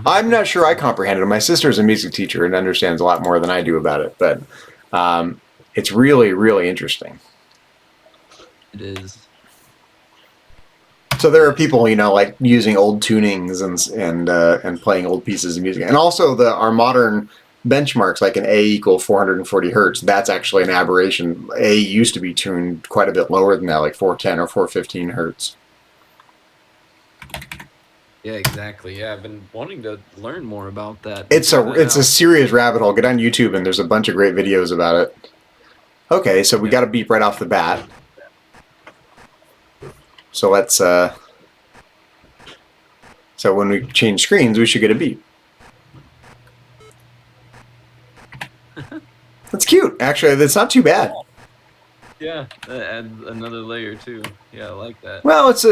I'm not sure I comprehended it. My sister's a music teacher and understands a lot more than I do about it, but it's really, really interesting. It is. So there are people, like using old tunings and playing old pieces of music, and also our modern benchmarks, like an A equal 440 hertz. That's actually an aberration. A used to be tuned quite a bit lower than that, like 410 or 415 hertz. Yeah, exactly. Yeah, I've been wanting to learn more about that. It's a serious rabbit hole. Get on YouTube and there's a bunch of great videos about it. Okay, so we got a beep right off the bat. So let's so when we change screens, we should get a beep. That's cute. Actually, that's not too bad. Yeah, that adds another layer too. Yeah, I like that. Well, it's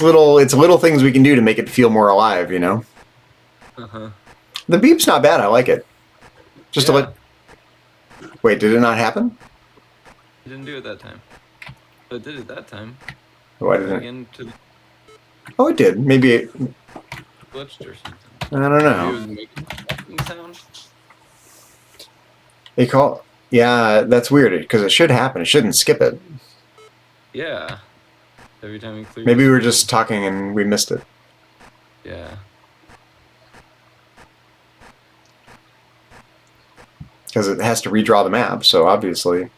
little things we can do to make it feel more alive, Uh-huh. The beep's not bad. I like it. Just to let. Wait, did it not happen? It didn't do it that time. But it did it that time. Why didn't it? Again to the Oh, it did. Maybe it glitched or something. I don't know. Maybe it was making a sound. They call. Yeah, that's weird because it should happen. It shouldn't skip it. Yeah. Every time we clear. Maybe we were just talking and we missed it. Yeah. Because it has to redraw the map, so obviously.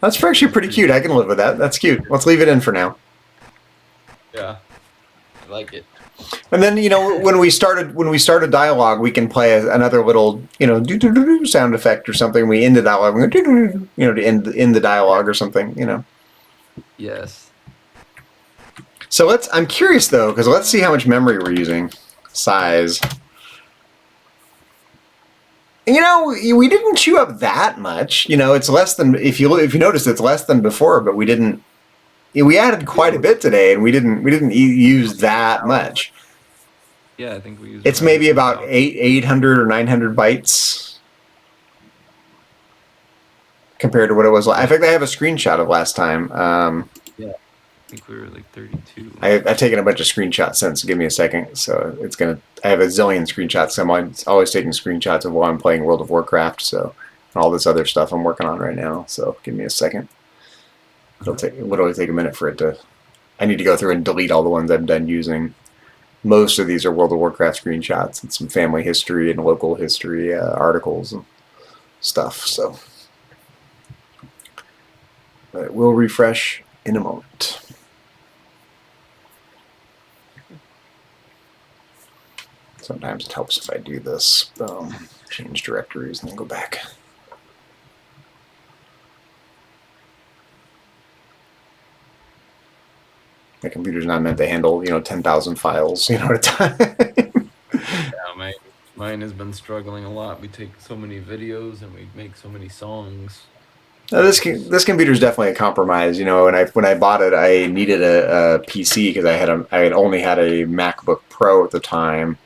That's actually pretty cute. I can live with that. That's cute. Let's leave it in for now. Yeah. I like it. And then when we started dialogue, we can play another little do sound effect or something. We end the dialogue, we go, to end the dialogue or something. Yes. So I'm curious though, because let's see how much memory we're using. Size. We didn't chew up that much. It's less than if you notice, it's less than before, but we didn't. We added quite a bit today, and we didn't use that much. Yeah, I think we used. It's maybe about 800 or 900 bytes compared to what it was. In fact, I have a screenshot of last time. Yeah, I think we were like 32. I've taken a bunch of screenshots since. Give me a second. So I have a zillion screenshots. I'm always taking screenshots of while I'm playing World of Warcraft. So and all this other stuff I'm working on right now. So give me a second. It'll literally take a minute for it to. I need to go through and delete all the ones I'm done using. Most of these are World of Warcraft screenshots and some family history and local history articles and stuff. So but it will refresh in a moment. Sometimes it helps if I do this. Change directories and then go back. My computer's not meant to handle, 10,000 files, at a time. Yeah, mine has been struggling a lot. We take so many videos and we make so many songs. Now, this computer is definitely a compromise. When I bought it, I needed a PC because I had only had a MacBook Pro at the time,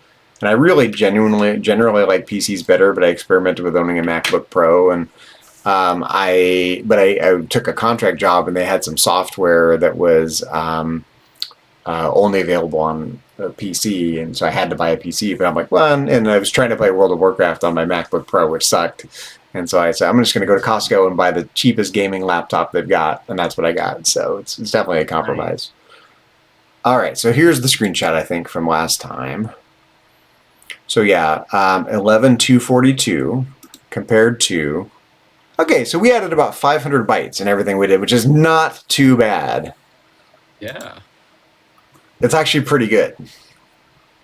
and I really generally like PCs better. But I experimented with owning a MacBook Pro, and I took a contract job, and they had some software that was only available on a PC, and so I had to buy a PC. But I'm like, well, and I was trying to play World of Warcraft on my MacBook Pro, which sucked. And so I said, I'm just going to go to Costco and buy the cheapest gaming laptop they've got, and that's what I got. So it's definitely a compromise. Right. All right, so here's the screenshot, I think, from last time. So yeah, 11,242 compared to... Okay, so we added about 500 bytes in everything we did, which is not too bad. Yeah. It's actually pretty good.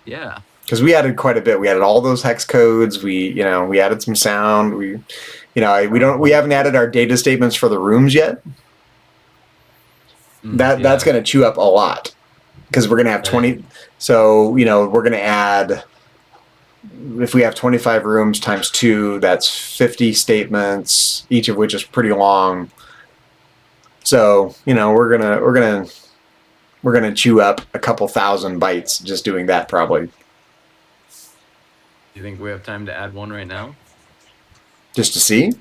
Yeah. Because we added quite a bit. We added all those hex codes. We added some sound. We haven't added our data statements for the rooms yet. That's going to chew up a lot because we're going to have 20. So we're going to add, if we have 25 rooms times 2, that's 50 statements, each of which is pretty long. So we're gonna chew up a couple thousand bytes just doing that probably. Do you think we have time to add one right now? Just to see?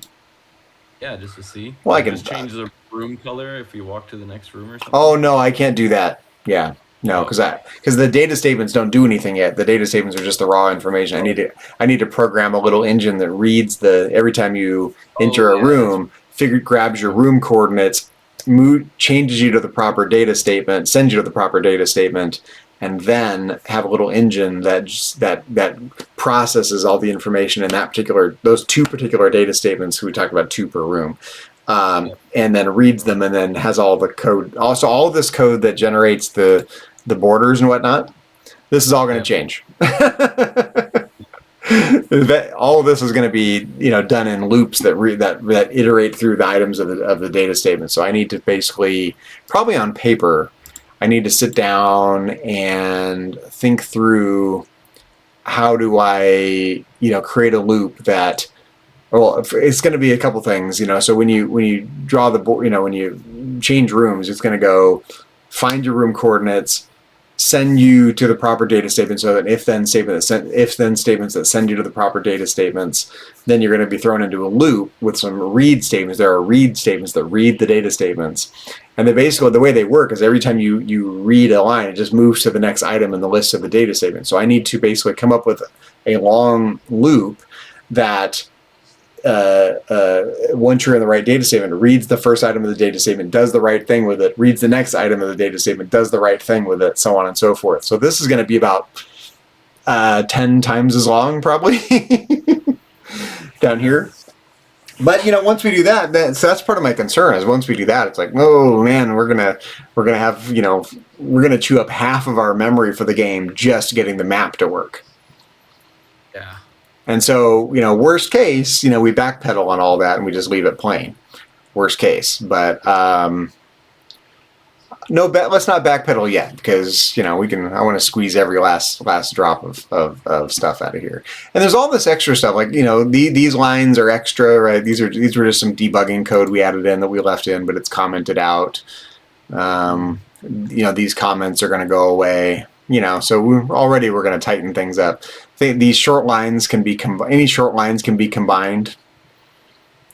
Yeah, just to see. Well, I can just change the room color if you walk to the next room or something. Oh no, I can't do that. Yeah, no, because the data statements don't do anything yet. The data statements are just the raw information. I need to program a little engine that reads every time you enter a room, grabs your room coordinates, changes you to the proper data statement, sends you to the proper data statement, and then have a little engine that processes all the information in those 2 particular data statements. We talked about 2 per room, and then reads them, and then has all the code. Also, all of this code that generates the borders and whatnot. This is all going to change. All of this is going to be done in loops that iterate through the items of the data statement. So I need to basically, probably on paper, I need to sit down and think through how do I create a loop that, well, it's going to be a couple things. So when you draw the board, when you change rooms, it's going to go find your room coordinates, send you to the proper data statement. So that if then statements that send you to the proper data statements, then you're going to be thrown into a loop with some read statements. There are read statements that read the data statements, and basically the way they work is every time you read a line, it just moves to the next item in the list of the data statement. So I need to basically come up with a long loop that once you're in the right data statement, reads the first item of the data statement, does the right thing with it, reads the next item of the data statement, does the right thing with it, so on and so forth. So this is going to be about 10 times as long, probably, down here. But once we do that, so that's part of my concern. Is once we do that, it's like, oh man, we're gonna have we're gonna chew up half of our memory for the game just getting the map to work. Yeah. And so, worst case, we backpedal on all that and we just leave it plain. Worst case. But let's not backpedal yet because, I want to squeeze every last drop of stuff out of here. And there's all this extra stuff, like, these lines are extra, right? These were just some debugging code we added in that we left in, but it's commented out. These comments are going to go away. So we're going to tighten things up. These short lines can be any short lines can be combined.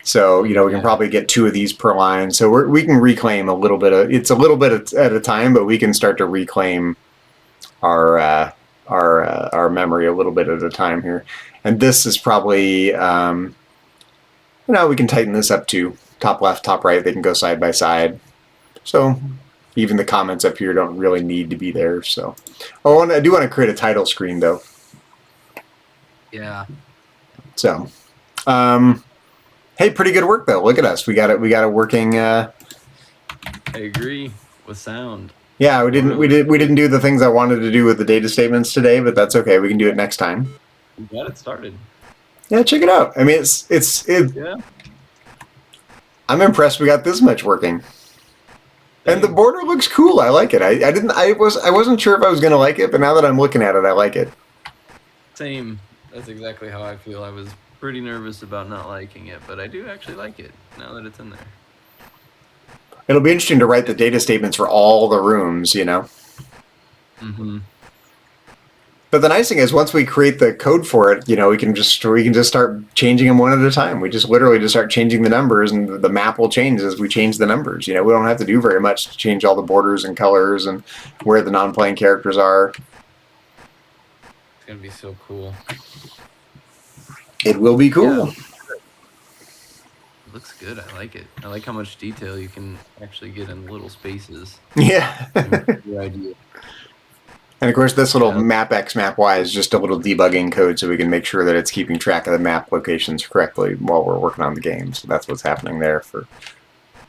So we can probably get 2 of these per line. So we can reclaim a little bit of. It's a little bit at a time, but we can start to reclaim our memory a little bit at a time here. And this is probably we can tighten this up to top left, top right. They can go side by side. So even the comments up here don't really need to be there. So, I do want to create a title screen though. Yeah. So, hey, pretty good work though. Look at us. We got it working. I agree with sound. Yeah, we didn't do the things I wanted to do with the data statements today, but that's okay. We can do it next time. We got it started. Yeah, check it out. I mean, Yeah. I'm impressed we got this much working. And the border looks cool. I like it. I wasn't sure if I was gonna like it, but now that I'm looking at it, I like it. Same. That's exactly how I feel. I was pretty nervous about not liking it, but I do actually like it now that it's in there. It'll be interesting to write the data statements for all the rooms, you know. Mm-hmm. But the nice thing is, once we create the code for it, you know, we can just start changing them one at a time. We just literally just start changing the numbers, and the map will change as we change the numbers. You know, we don't have to do very much to change all the borders and colors and where the non-playing characters are. It's gonna be so cool. It will be cool. Yeah. It looks good. I like it. I like how much detail you can actually get in little spaces. Yeah. Good idea. And of course, this little map X, map Y is just a little debugging code so we can make sure that it's keeping track of the map locations correctly while we're working on the game. So that's what's happening there.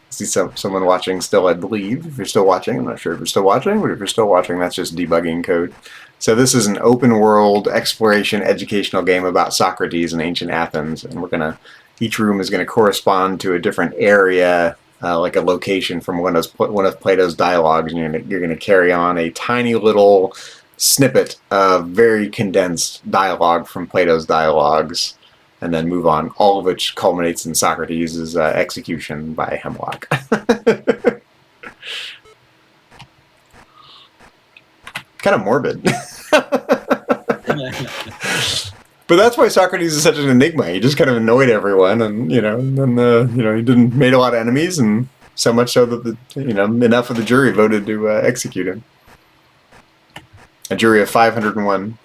See someone watching still, I believe. If you're still watching, I'm not sure if you're still watching, but if you're still watching, that's just debugging code. So this is an open world exploration educational game about Socrates in ancient Athens, and each room is going to correspond to a different area. Like a location from one of Plato's dialogues, and you're going to carry on a tiny little snippet of very condensed dialogue from Plato's dialogues, and then move on, all of which culminates in Socrates' execution by Hemlock. Kind of morbid. But that's why Socrates is such an enigma. He just kind of annoyed everyone, and he made a lot of enemies, and so much so that enough of the jury voted to execute him. A jury of 501.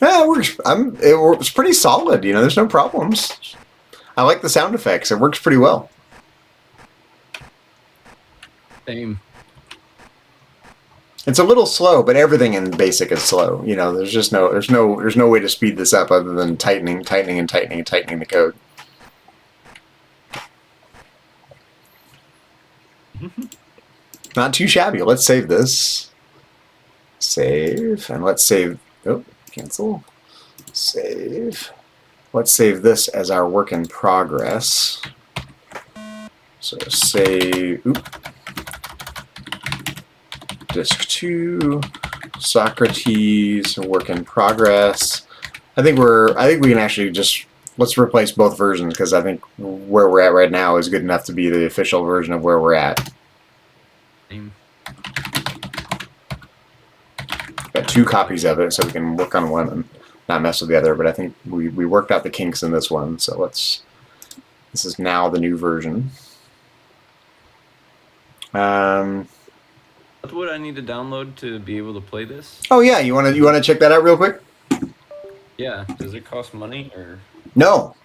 Yeah, it works. It works pretty solid. You know, there's no problems. I like the sound effects. It works pretty well. Same. It's a little slow, but everything in BASIC is slow. You know, there's no way to speed this up other than tightening the code. Not too shabby. Let's save this. Save, and let's save. Oh, cancel. Save. Let's save this as our work in progress. So save. Oop. Disk 2, Socrates, work in progress. I think we can actually just, let's replace both versions, because I think where we're at right now is good enough to be the official version of where we're at. Got 2 copies of it, so we can work on one and not mess with the other, but I think we worked out the kinks in this one, so this is now the new version. What would I need to download to be able to play this? Oh yeah, you wanna check that out real quick? Yeah. Does it cost money or? No.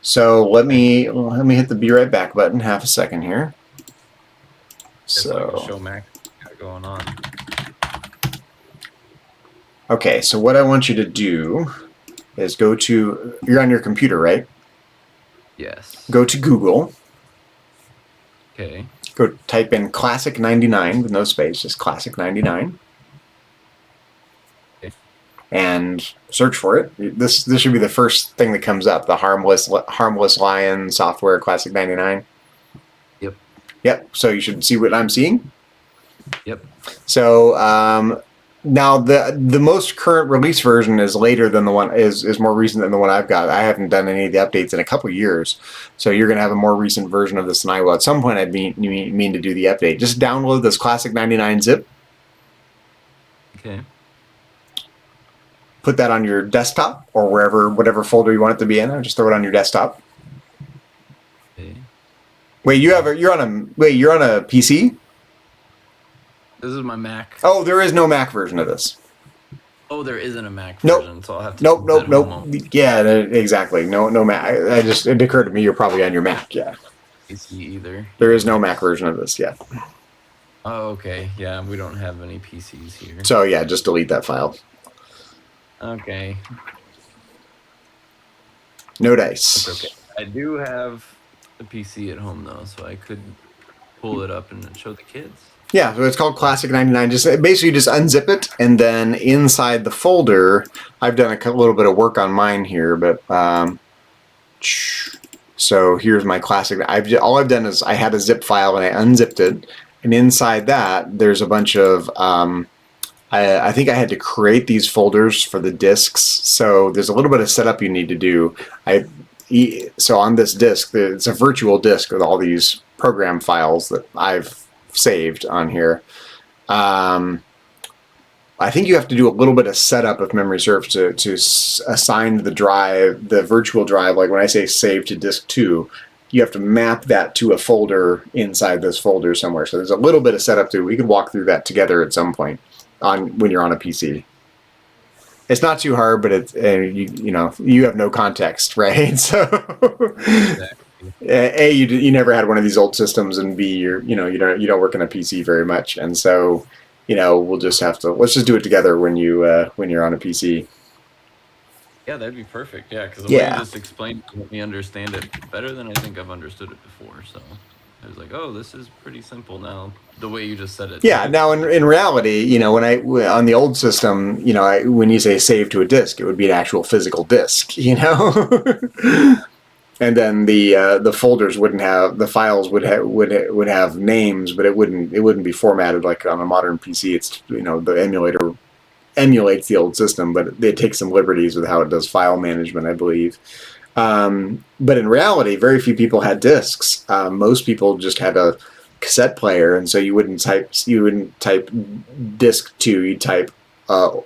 So let me hit the be right back button. Half a second here. So like a show Mac got going on. Okay, so what I want you to do is you're on your computer, right? Yes. Go to Google. Okay. Go type in Classic 99 with no space, just Classic 99. Okay. And search for it. This should be the first thing that comes up, the Harmless Lion Software Classic 99. Yep, so you should see what I'm seeing. Yep. So now the most current release version is later than the one is more recent than the one I've got. I haven't done any of the updates in a couple of years, so you're going to have a more recent version of this than I will. At some point, I'd mean to do the update. Just download this Classic 99 zip. Okay. Put that on your desktop or whatever folder you want it to be in. Or just throw it on your desktop. Okay. Wait, you're on a PC? This is my Mac. Oh, there is no Mac version of this. Oh, there isn't a Mac Nope. version, so I'll have to. Nope. Yeah, exactly. No Mac. It occurred to me you're probably on your Mac. Yeah. PC either. There is no Mac version of this yet. Oh, okay. Yeah, we don't have any PCs here. So yeah, just delete that file. Okay. No dice. That's okay. I do have a PC at home though, so I could pull it up and show the kids. Yeah, so it's called Classic 99. Just basically just unzip it, and then inside the folder, I've done a little bit of work on mine here, but so here's my Classic. All I've done is I had a zip file and I unzipped it, and inside that there's a bunch of I think I had to create these folders for the disks, so there's a little bit of setup you need to do. So on this disk, it's a virtual disk with all these program files that I've saved on here. I think you have to do a little bit of setup if memory serves to assign the drive, the virtual drive. Like when I say save to disk 2, you have to map that to a folder inside this folder somewhere. So there's a little bit of setup to. We could walk through that together at some point when you're on a PC. It's not too hard, but it's you have no context, right? So A, you never had one of these old systems, and B, you don't work on a PC very much, and so we'll just let's just do it together when you're on a PC. Yeah, that'd be perfect. Yeah, because the way you just explained it, let me understand it better than I think I've understood it before. So I was like, oh, this is pretty simple now. The way you just said it. Yeah. Now, in reality, when on the old system, when you say save to a disk, it would be an actual physical disk, and then the folders wouldn't have, the files would have names, but it wouldn't be formatted like on a modern PC. It's the emulator emulates the old system, but they take some liberties with how it does file management, I believe. But in reality, very few people had disks. Most people just had a cassette player, and so you wouldn't type disk 2, you'd type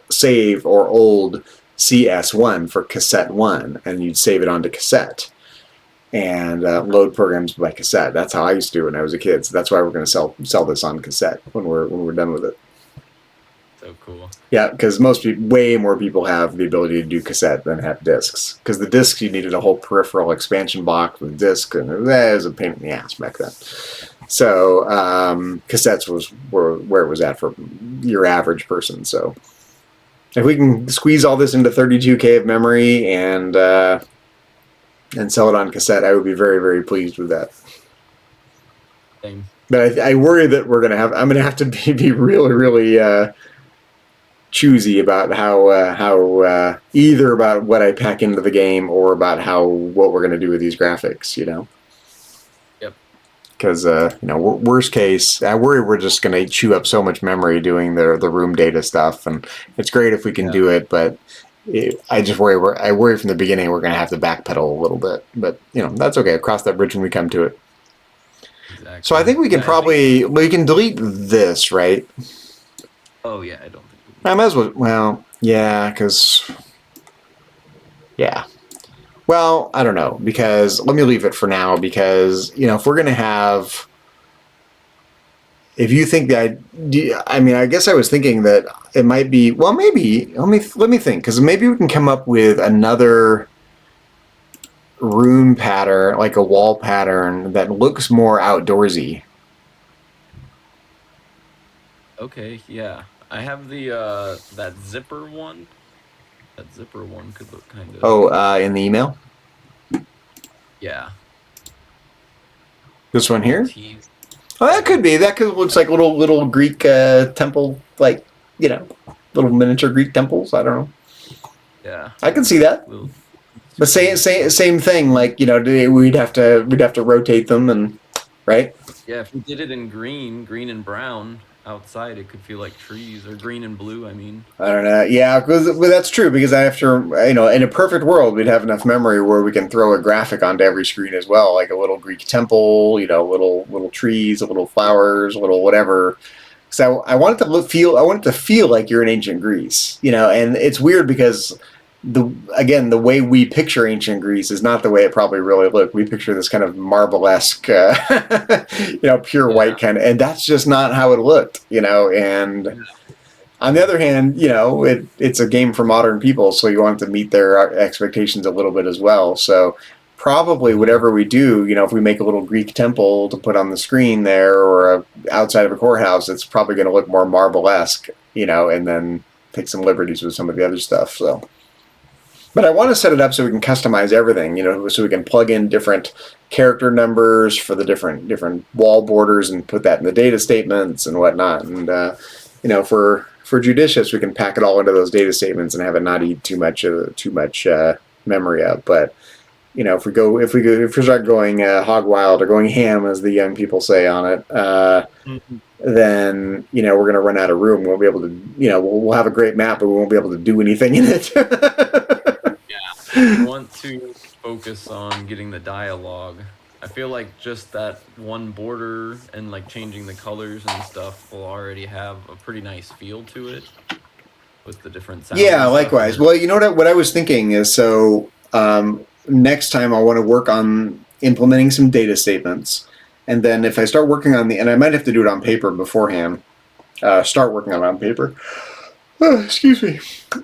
save or old CS1 for cassette 1, and you'd save it onto cassette and load programs by cassette. That's how I used to do it when I was a kid. So that's why we're going to sell this on cassette when we're done with it. So cool. Yeah, because way more people have the ability to do cassette than have discs. Because the discs, you needed a whole peripheral expansion block with disc, and that was a pain in the ass back then. So cassettes were where it was at for your average person. So if we can squeeze all this into 32K of memory and sell it on cassette, I would be very, very pleased with that. Same. But I worry that I'm gonna have to be really, really choosy about how either about what I pack into the game or about what we're gonna do with these graphics. Yep. Because worst case, I worry we're just gonna chew up so much memory doing the room data stuff, and it's great if we can do it, but I just worry from the beginning we're gonna have to backpedal a little bit. But that's okay. I'll cross that bridge when we come to it. Exactly. So I think we can we can delete this, right? Oh yeah, I don't think I might as well. Well, yeah, because well, I don't know, because let me leave it for now, because if we're gonna have, if you think that I guess I was thinking that it might be, well, maybe let me think, because maybe we can come up with another room pattern, like a wall pattern that looks more outdoorsy. Okay, yeah. I have the that zipper one. That zipper one could look kind of. Oh, in the email? Yeah. This one here? Tees. Oh, that could be. That could looks like little Greek temple, like little miniature Greek temples. I don't know. Yeah. I can see that. But same thing. Like we'd have to rotate them, and right. Yeah, if we did it in green and brown outside, it could feel like trees, or green and blue. I mean, I don't know. Yeah, but that's true, because I have to. In a perfect world, we'd have enough memory where we can throw a graphic onto every screen as well, like a little Greek temple, little trees, a little flowers, a little whatever. So I want it to feel like you're in ancient Greece, and it's weird because the way we picture ancient Greece is not the way it probably really looked. We picture this kind of marble-esque, pure white kind of, and that's just not how it looked, and on the other hand, it's a game for modern people, so you want it to meet their expectations a little bit as well. So probably whatever we do, if we make a little Greek temple to put on the screen there, or outside of a courthouse, it's probably going to look more marble-esque, and then take some liberties with some of the other stuff, so. But I want to set it up so we can customize everything, so we can plug in different character numbers for the different wall borders and put that in the data statements and whatnot. And for judicious, we can pack it all into those data statements and have it not eat too much memory up. But if we start going hog wild or going ham, as the young people say on it, then we're going to run out of room. We won't be able to, we'll have a great map, but we won't be able to do anything in it. I want to focus on getting the dialogue. I feel like just that one border and like changing the colors and stuff will already have a pretty nice feel to it with the different sounds. Yeah, likewise. Well, what I was thinking is, so next time I want to work on implementing some data statements, and then if I start working on and I might have to do it on paper beforehand. Start working on paper. Oh, excuse me.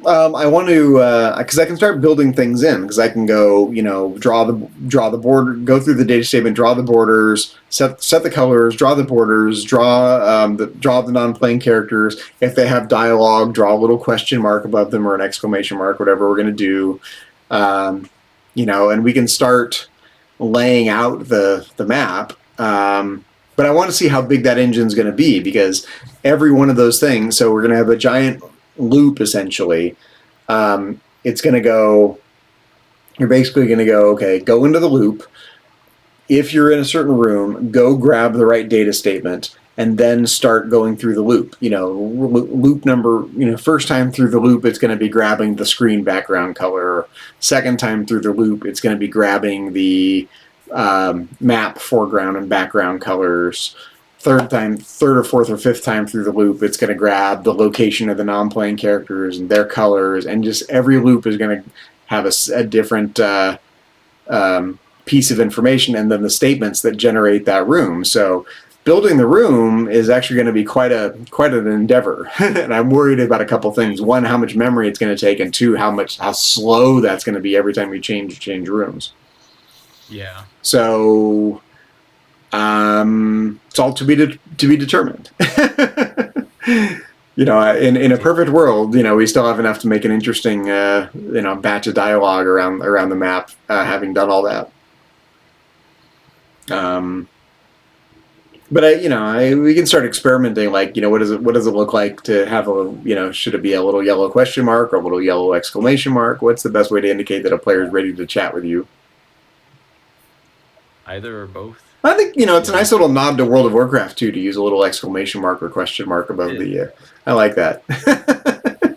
I want to, because I can start building things in, because I can go, draw the border, go through the data statement, draw the borders, set the colors, draw the borders, draw the non-playing characters. If they have dialogue, draw a little question mark above them or an exclamation mark, whatever we're going to do. And we can start laying out the map. But I want to see how big that engine's going to be, because every one of those things. So we're going to have a giant loop essentially. It's going to go. You're basically going to go, okay, go into the loop. If you're in a certain room, go grab the right data statement and then start going through the loop. Loop number, first time through the loop, it's going to be grabbing the screen background color. Second time through the loop, it's going to be grabbing the map foreground and background colors. Third or fourth or fifth time through the loop, it's going to grab the location of the non-playing characters and their colors, and just every loop is going to have a different piece of information, and then the statements that generate that room. So building the room is actually going to be quite an endeavor, and I'm worried about a couple things. One, how much memory it's going to take, and two, how slow that's going to be every time we change rooms. Yeah. So it's all to be determined. In a perfect world, we still have enough to make an interesting, batch of dialogue around the map, having done all that. But we can start experimenting. Like, what does it look like to have should it be a little yellow question mark or a little yellow exclamation mark? What's the best way to indicate that a player is ready to chat with you? Either or both. I think, it's a nice little nod to World of Warcraft, too, to use a little exclamation mark or question mark above the... I like that. I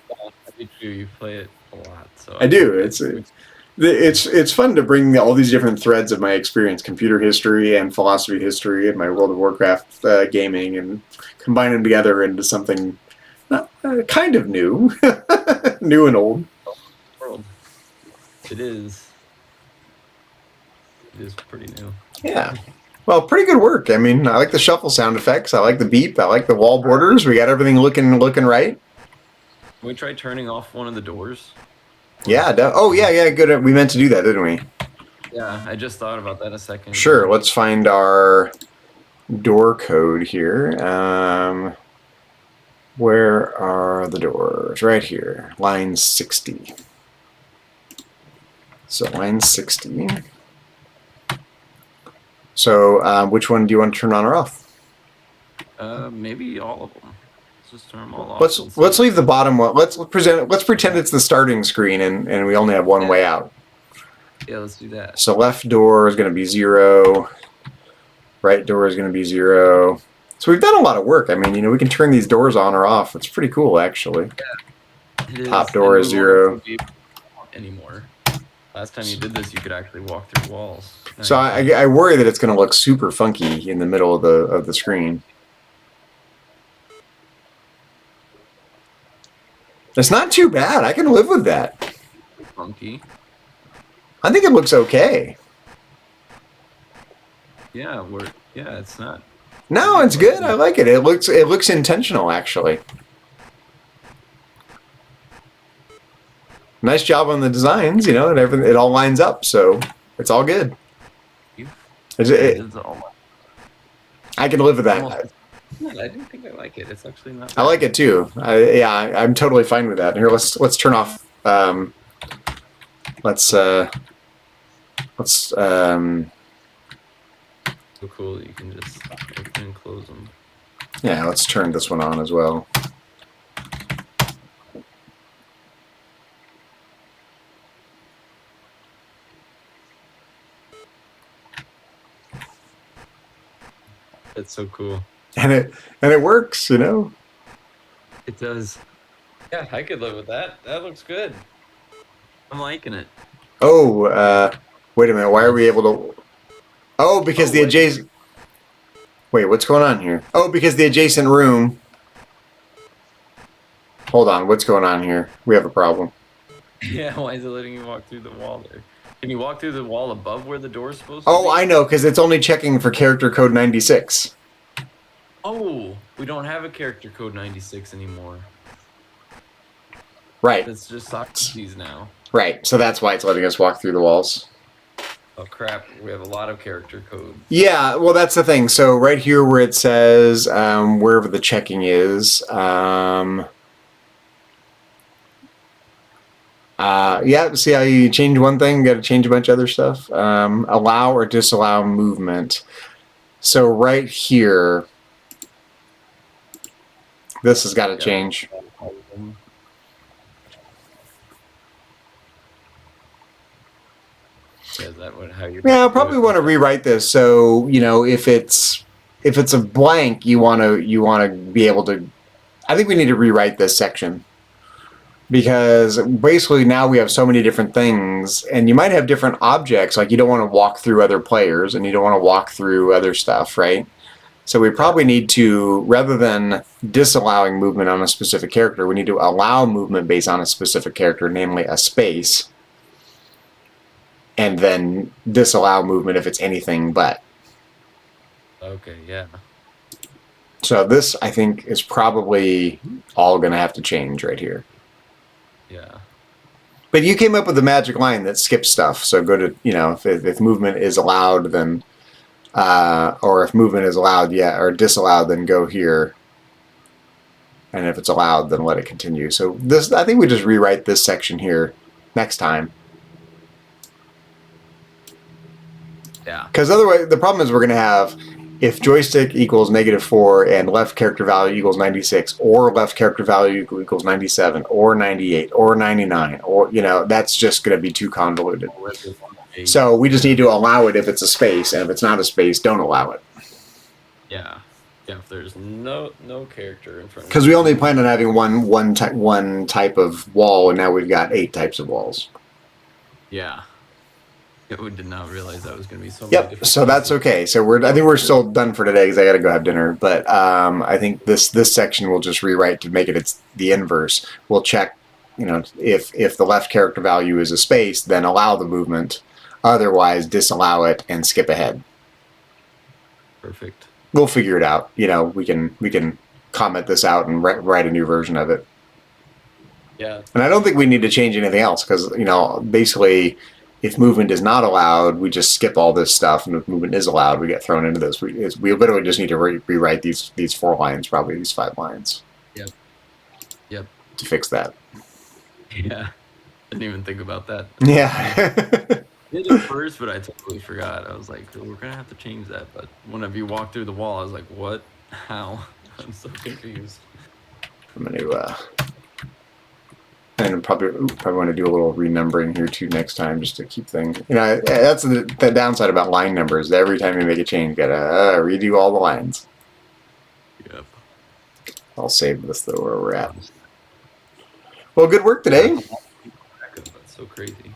do too. You play it a lot. So I do. It's fun to bring all these different threads of my experience, computer history and philosophy history and my World of Warcraft gaming, and combine them together into something kind of new. New and old. World. It is. It is pretty new. Yeah. Well, pretty good work. I mean, I like the shuffle sound effects. I like the beep. I like the wall borders. We got everything looking right. Can we try turning off one of the doors? Yeah. Yeah. Good. We meant to do that, didn't we? Yeah, I just thought about that a second. Sure. Let's find our door code here. Where are the doors? Right here. Line 60. So line 60. So which one do you want to turn on or off? Maybe all of them. Let's just turn them all off. Let's leave the bottom one. Let's pretend it's the starting screen and we only have one way out. Yeah, let's do that. So left door is going to be 0. Right door is going to be 0. So we've done a lot of work. I mean, we can turn these doors on or off. It's pretty cool, actually. Yeah. Top door is 0. Anymore. Last time you did this, you could actually walk through walls. So I worry that it's going to look super funky in the middle of the screen. It's not too bad. I can live with that. Funky. I think it looks okay. Yeah, it's not. No, it's good. I like it. It looks intentional, actually. Nice job on the designs, and everything. It all lines up, so it's all good. I can live with that. I do think I like it. It's actually not bad. I like it too. I'm totally fine with that. Here, let's turn off let's So cool that you can just open and close them. yeah, let's turn this one on as well. That's so cool. And it works, you know. It does. Yeah, I could live with that. That looks good. I'm liking it. Oh, wait a minute. Why are we able to? Oh, because the adjacent. Wait, what's going on here? Oh, because the adjacent room. Hold on, what's going on here? We have a problem. Yeah, why is it letting you walk through the wall there? Can you walk through the wall above where the door's supposed to be? Oh, I know, because it's only checking for character code 96. Oh, we don't have a character code 96 anymore. Right. It's just Socrates now. Right, so that's why it's letting us walk through the walls. Oh crap, we have a lot of character code. Yeah, well, that's the thing. So right here where it says wherever the checking is, yeah, see how you change one thing, got to change a bunch of other stuff. Allow or disallow movement. So right here, this has got to change. Yeah, is that what, how you? Yeah, I probably want to rewrite this. So you know, if it's a blank, you want to be able to. I think we need to rewrite this section. Because basically now we have so many different things, and you might have different objects, like you don't want to walk through other players and you don't want to walk through other stuff, right? So we probably need to, rather than disallowing movement on a specific character, we need to allow movement based on a specific character, namely a space, and then disallow movement if it's anything but. Okay, yeah. So this, I think, is probably all going to have to change right here. Yeah. But you came up with a magic line that skips stuff. So go to, you know, if movement is allowed, then, or if movement is allowed, yeah, or disallowed, then go here. And if it's allowed, then let it continue. So this, I think we just rewrite this section here next time. Yeah. Because otherwise, the problem is we're going to have if joystick equals -4 and left character value equals 96, or left character value equals 97, or 98, or 99, or, you know, that's just going to be too convoluted. So we just need to allow it if it's a space, and if it's not a space, don't allow it. Yeah. Yeah, if there's no character in front of it. Because we only plan on having one type of wall, and now we've got 8 types of walls. Yeah. We did not realize that was going to be so many Yep. different So that's okay. So I think we're still done for today because I got to go have dinner. But I think this section we'll just rewrite to make it the inverse. We'll check, you know, if the left character value is a space, then allow the movement. Otherwise, disallow it and skip ahead. Perfect. We'll figure it out. You know, we can comment this out and write a new version of it. Yeah. And I don't think we need to change anything else because, you know, basically, if movement is not allowed, we just skip all this stuff, and if movement is allowed, we get thrown into this. We literally just need to rewrite these 4 lines, probably these 5 lines. Yep. Yep. To fix that. Yeah. Didn't even think about that. Yeah. Did it first, but I totally forgot. I was like, we're gonna have to change that. But whenever you walk through the wall, I was like, what? How? I'm so confused. I'm gonna and probably want to do a little renumbering here too next time, just to keep things. You know, that's the downside about line numbers. Every time you make a change, you gotta redo all the lines. Yep. I'll save this though where we're at. Well, good work today. That's so crazy.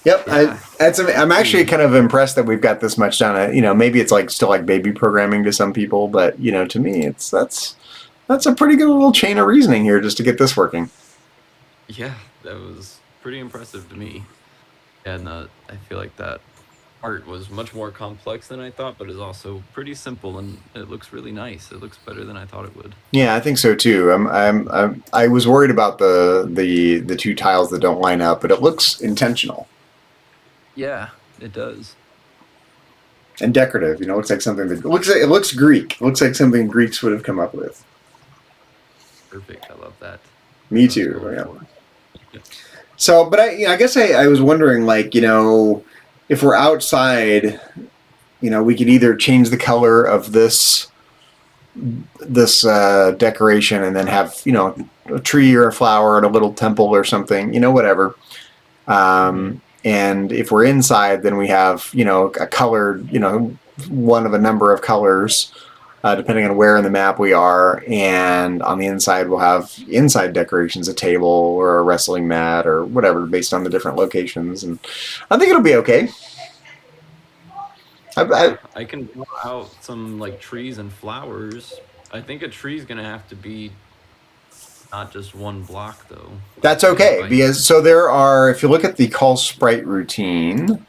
Yep, Yeah. I'm actually kind of impressed that we've got this much done. You know, maybe it's like still like baby programming to some people, but you know, to me, that's a pretty good little chain of reasoning here just to get this working. Yeah, that was pretty impressive to me. And I feel like that art was much more complex than I thought, but is also pretty simple, and it looks really nice. It looks better than I thought it would. Yeah, I think so too. I was worried about the 2 tiles that don't line up, but it looks intentional. Yeah, it does. And decorative, you know, it looks like something that it looks Greek. It looks like something Greeks would have come up with. Perfect. I love that. Me too. Yeah. So, but I guess I was wondering, like, if we're outside, we could either change the color of this decoration and then have a tree or a flower and a little temple or something, whatever. And if we're inside, then we have a colored, one of a number of colors. Depending on where in the map we are, and on the inside we'll have inside decorations, a table or a wrestling mat or whatever, based on the different locations. And I think it'll be okay. I can draw out some like trees and flowers. I think a tree's gonna have to be not just one block though. That's okay, because so there are. If you look at the call sprite routine,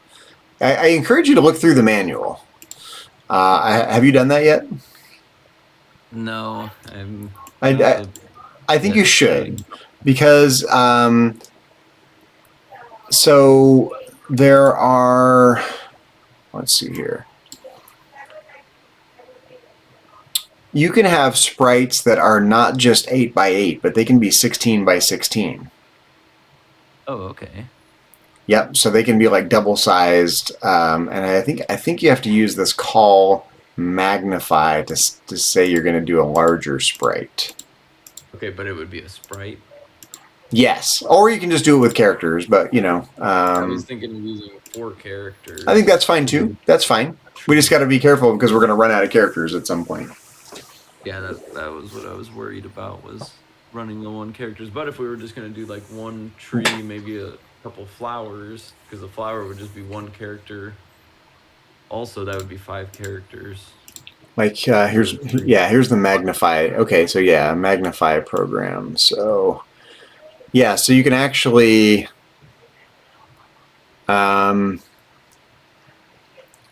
I encourage you to look through the manual. Have you done that yet? No, I think you should, because so there are. Let's see here. You can have sprites that are not just 8 by 8, but they can be 16 by 16. Oh, okay. Yep. So they can be like double sized, and I think you have to use this call magnify to say you're going to do a larger sprite. Okay, but it would be a sprite. Yes, or you can just do it with characters, but I was thinking of using 4 characters. I think that's fine too. That's fine. We just got to be careful because we're going to run out of characters at some point. Yeah, that was what I was worried about, was running low on characters. But if we were just going to do like one tree, maybe a couple flowers, because the flower would just be 1 character. Also, that would be 5 characters. Like here's the magnify. Okay, so yeah, magnify program. So yeah, so you can actually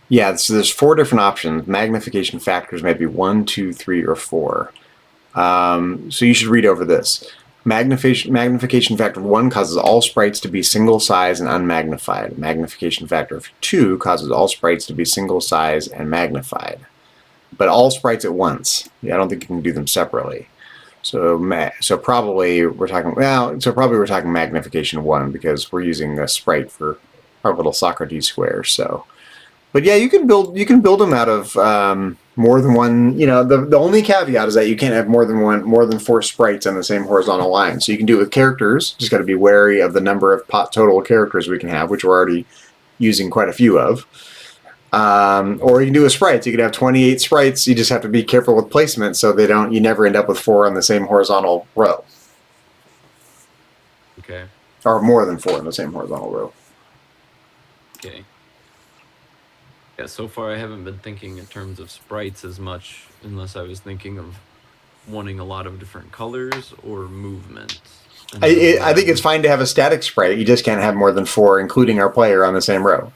yeah, so there's 4 different options. Magnification factors might be 1, 2, 3, or 4. So you should read over this. Magnification factor of 1 causes all sprites to be single size and unmagnified. Magnification factor of 2 causes all sprites to be single size and magnified. But all sprites at once. I don't think you can do them separately. So probably we're talking magnification 1, because we're using a sprite for our little Socrates square. So, but yeah, you can build them out of more than one. The only caveat is that you can't have more than 4 sprites on the same horizontal line. So you can do it with characters. Just got to be wary of the number of total characters we can have, which we're already using quite a few of. Or you can do with sprites. You could have 28 sprites. You just have to be careful with placement so you never end up with 4 on the same horizontal row. Okay. Or more than 4 in the same horizontal row. Okay. Yeah, so far I haven't been thinking in terms of sprites as much, unless I was thinking of wanting a lot of different colors or movement. I think it's fine to have a static sprite. You just can't have more than 4, including our player, on the same row.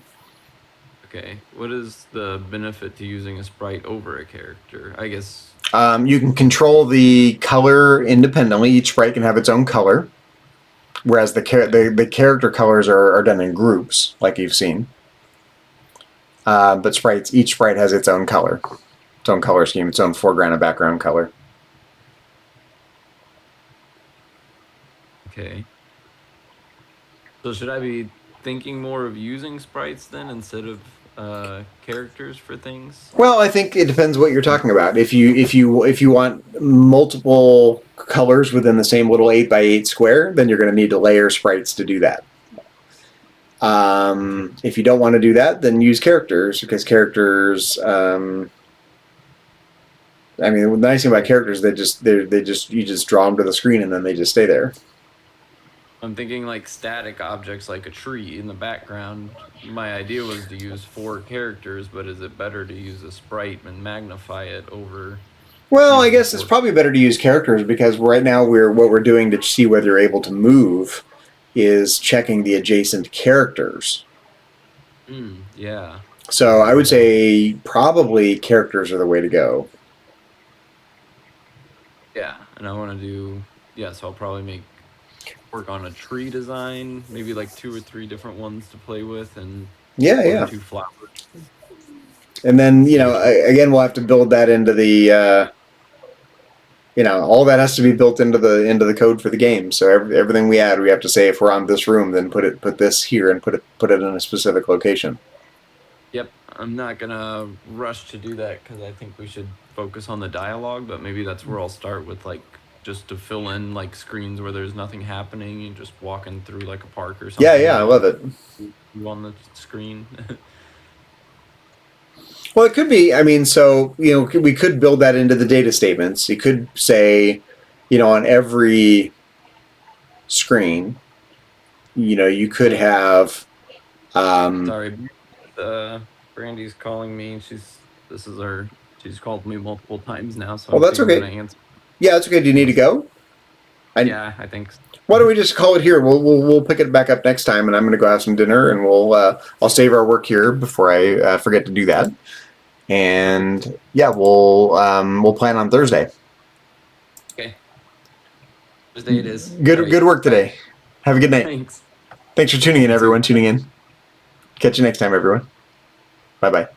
Okay. What is the benefit to using a sprite over a character? I guess you can control the color independently. Each sprite can have its own color, whereas the character colors are done in groups, like you've seen. But each sprite has its own color scheme, its own foreground and background color. Okay. So should I be thinking more of using sprites then instead of characters for things? Well, I think it depends what you're talking about. If you want multiple colors within the same little 8 by 8 square, then you're going to need to layer sprites to do that. If you don't want to do that, then use characters, because characters. The nice thing about characters, you just draw them to the screen and then they just stay there. I'm thinking like static objects, like a tree in the background. My idea was to use 4 characters, but is it better to use a sprite and magnify it over? Well, I guess it's probably better to use characters, because right now what we're doing to see whether you're able to move is checking the adjacent characters. Yeah. So I would say probably characters are the way to go. Yeah, and I want to do, so I'll probably work on a tree design, maybe like 2 or 3 different ones to play with, and 1 or 2 flowers. And then again, we'll have to build that into the all that has to be built into the code for the game. So everything we add, we have to say if we're on this room, then put this here and put it in a specific location. Yep, I'm not gonna rush to do that because I think we should focus on the dialogue. But maybe that's where I'll start with, like, just to fill in like screens where there's nothing happening and just walking through like a park or something. Yeah, I love it. On the screen. Well, it could be. I mean, so we could build that into the data statements. You could say, on every screen, you could have. Sorry, Brandy's calling me. She's called me multiple times now. So that's okay. Yeah, that's okay. Do you need to go? Yeah, I think so. Why don't we just call it here? We'll pick it back up next time, and I'm going to go have some dinner, and I'll save our work here before I forget to do that. And yeah, we'll plan on Thursday. Okay. Thursday it is. Good work today. Have a good night. Thanks. Thanks for tuning in, everyone. Tuning in. Catch you next time, everyone. Bye-bye.